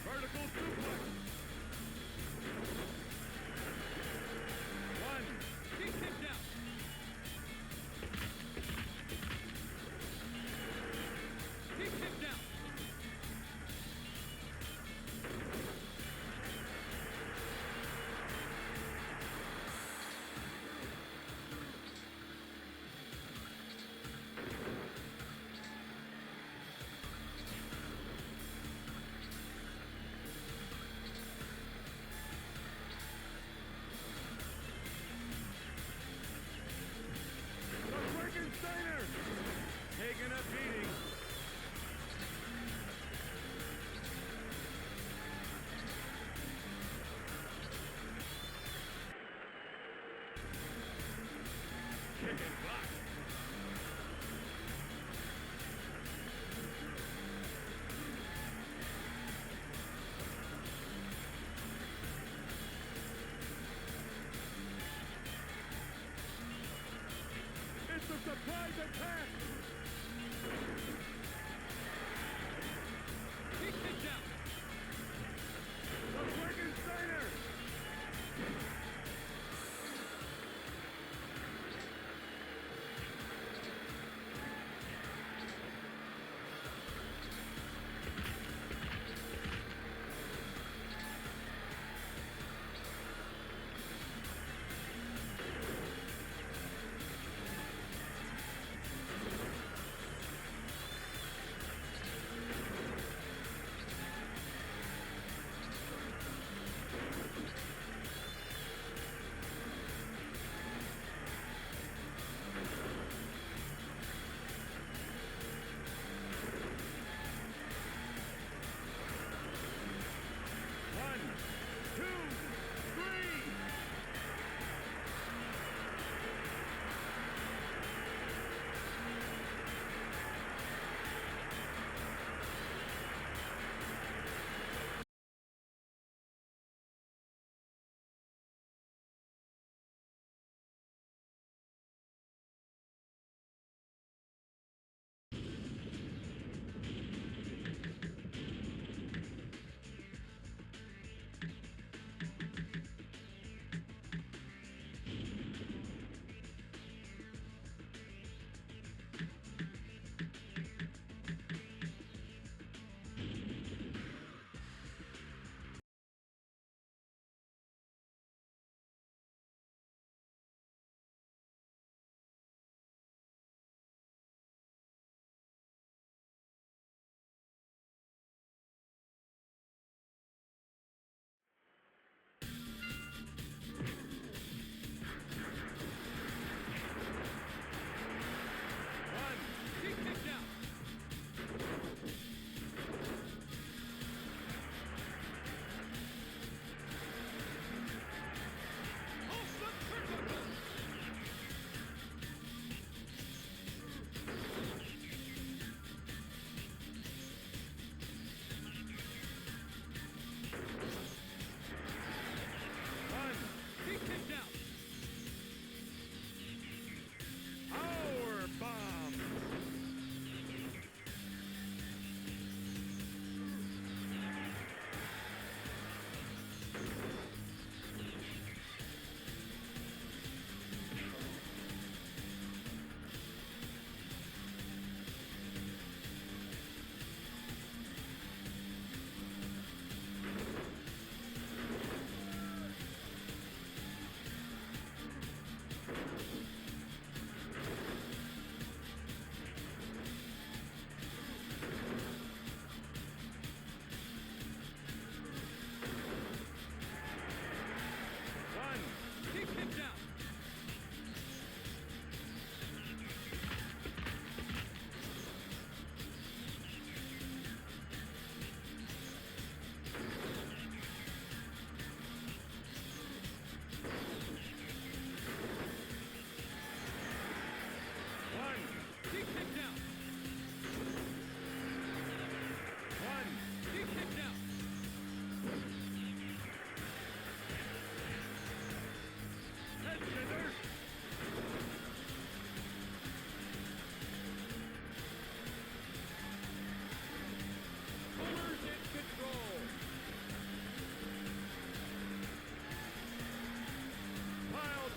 Vertical suplex. One. He kicked out. He kicked out. The Frankensteiner taking a beating. Kick and block. It's a surprise attack. He kicked out. The Frankensteiner.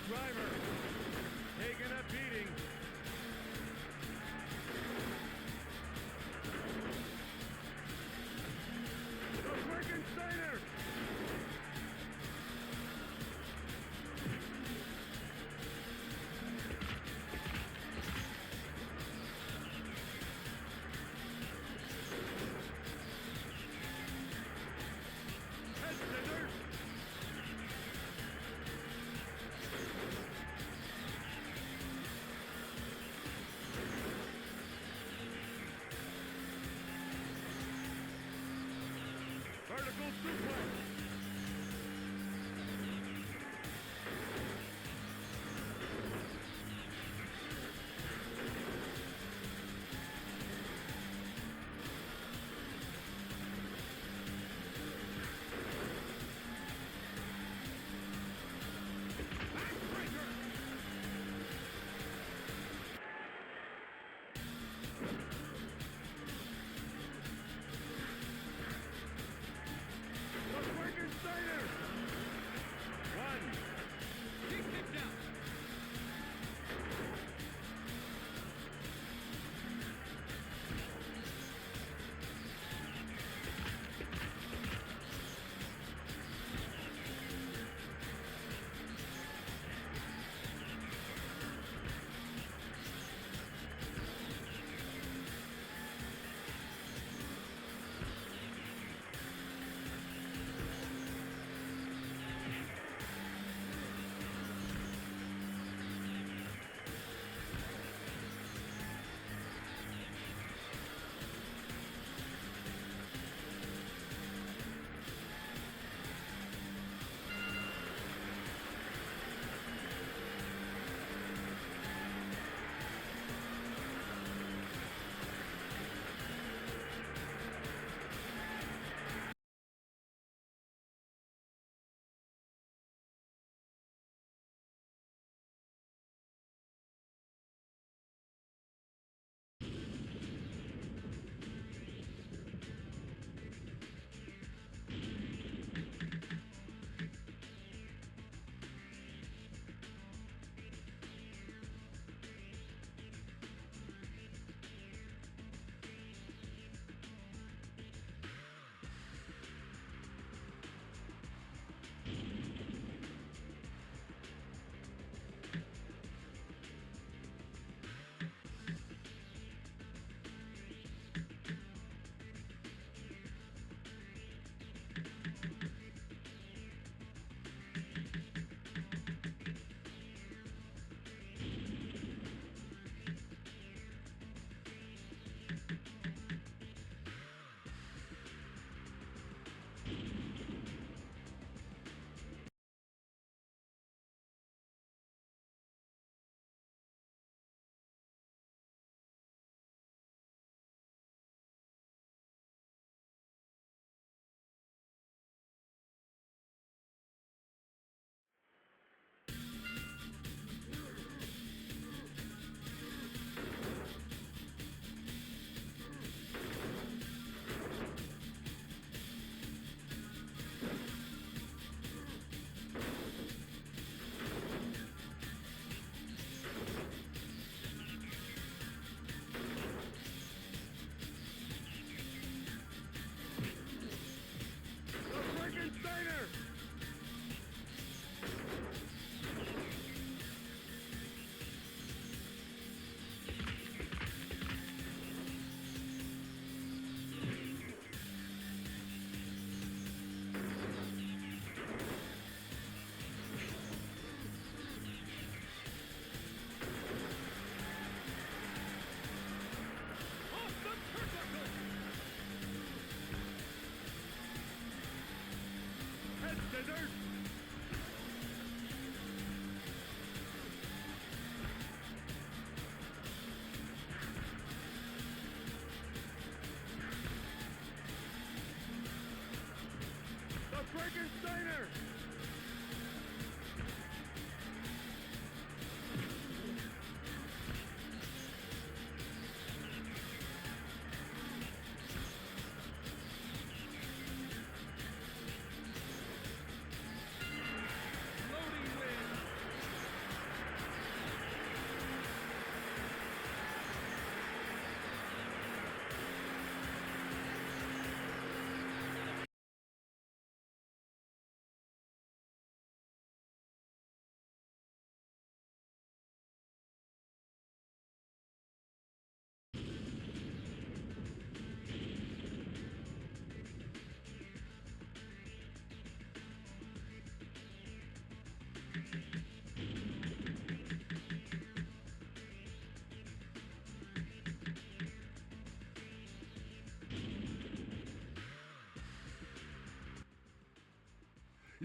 driver taking a beating. The Frankensteiner. Head scissors.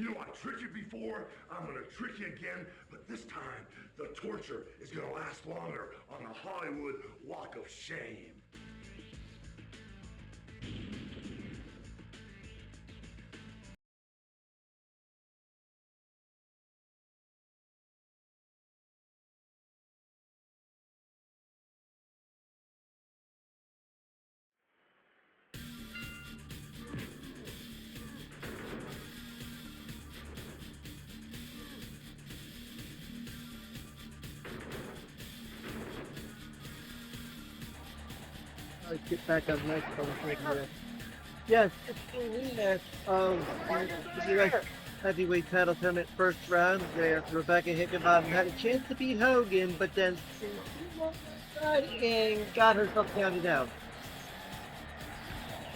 You know I tricked you before, I'm gonna trick you again, but this time the torture is gonna last longer on the Hollywood Walk of Shame. Let's get back on microphone right here. Yes, it's the rematch of the US heavyweight title tournament first round where Rebecca Hickenbottom had a chance to beat Hogan, but then and got herself counted out.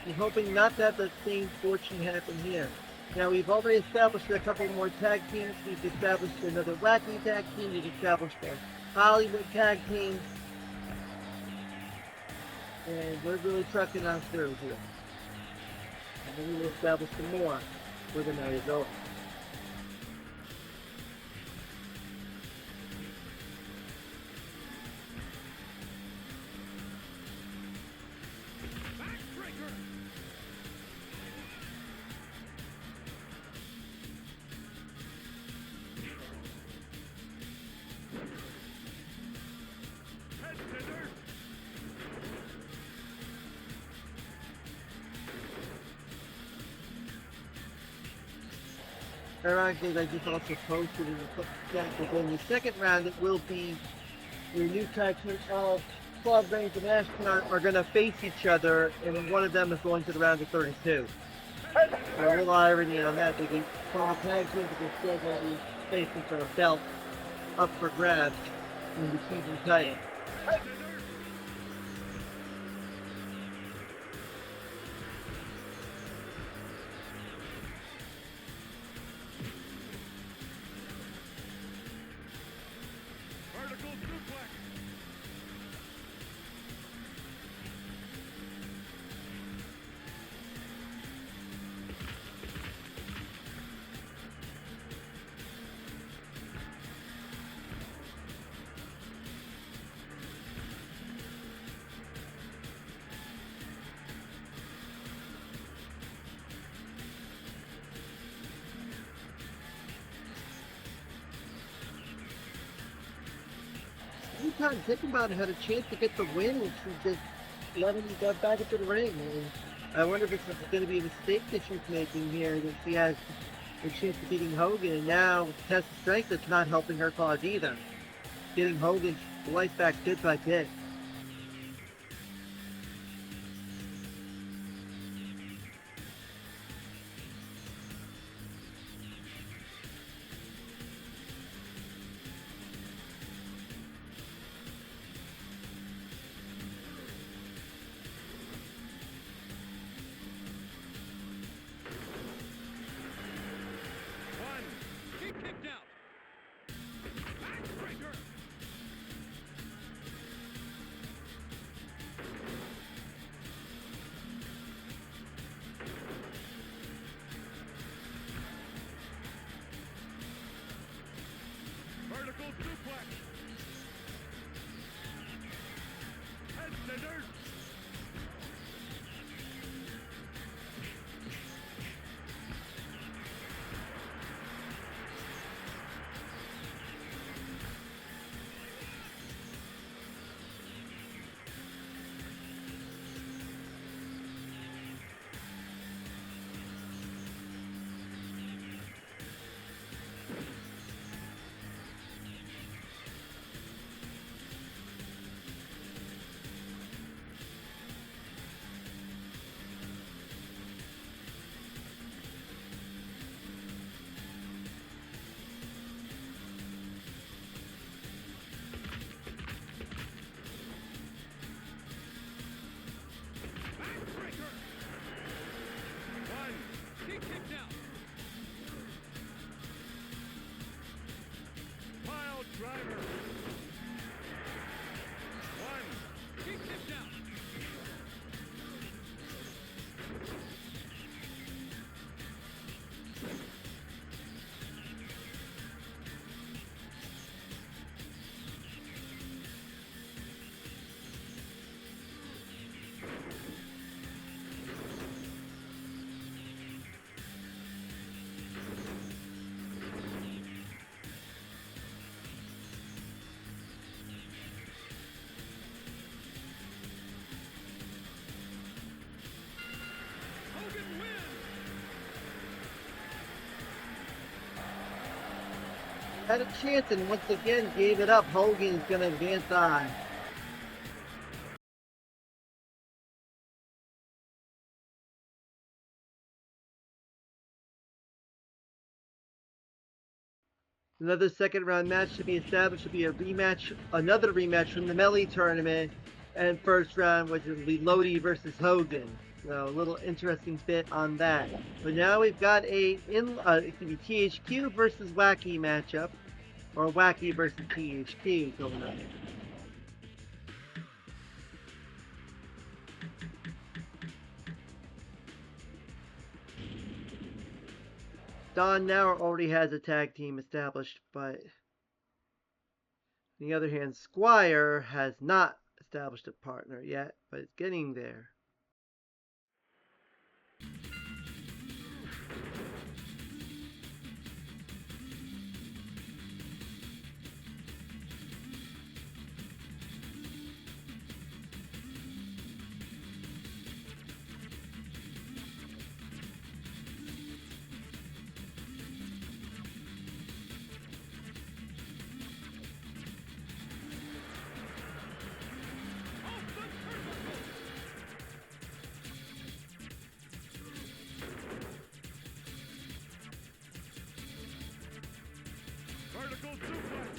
I'm hoping not to have the same fortune happen here. Now we've already established a couple more tag teams. We've established another wacky tag team. We've established a Hollywood tag team. And we're really trucking on through here. And then we'll establish some more for the night is over. Ironically, I just also posted in the chat that in the second round it will be your new tag team of Club Reigns and Astronaut are going to face each other, and one of them is going to the round of 32. So a little irony on that, they can call tag teams but they're still going to be facing for a belt up for grabs in the season title. Anytime Hickenbottom had a chance to get the win, and she just let him go back into the ring. And I wonder if it's going to be a mistake that she's making here, that she has a chance of beating Hogan, and now test of strength that's not helping her cause either. Getting Hogan's life back bit by bit. had a chance and once again gave it up. Hogan is going to advance on. Another second round match to be established will be a rematch, another rematch from the Melee tournament, and first round, which will be Lodi versus Hogan. So a little interesting bit on that. But now we've got a THQ versus Wacky matchup, or Wacky versus THQ going on. Don now already has a tag team established, but on the other hand, Squire has not established a partner yet, but it's getting there. Vertical suplex.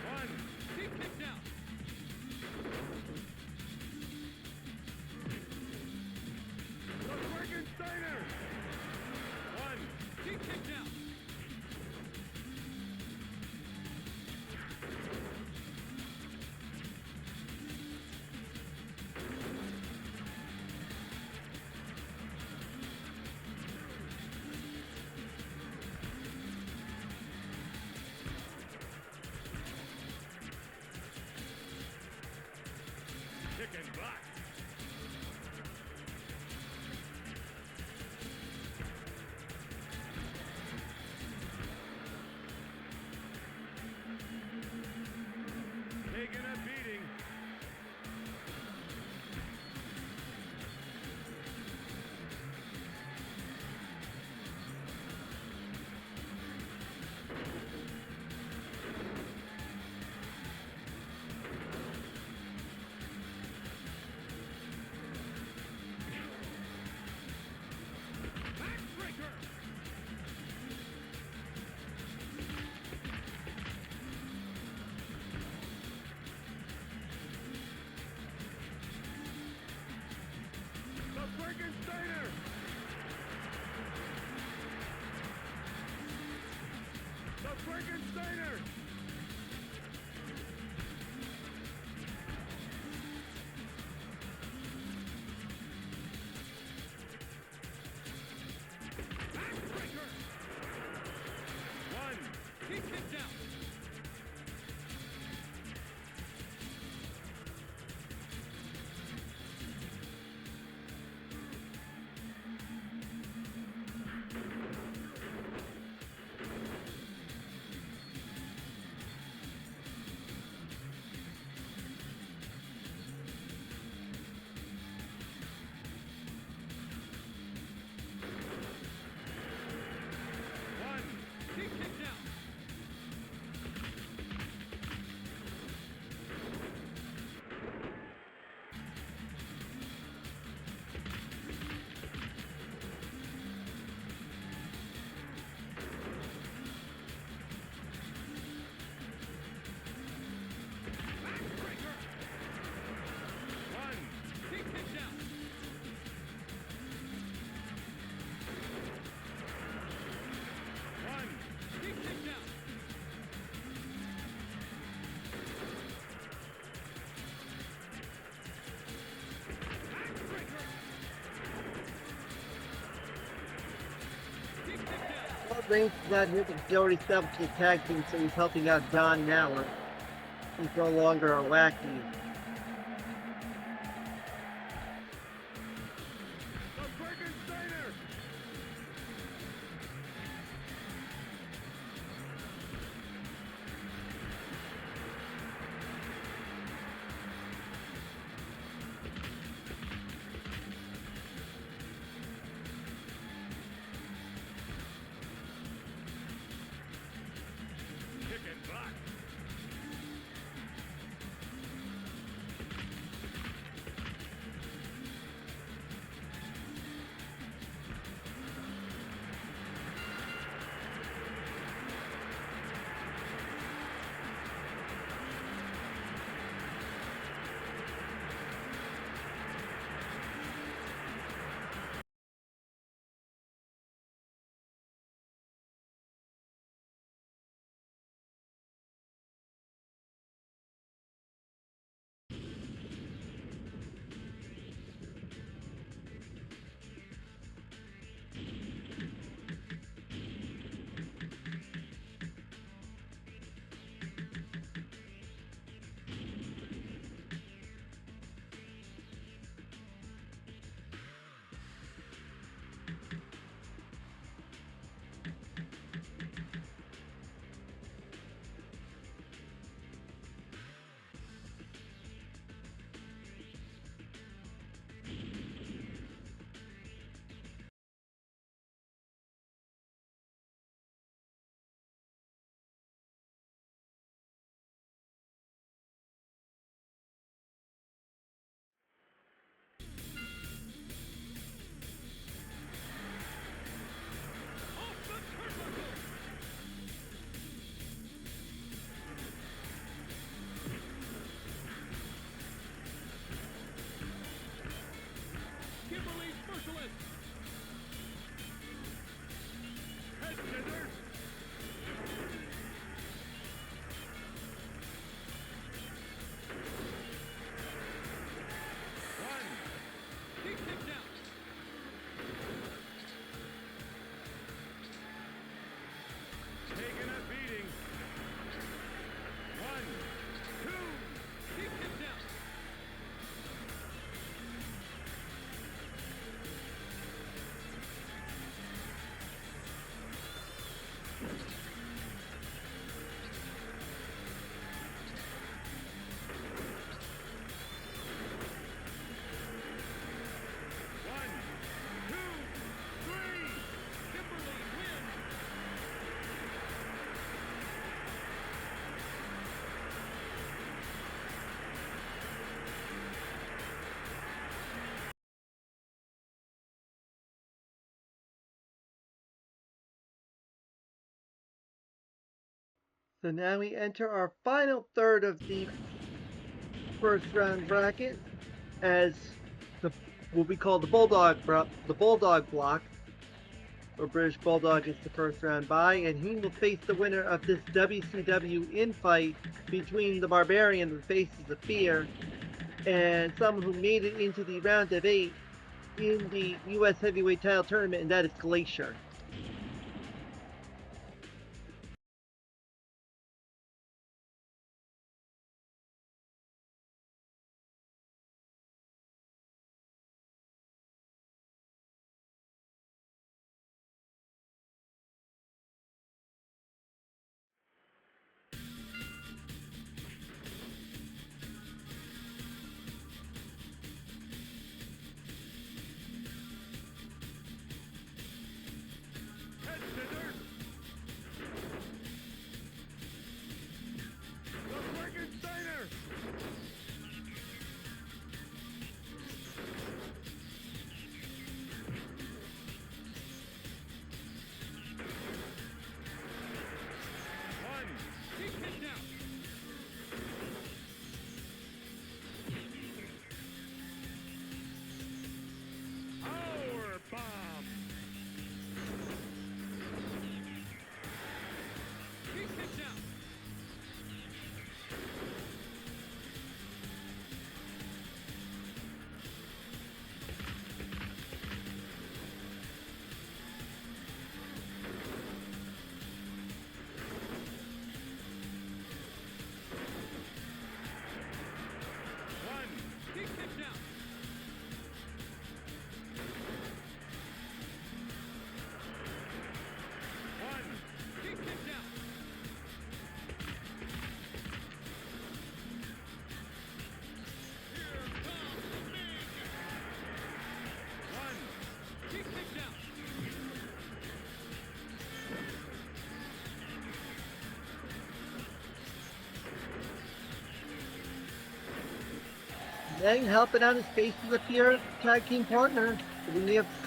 One. Deep kick down. The Frankensteiner. One. Deep kick down. Kick and block. Taking a beating. Backbreaker. The Frankensteiner. The Frankensteiner. Backbreaker. One. Deep kick down. Reigns is not here because he already established the tag team, so he's helping out Don now. He's no longer a lackey. So now we enter our final third of the first round bracket as the what we call the Bulldog block, where British Bulldog is the first round bye, and he will face the winner of this WCW infight between the Barbarian, the Faces of Fear, and someone who made it into the round of 8 in the U.S. Heavyweight Title Tournament, and that is Glacier. And helping out his faces appear tag team partner. Could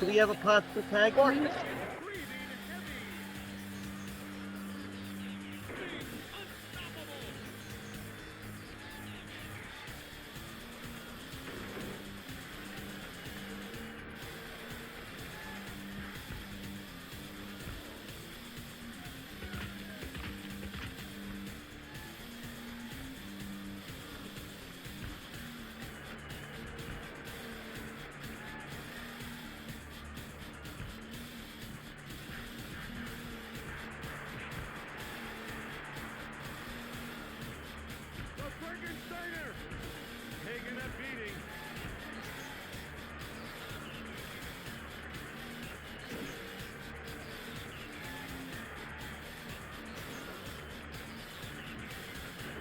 we have a possible tag team? The Frankensteiner taking a beating.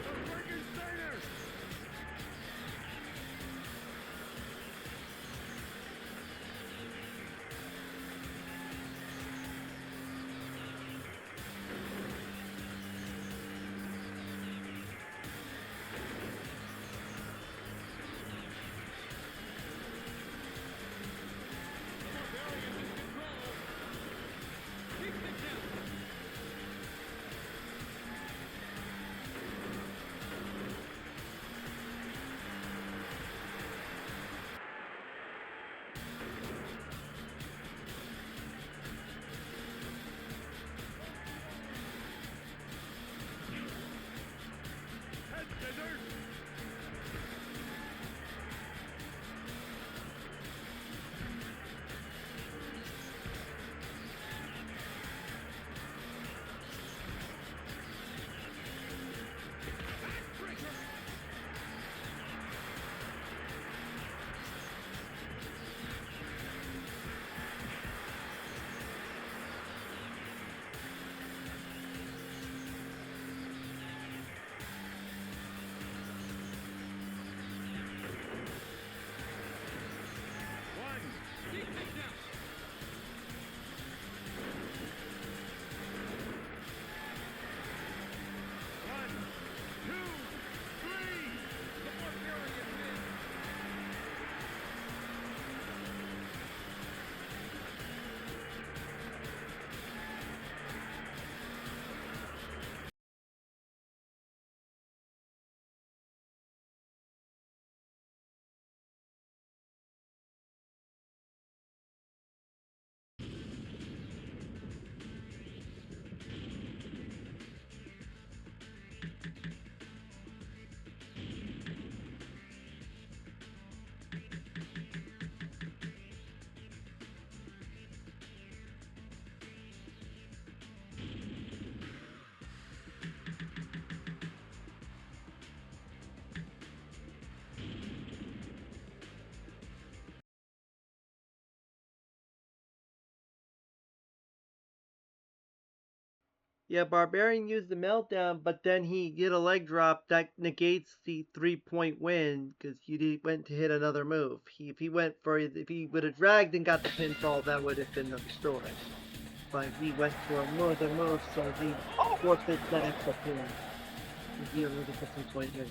The Frankensteiner. Head scissors. One. Deep takedown. One, two, three. The Barbarian wins. Yeah, Barbarian used the meltdown, but then he did a leg drop that negates the 3-point win because went to hit another move. If he would have dragged and got the pinfall, that would have been the story. But he went for another move, so he forfeits that extra point. He only gets a 3-point win.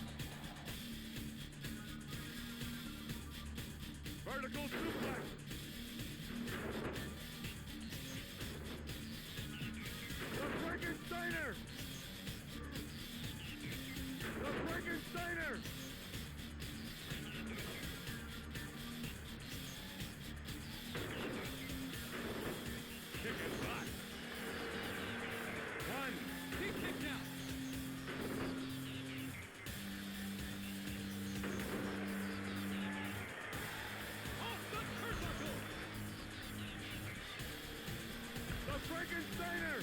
Vertical suplex. The Frankensteiner. The Frankensteiner. Kick and shot. One. Deep takedown. Off the turnbuckle. The Frankensteiner.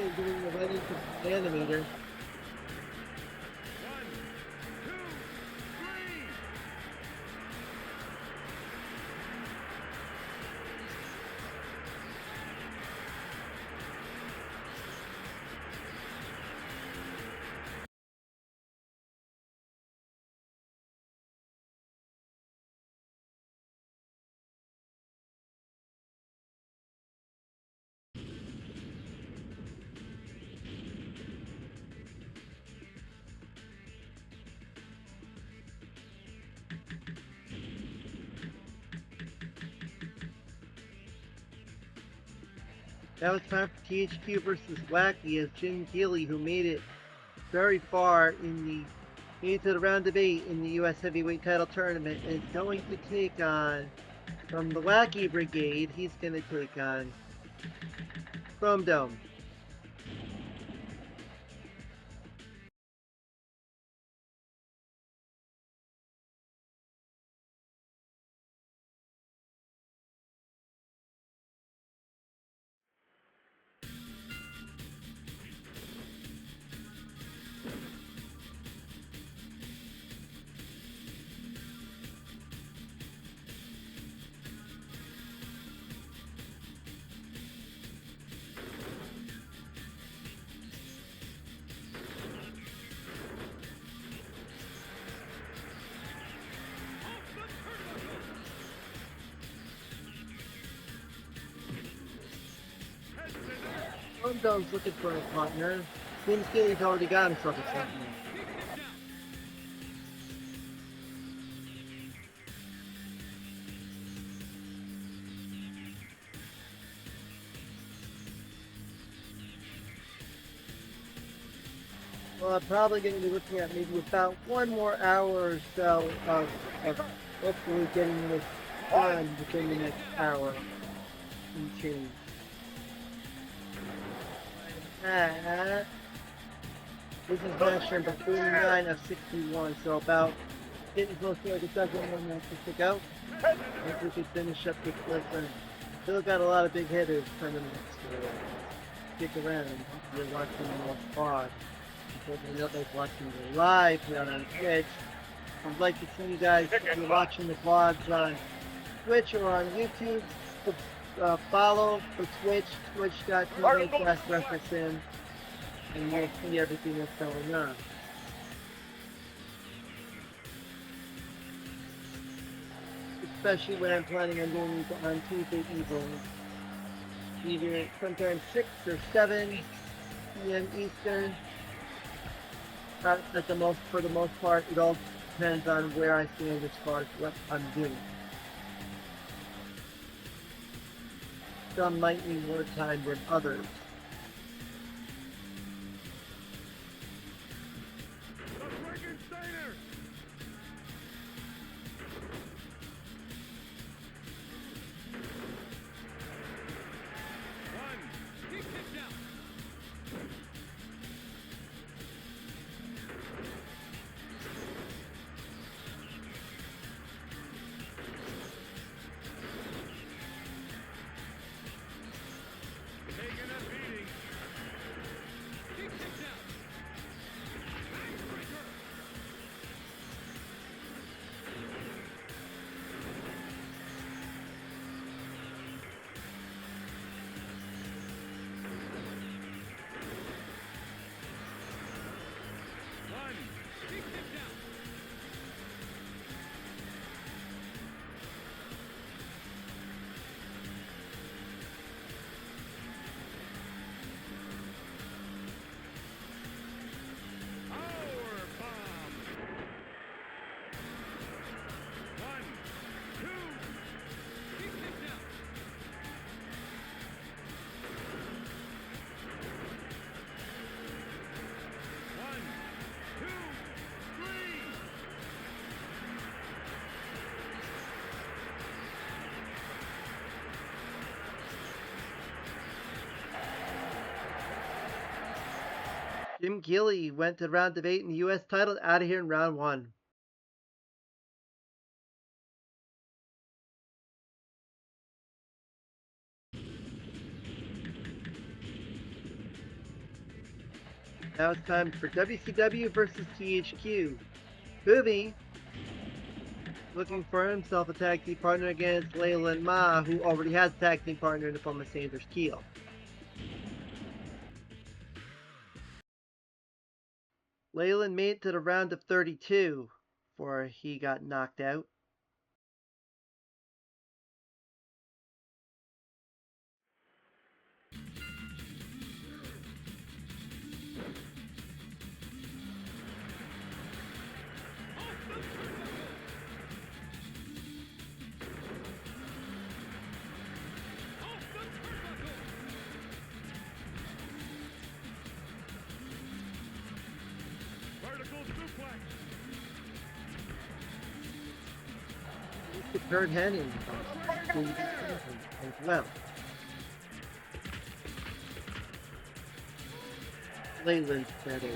and doing the right into the animator. One, two, three. That was time for THQ versus Wacky as Jim Gilly, who made it very far made it to the round of 8 in the U.S. Heavyweight Title Tournament, is going to take on, from the Wacky Brigade, he's going to take on Chrome Dome. Chrome Dome's looking for a partner. Jim Gilly's already got himself a partner. Well, I'm probably going to be looking at maybe about 1 more hour or so of hopefully getting this done within the next hour and change. This is match number 49 of 61, so about getting close to like a dozen more matches to go. I think we can finish up this list. Still got a lot of big hitters coming next, so stick around. You're watching more pod. Unfortunately, nobody's watching the live here on Twitch. I'd like to see you guys, if you're watching the vlogs on Twitch or on YouTube, follow for Twitch, twitch.tv/wrestlesim, and you'll see everything that's going on. Especially when I'm planning on doing these on Tuesday evenings. Either sometime 6 or 7 p.m. Eastern. For the most part, it all depends on where I stand as far as what I'm doing. Some might need more time than others. Jim Gilly went to round of 8 in the U.S. title, out of here in round 1. Now it's time for WCW versus THQ. Booby looking for himself a tag team partner against Leyland Ma, who already has a tag team partner in the form of Sanders Keel. Leyland made it to the round of 32 before he got knocked out. Vertical suplex. Kurt Hennig as well. Leyland's better.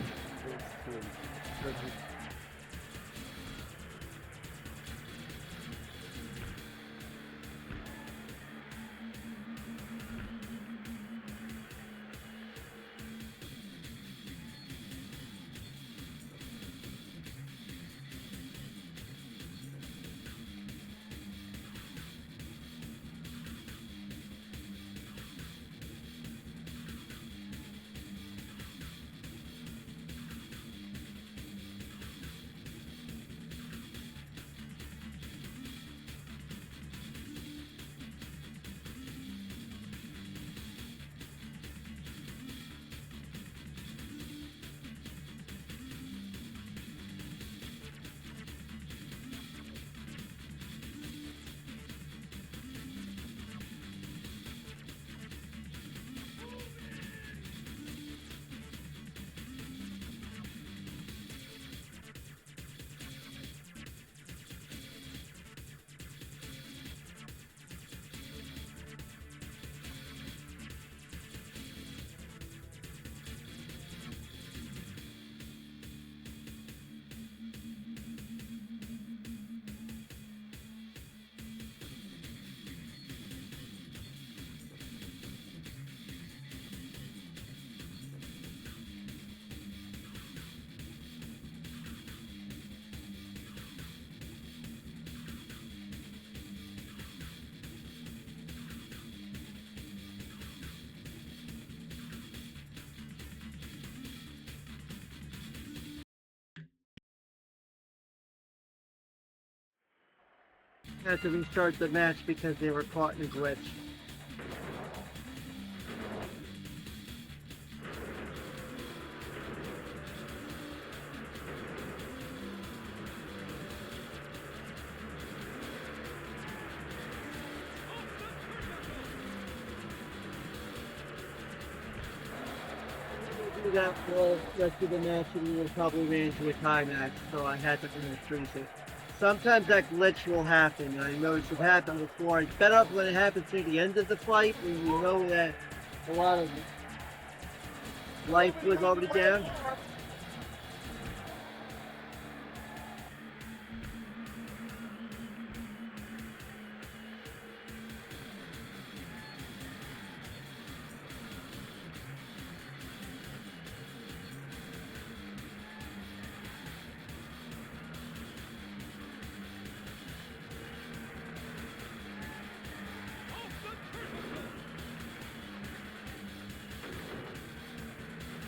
Had to restart the match because they were caught in a glitch. Do that for the rest of the match, and we will probably ran into a tie match, so I had to freeze it. Sometimes that glitch will happen. I noticed it happened before. It's better when it happens near the end of the fight when you know that a lot of life was already down.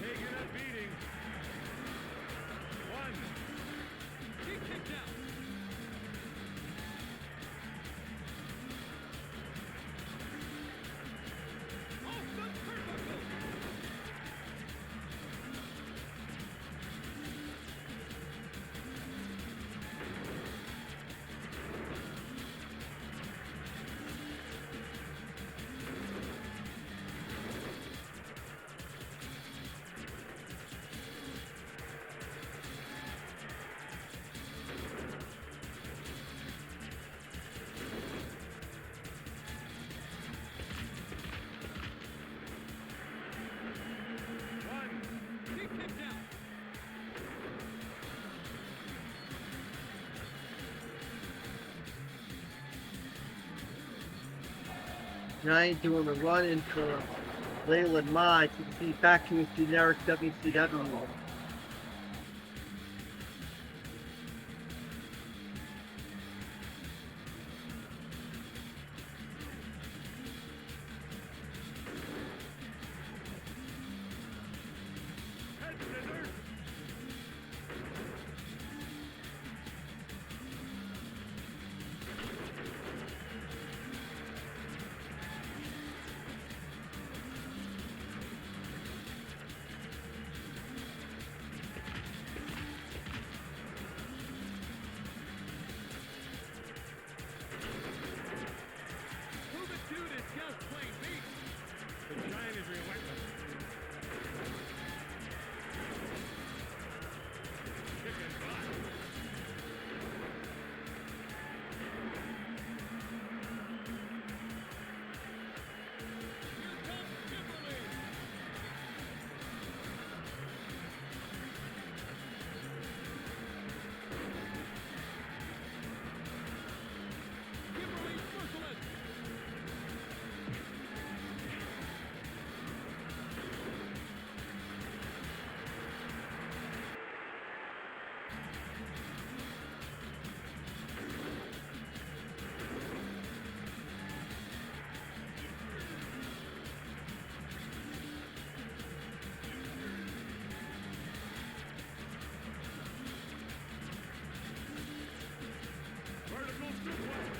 Taking a beating. One. He kicked out. Off the turnbuckle. One. He kicked out. Giant doing a run and curl. Leyland Mod to see back to his generic WCW. Head scissors. Who the dude is just plain beat? The giant is relentless. Kick and butt. Here comes Kimberly. Kimberly's merciless. Vertical suplex.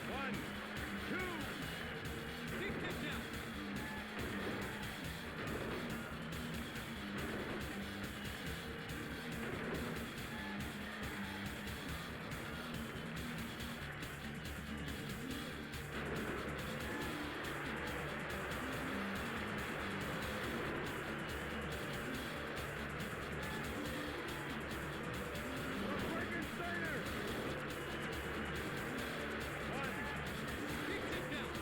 One, two. Big kick out. Frankensteiner. One. Big kick out.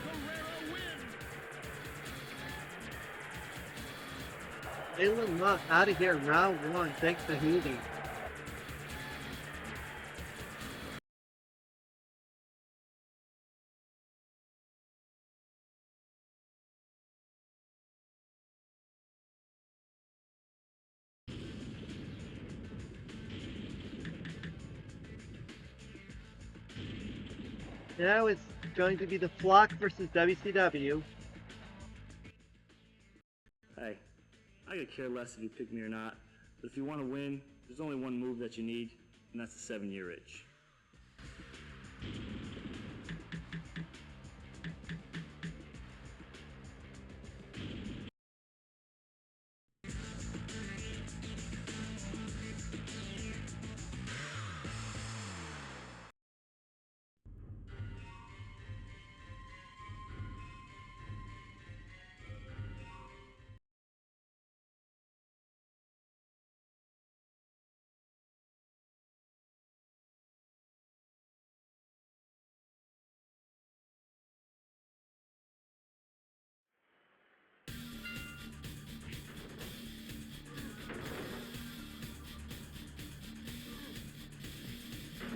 Guerrero wins. Leyland Mod out of here in round one. Thanks to Hoodie. Now it's going to be the Flock versus WCW. Hey, I could care less if you pick me or not, but if you want to win, there's only one move that you need, and that's the 7-year itch.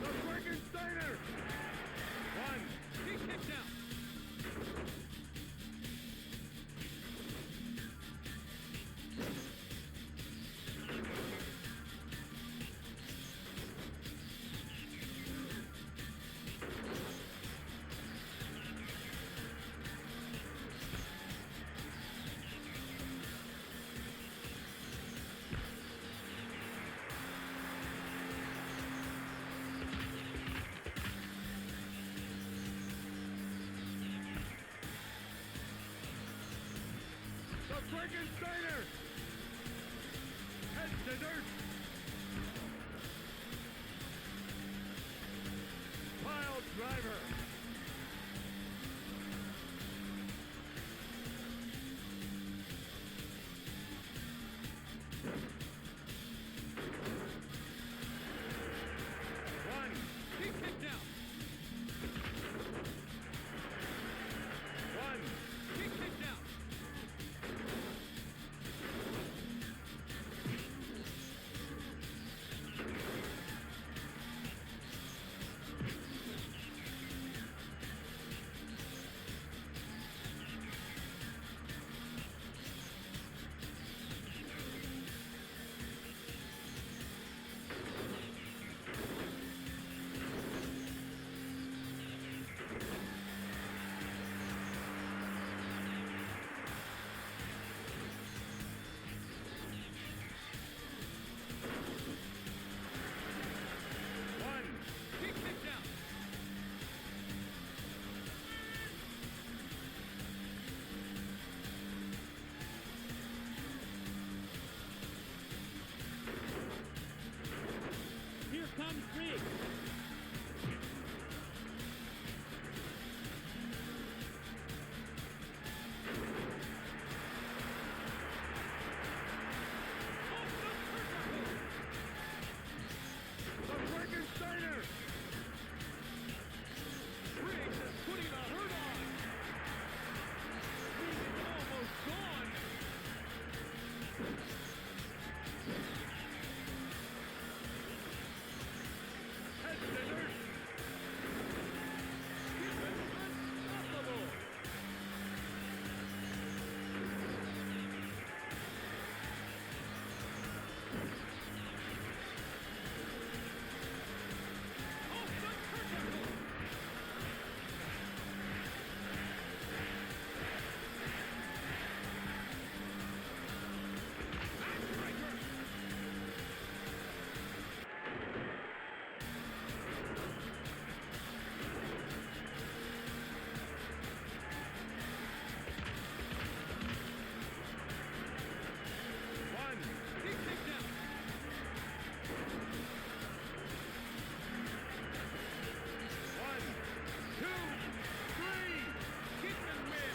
The Frankensteiner. One. Big kick out. The Frankensteiner. Head scissors. Pile driver. One. He kicked out. One. He kicked out. One. He kicked out. Here comes Riggs. The Frankensteiner! Riggs is putting the hurt on! Riggs is almost gone! Head scissors! He's unstoppable! Off the turnbuckle! Backbreaker! One. He kicked out. One, two, three. Kick and win.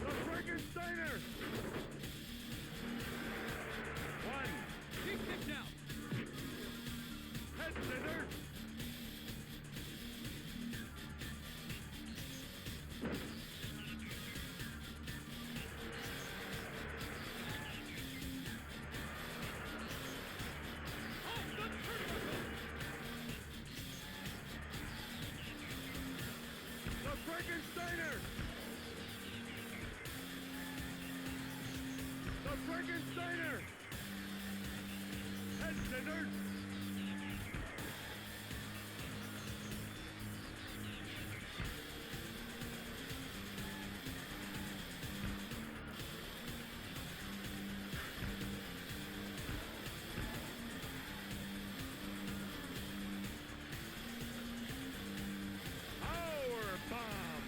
The Frankensteiner! One. He kicked out. Head scissors! Off the turnbuckle! The Frankensteiner! The Frankensteiner! Head scissors! Power bomb!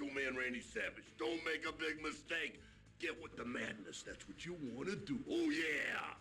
Macho Man Randy Savage. Don't make a big mistake. Get with the madness. That's what you want to do. Oh, yeah.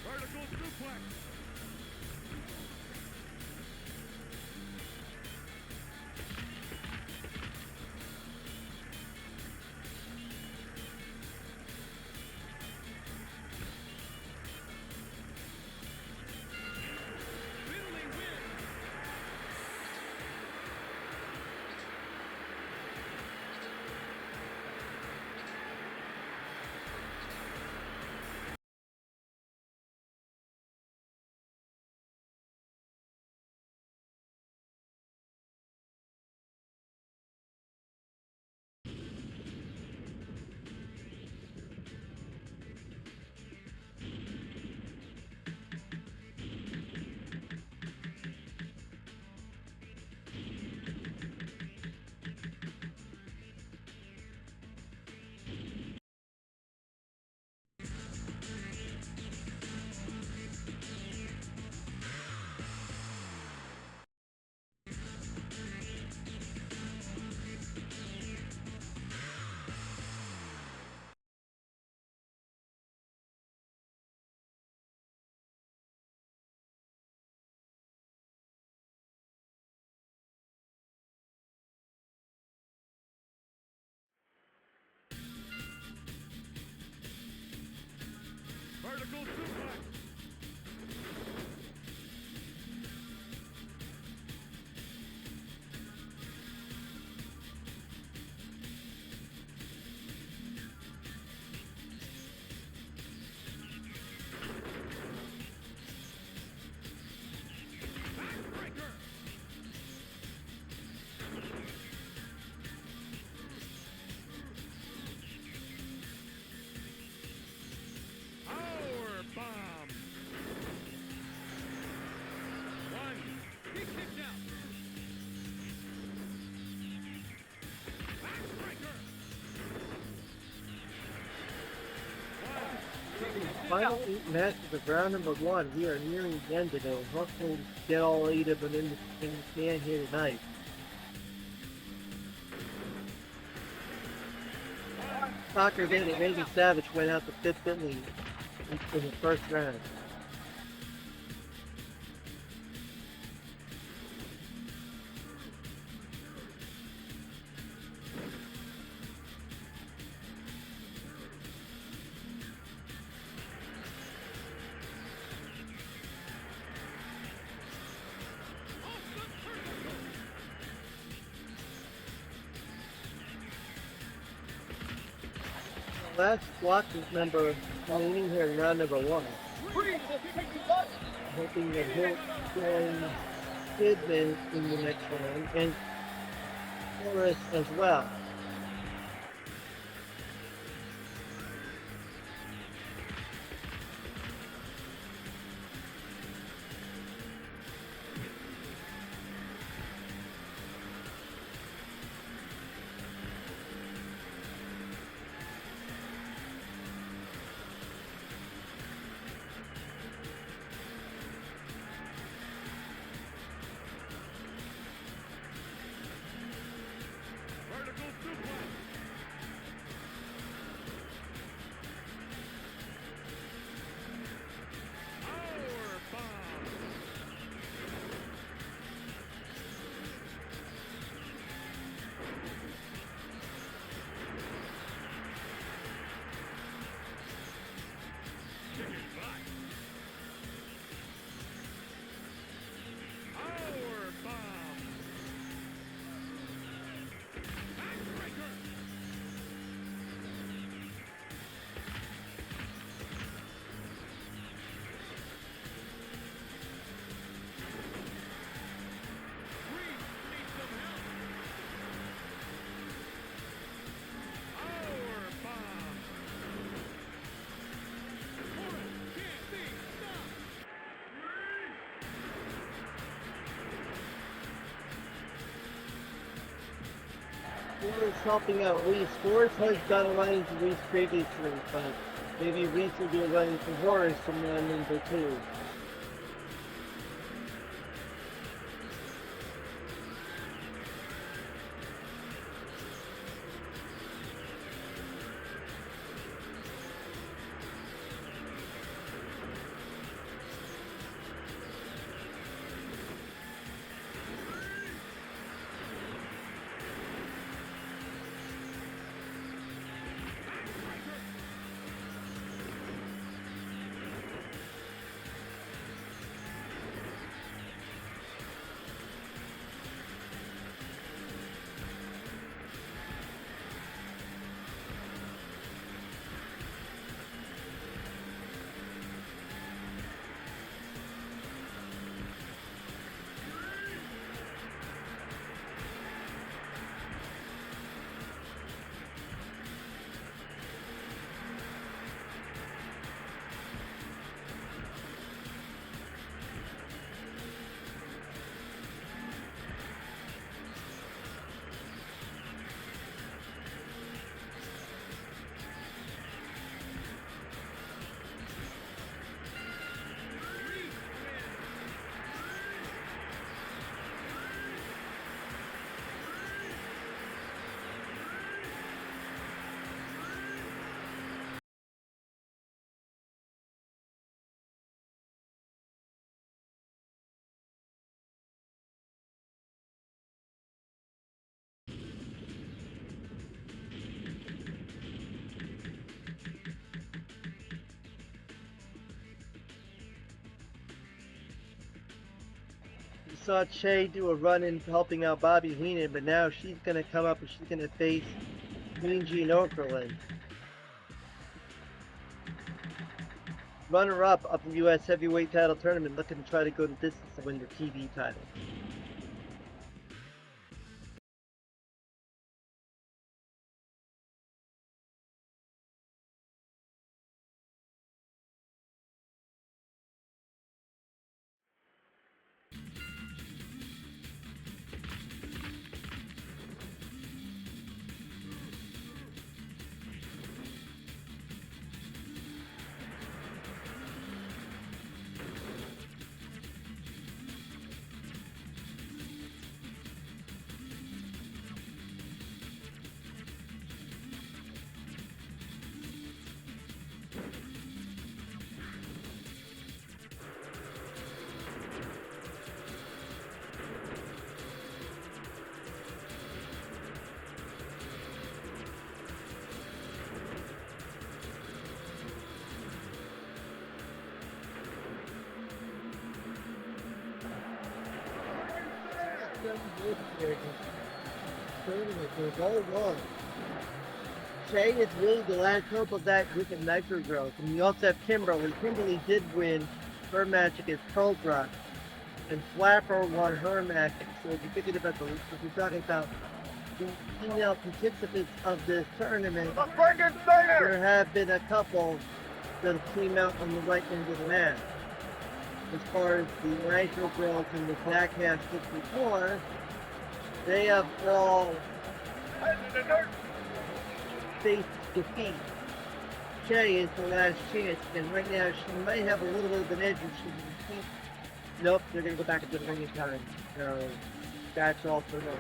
Vertical suplex. Finley wins. Vertical suplex. Backbreaker. Power bomb. One. He kicked out. Backbreaker. One. Final 8 matches of round number 1. We are nearing the end today. Hopefully get all 8 of them in the can here tonight. Soccer did it. Randy Savage went out to fifth Finley in the first round. Last block member remaining here in round number 1. Hoping that he'll join Kidman in the next round and Forrest as well. Forrest helping out Reese. Forrest has done runnings to Reese previously, but maybe Reese will do a running for Forrest from run number 2. You saw Che do a run in helping out Bobby Heenan, but now she's going to come up and she's going to face Mean Gene Okerlund. Runner-up in the U.S. Heavyweight Title Tournament, looking to try to go the distance to win the TV title. Che is really the last hope of that group of Nitro girls. And you also have Kimberly. Kimberly did win her match against Cobra. And Flapper won her match. So if you're thinking about if you're talking about the female participants of this tournament, there have been a couple that came out on the right end of the match. As far as the Nitro girls in the back half 64, they have all faced defeat. Che is the last chance, and right now she might have a little bit of an edge if she can keep. Nope, they're going to go back into the ring in time. So that's all for them.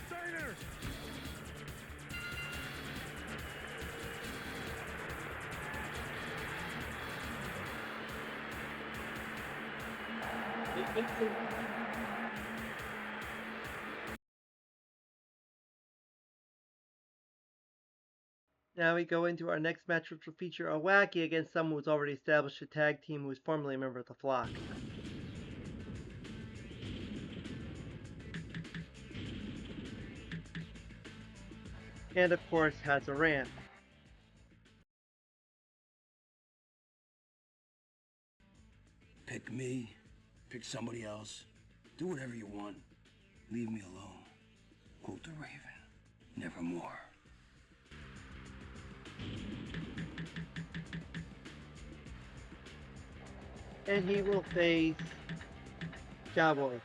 Steiner! Now we go into our next match, which will feature a Wacky against someone who's already established a tag team who was formerly a member of the Flock. And of course has a rant. Pick me, pick somebody else, do whatever you want. Leave me alone. Quote the Raven, nevermore. And he will face Cowboy.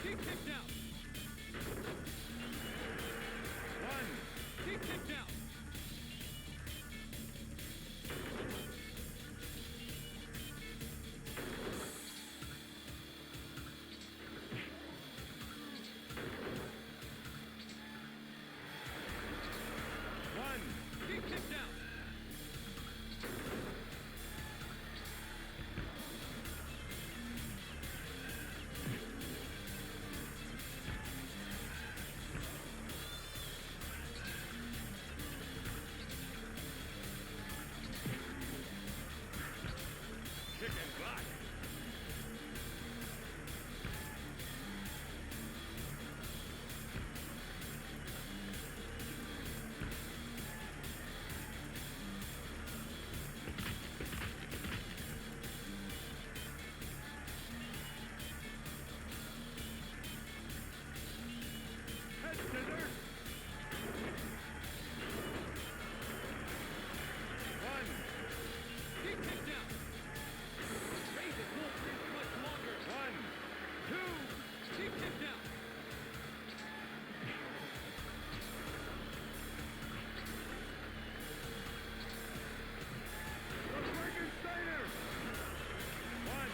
He kicked out. One. He kicked out. One. He kicked out. Chicken block. Head scissors. One. He kicked out. Raven won't breathe much longer. One. Two. He kicked out. The Frankensteiner. One.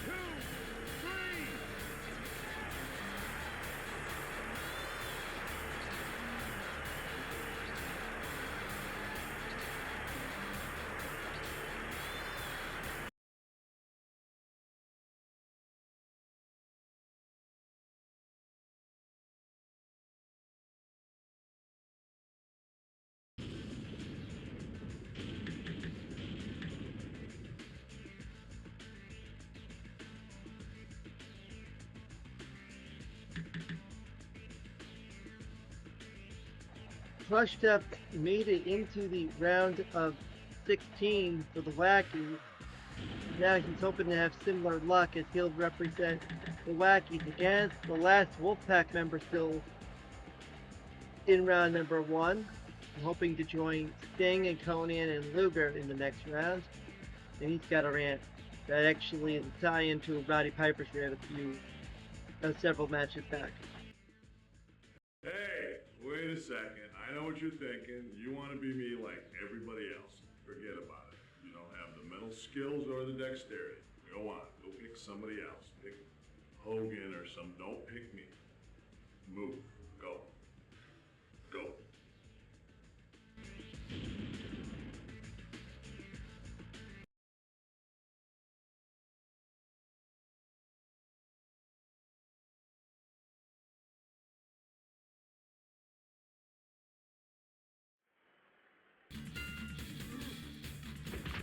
Two. Three. Crushed Up made it into the round of 16 for the Wacky. Now he's hoping to have similar luck as he'll represent the Wackies against the last Wolfpack member still in round number 1. I'm hoping to join Sting and Conan and Luger in the next round. And he's got a rant that actually is a tie-in to a Roddy Piper's rant several matches back. Hey, wait a second. I know what you're thinking. You want to be me like everybody else. Forget about it. You don't have the mental skills or the dexterity. Go on. Go pick somebody else. Pick Hogan or some. Don't pick me. Move. Go. Go.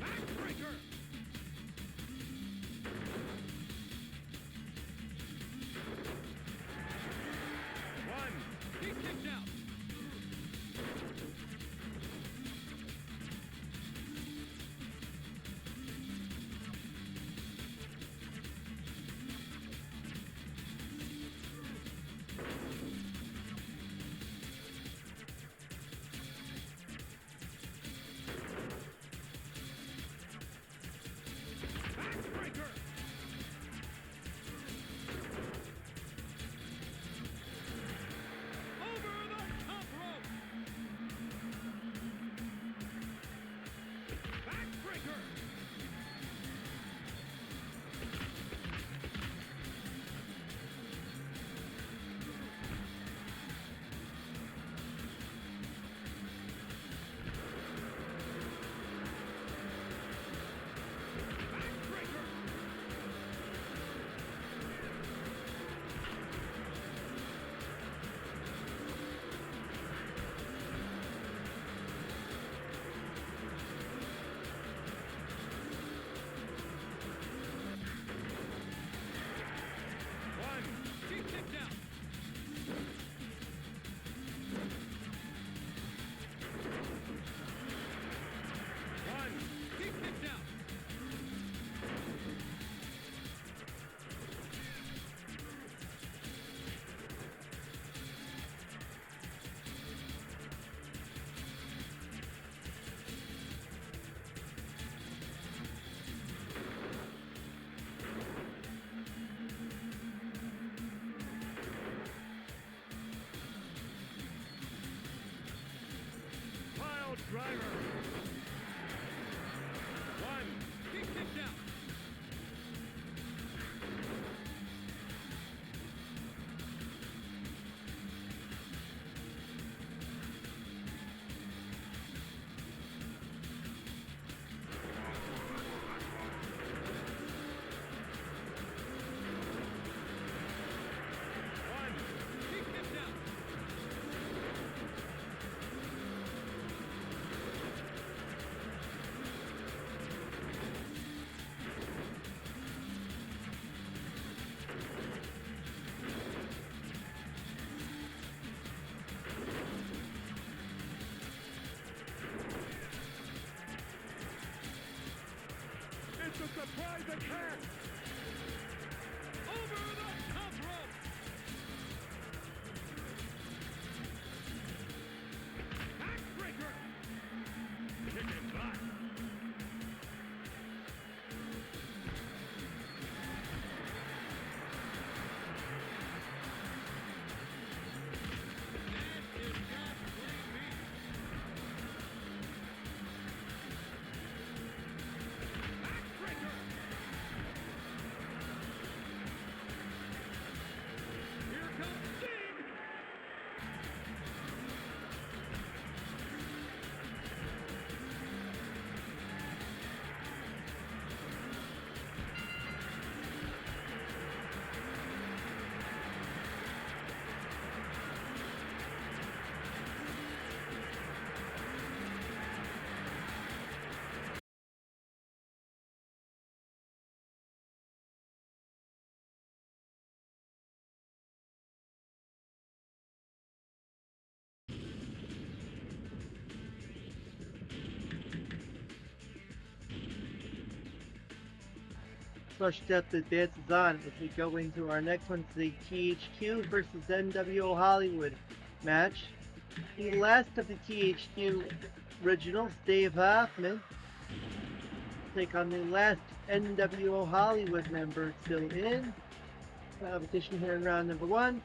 Backbreaker. Surprise attack! Over the top rope! Backbreaker! Kicking back! That is not clean meat. Backbreaker! Here comes Sting! First up, the dance is on as we go into our next one, the THQ versus nWo Hollywood match. The last of the THQ originals, Dave Hoffman, take on the last nWo Hollywood member still in. Competition here in round number one.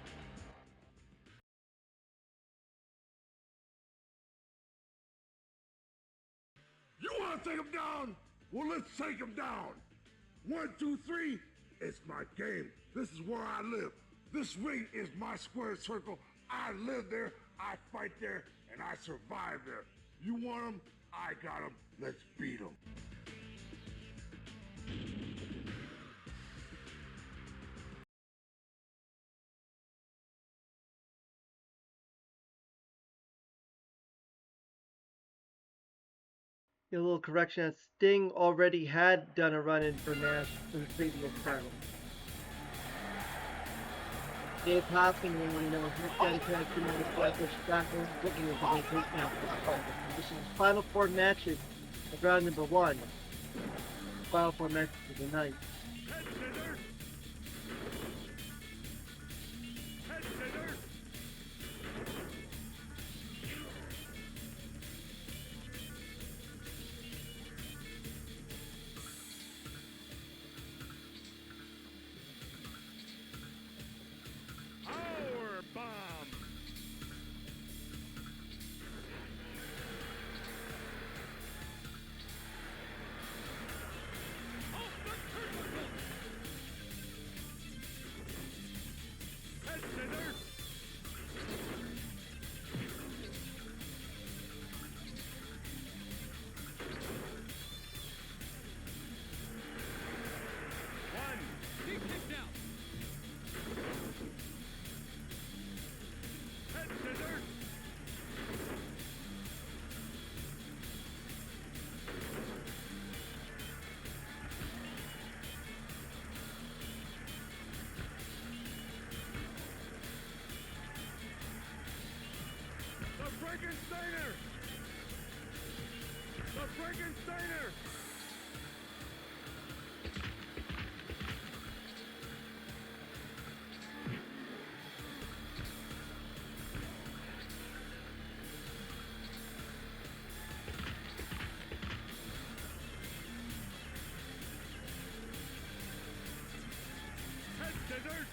You want to take him down? Well, let's take him down. 1, 2, 3. It's my game. This is where I live. This ring is my square circle. I live there, I fight there, and I survive there. You want him? I got him. Let's beat him. A little correction, as Sting already had done a run-in for Nash in the previous title. Dave Hoffman, you know, he's got a tag team on the established battle, looking at the take now. This is his final four matches of round number one. Final four matches of the night. Head scissors! Head scissors! Power bomb! Off the turnbuckle! Head scissors! One, deep kicked out. Head scissors. The Frankensteiner. The Frankensteiner. Head scissors.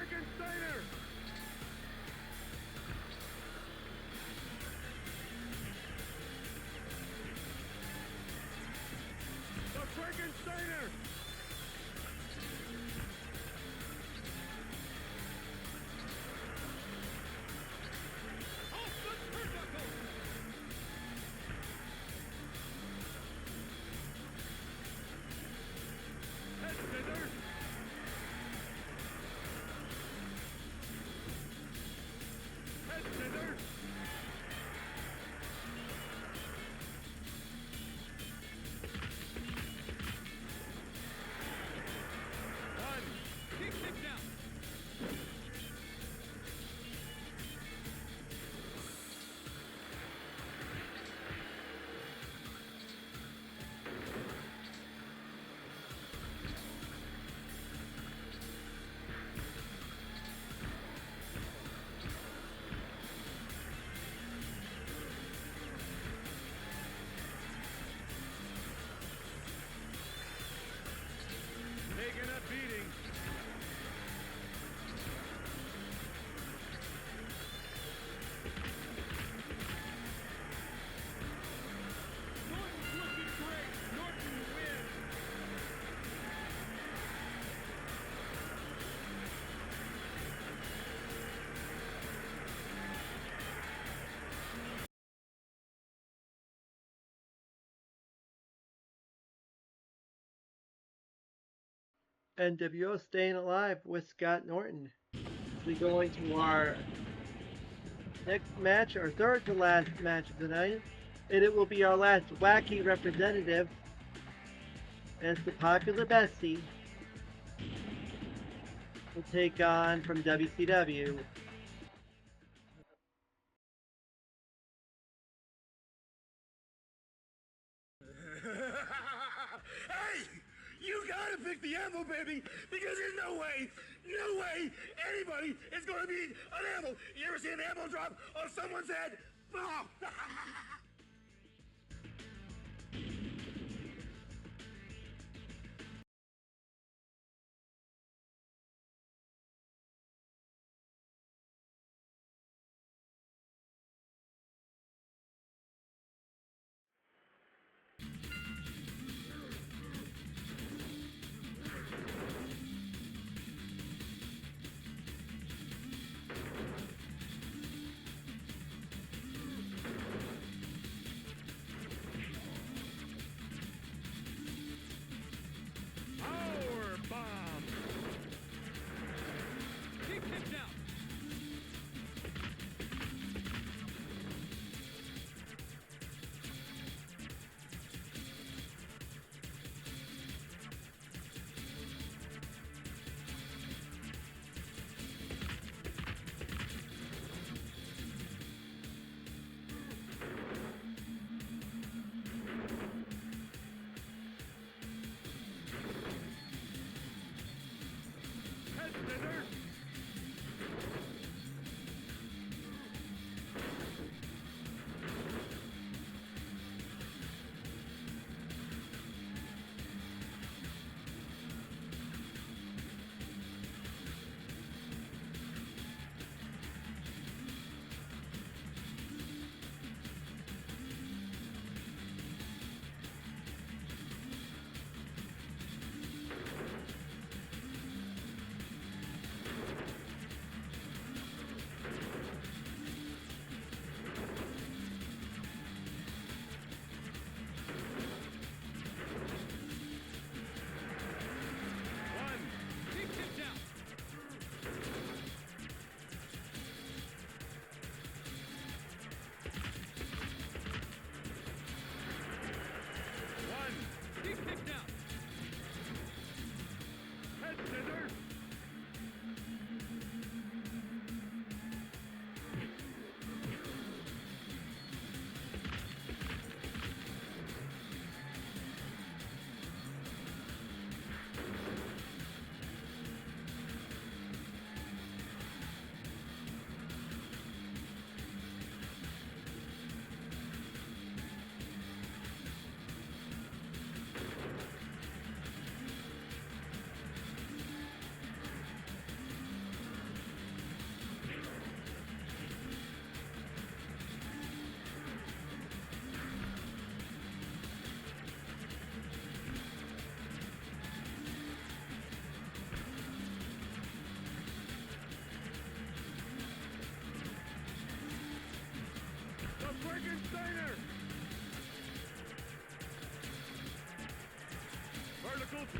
Frankensteiner! The Frankensteiner! Off the turnbuckle! Head scissors! Head scissors! One. Kick takedown. Taking a beating. Norton's looking great. Norton wins. nWo staying alive with Scott Norton. We go into our next match, our third to last match of the night, and it will be our last wacky representative as the popular Bessie will take on from WCW. Hey! You gotta pick the ammo, baby! Because there's no way anybody is gonna beat an ammo! You ever see an ammo drop on someone's head? Oh.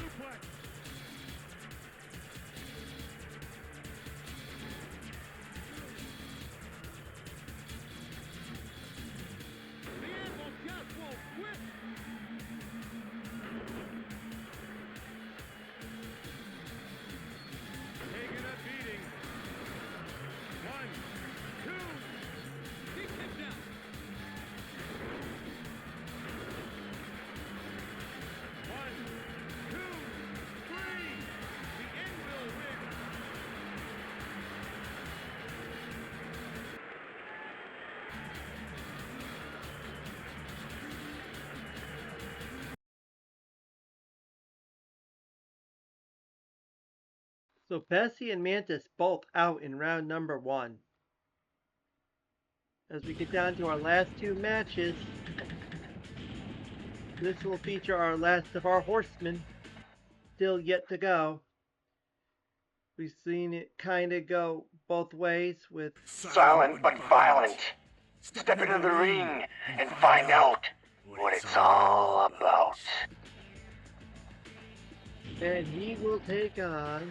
suplex. The anvil just won't quit. Taking a beating. 1, 2. He kicked out. 1, 2, 3. The anvil wins. So Bessie and Mantis both out in round number 1. As we get down to our last 2 matches, this will feature our last of our horsemen, still yet to go. We've seen it kind of go both ways with Silent but violent. Step into the ring and find out what it's all about. and he will take on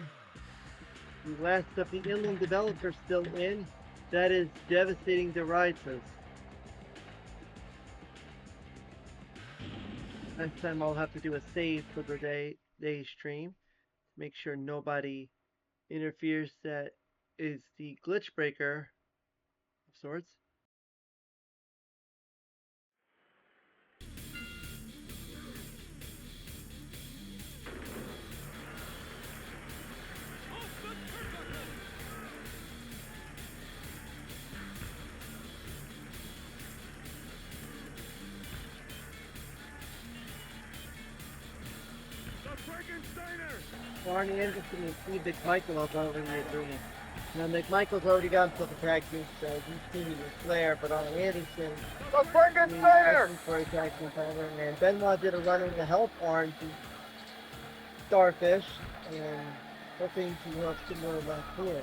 the last of the inland developers still in. That is Devastating Derisas. Next time I'll have to do a save for the day stream. Make sure nobody interferes. That is the glitch breaker of sorts. Barney Anderson and Steve McMichael are over in the arena. Now McMichael's already got himself a tag team, so he's teaming with Flair, but on Anderson, he's asking for a tag team partner, and Benoit did a run in to help Orange and Starfish, and hoping to help similar left here.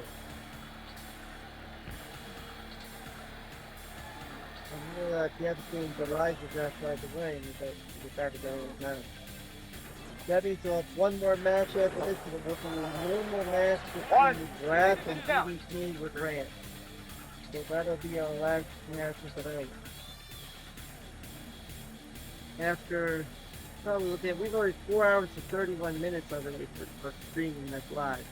And here, Devastating Derisas outside the ring, but we get back to going now. Debbie will have one more match after this, and we'll do a normal match between Graf and DDT with Rand. So that'll be our last match of the night. After, probably looking at, we've already 4 hours and 31 minutes already for streaming this live.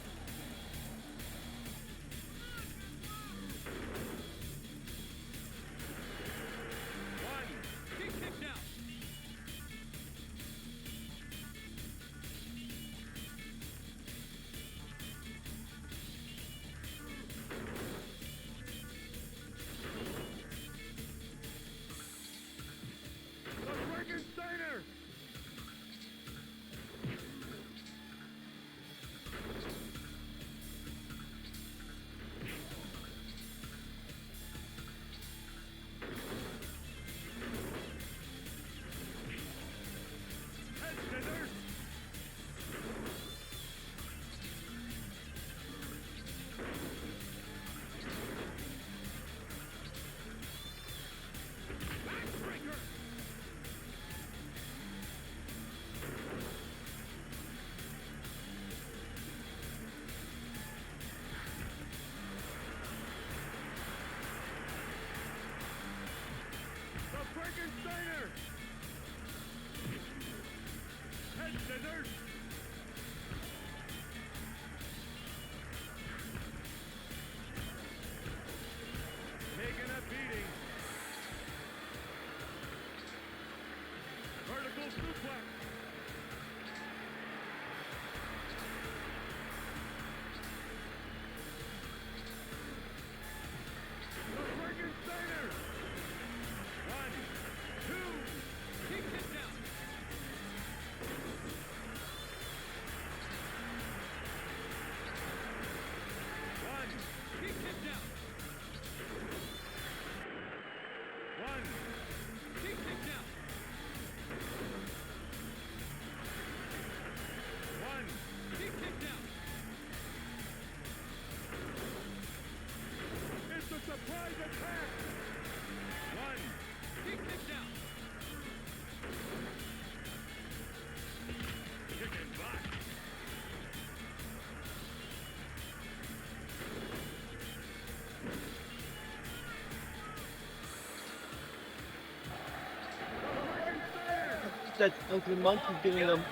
that Uncle Monkey's giving them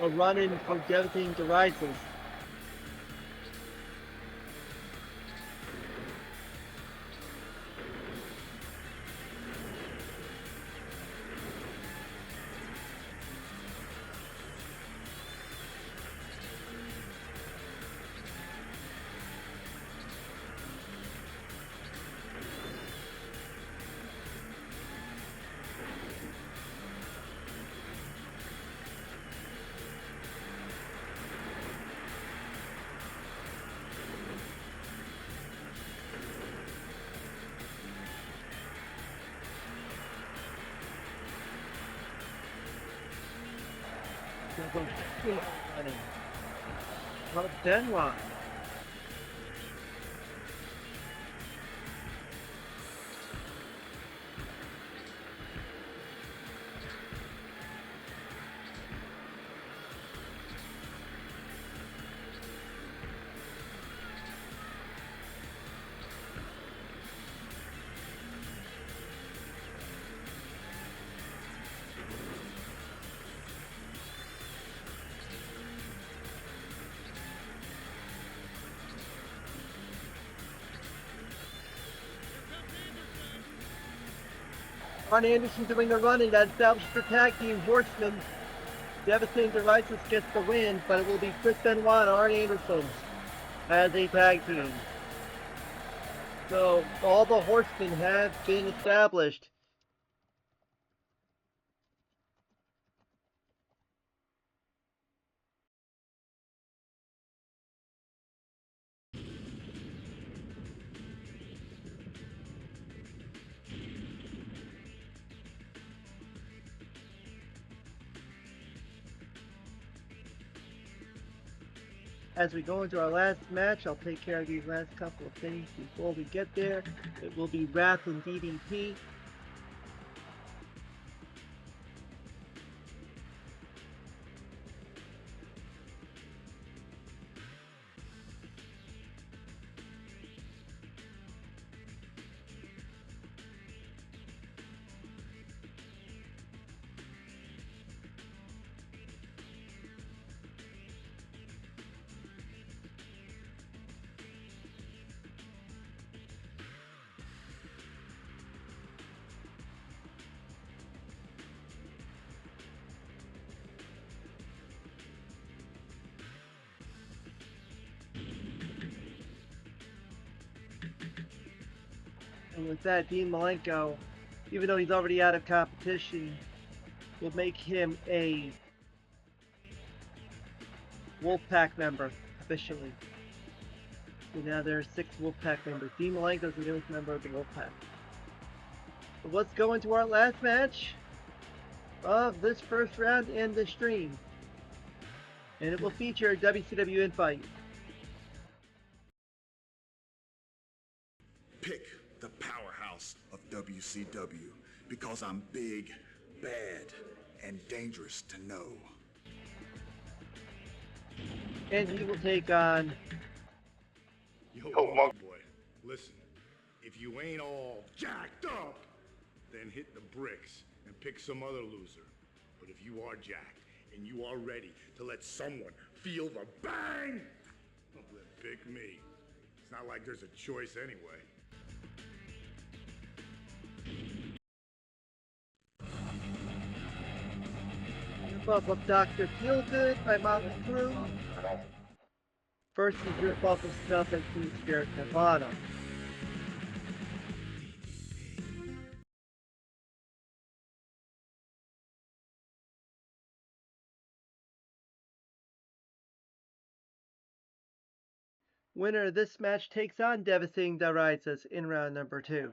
a run-in for devastating devices. Well, nWo. Arn Anderson doing the running that established the tag team Horseman. Devastating Devices gets the win, but it will be Chris Benoit and Arn Anderson as a tag team. So all the Horsemen have been established. As we go into our last match, I'll take care of these last couple of things before we get there. It will be Wrath and DDP. And with that, Dean Malenko, even though he's already out of competition, will make him a Wolfpack member officially. So now there are 6 Wolfpack members. Dean Malenko is the newest member of the Wolfpack. But let's go into our last match of this first round and the stream. And it will feature a WCW invite. Pick the powerhouse of WCW because I'm big, bad, and dangerous to know. And he will take on... Yo, monkey boy, listen. If you ain't all jacked up, then hit the bricks and pick some other loser. But if you are jacked and you are ready to let someone feel the bang, well, then pick me. It's not like there's a choice anyway. Rip-off of Dr. Feelgood by Motley Crue versus rip-off of Snuff and Teen Spirit Nirvana. Winner of this match takes on Devastating Devices in round number 2.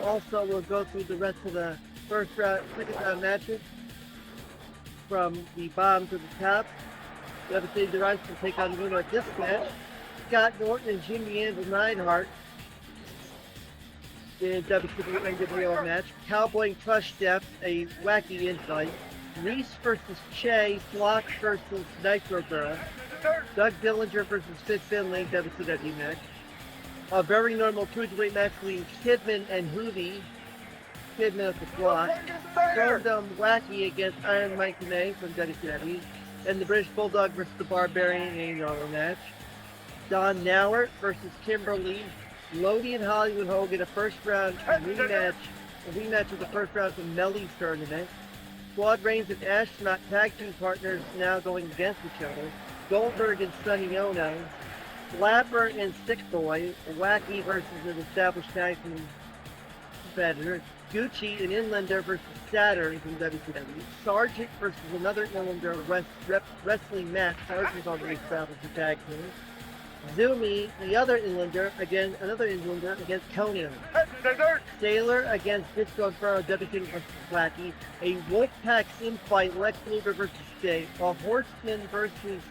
Also, we'll go through the rest of the second round matches. From the bottom to the top, Devastating Devices will take on the winner of this match, Scott Norton and Jimmy Anvil Neidhart in WCW NWO match. Cowboy and Crush Death, a wacky insight. Reese versus Che, Flock versus Nitro Girl. Doug Dillinger versus Fit Finlay, WCW match. A very normal cruiserweight match between Kidman and Hoovy. 15 minutes of clock. Stardom Wacky against Iron Mike Tenay from WCW. And the British Bulldog versus the Barbarian in a normal match. Don Nowert versus Kimberly. Lodi and Hollywood Hogan, a first round rematch. A rematch of the first round from Melly's tournament. Claude Rains and Astronaut tag team partners now going against each other. Goldberg and Sonny Ono. Flapper and Sick Boy. Wacky versus an established tag team competitor. Gucci and Inlander versus Saturn from WCW. Sargent versus another Inlander wrestling match. Sargent's already established a tag team. Zumi, the other Inlander, again, another Inlander against Conan. Sailor against Disco Inferno, WCW versus Wacky. A Wolfpack infight, Lex Luger versus Sting. A Horseman versus,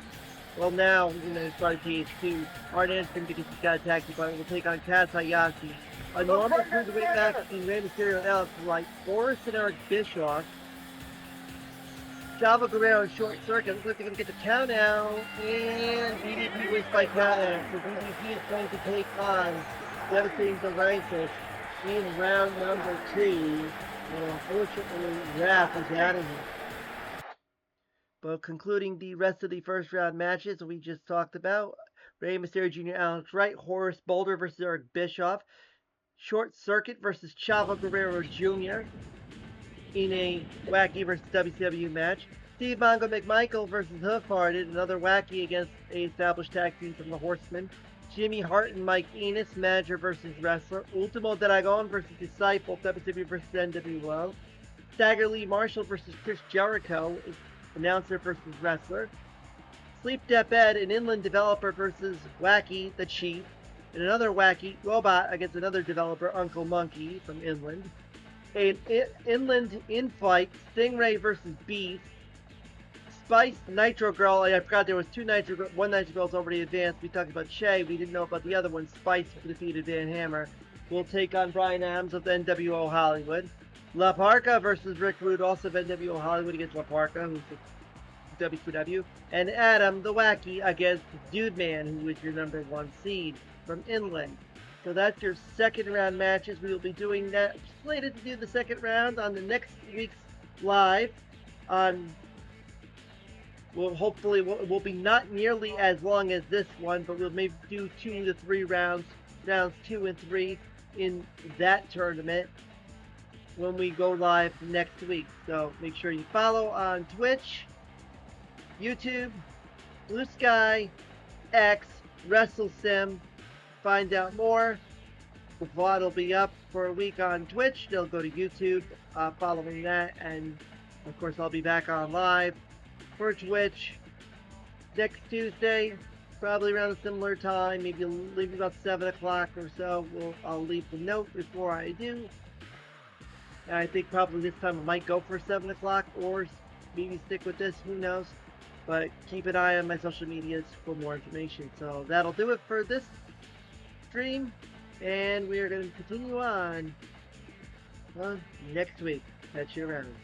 well now, it's probably PH2. Arn Anderson because he's got a tag team partner will take on Kaz Hayashi. A normal cruiserweight match between Rey Mysterio and Alex Wright. Boris and Eric Bischoff. Chavo Guerrero and Short Circuit. Looks like they're going to get the count out. And DDP wins by count out. So DDP is going to take on Devastating Devices in round number 2. And unfortunately, Raph is out of here. But concluding the rest of the first round matches we just talked about. Rey Mysterio Jr., Alex Wright, Horace Boulder versus Eric Bischoff. Short Circuit versus Chavo Guerrero Jr. in a Wacky versus WCW match. Steve Mongo McMichael versus Hoof Hearted, another Wacky against a established tag team from the Horsemen. Jimmy Hart and Mike Enos, manager versus wrestler. Ultimo Dragon versus Disciple, WCW versus nWo. Stagger Lee Marshall versus Chris Jericho, announcer versus wrestler. Sleep Death Ed, an inland developer versus Wacky the Chief. And another Wacky Robot against another developer, Uncle Monkey from Inland. An Inland Infight, Stingray versus Beast. Spice Nitro Girl, I forgot there was one Nitro Girl's already advanced. We talked about Shay, we didn't know about the other one. Spice defeated Van Hammer. Will take on Brian Adams of nWo Hollywood. La Parca versus Rick Rude, also of nWo Hollywood against La Parca, who's the WCW. And Adam the Wacky against Dude Man, who was your number 1 seed from Inland. So that's your second round matches. We will be doing that, slated to do the second round on the next week's live. Will be not nearly as long as this one, but we'll maybe do 2 to 3 rounds 2 and 3 in that tournament when we go live next week. So make sure you follow on Twitch, YouTube, Blue Sky, X, WrestleSim. Find out more. The VOD will be up for a week on Twitch. They'll go to YouTube following that. And, of course, I'll be back on live for Twitch next Tuesday, probably around a similar time, maybe about 7 o'clock or so. I'll leave the note before I do. And I think probably this time I might go for 7 o'clock or maybe stick with this. Who knows? But keep an eye on my social medias for more information. So that'll do it for this stream, and we are going to continue on next week. Catch you around.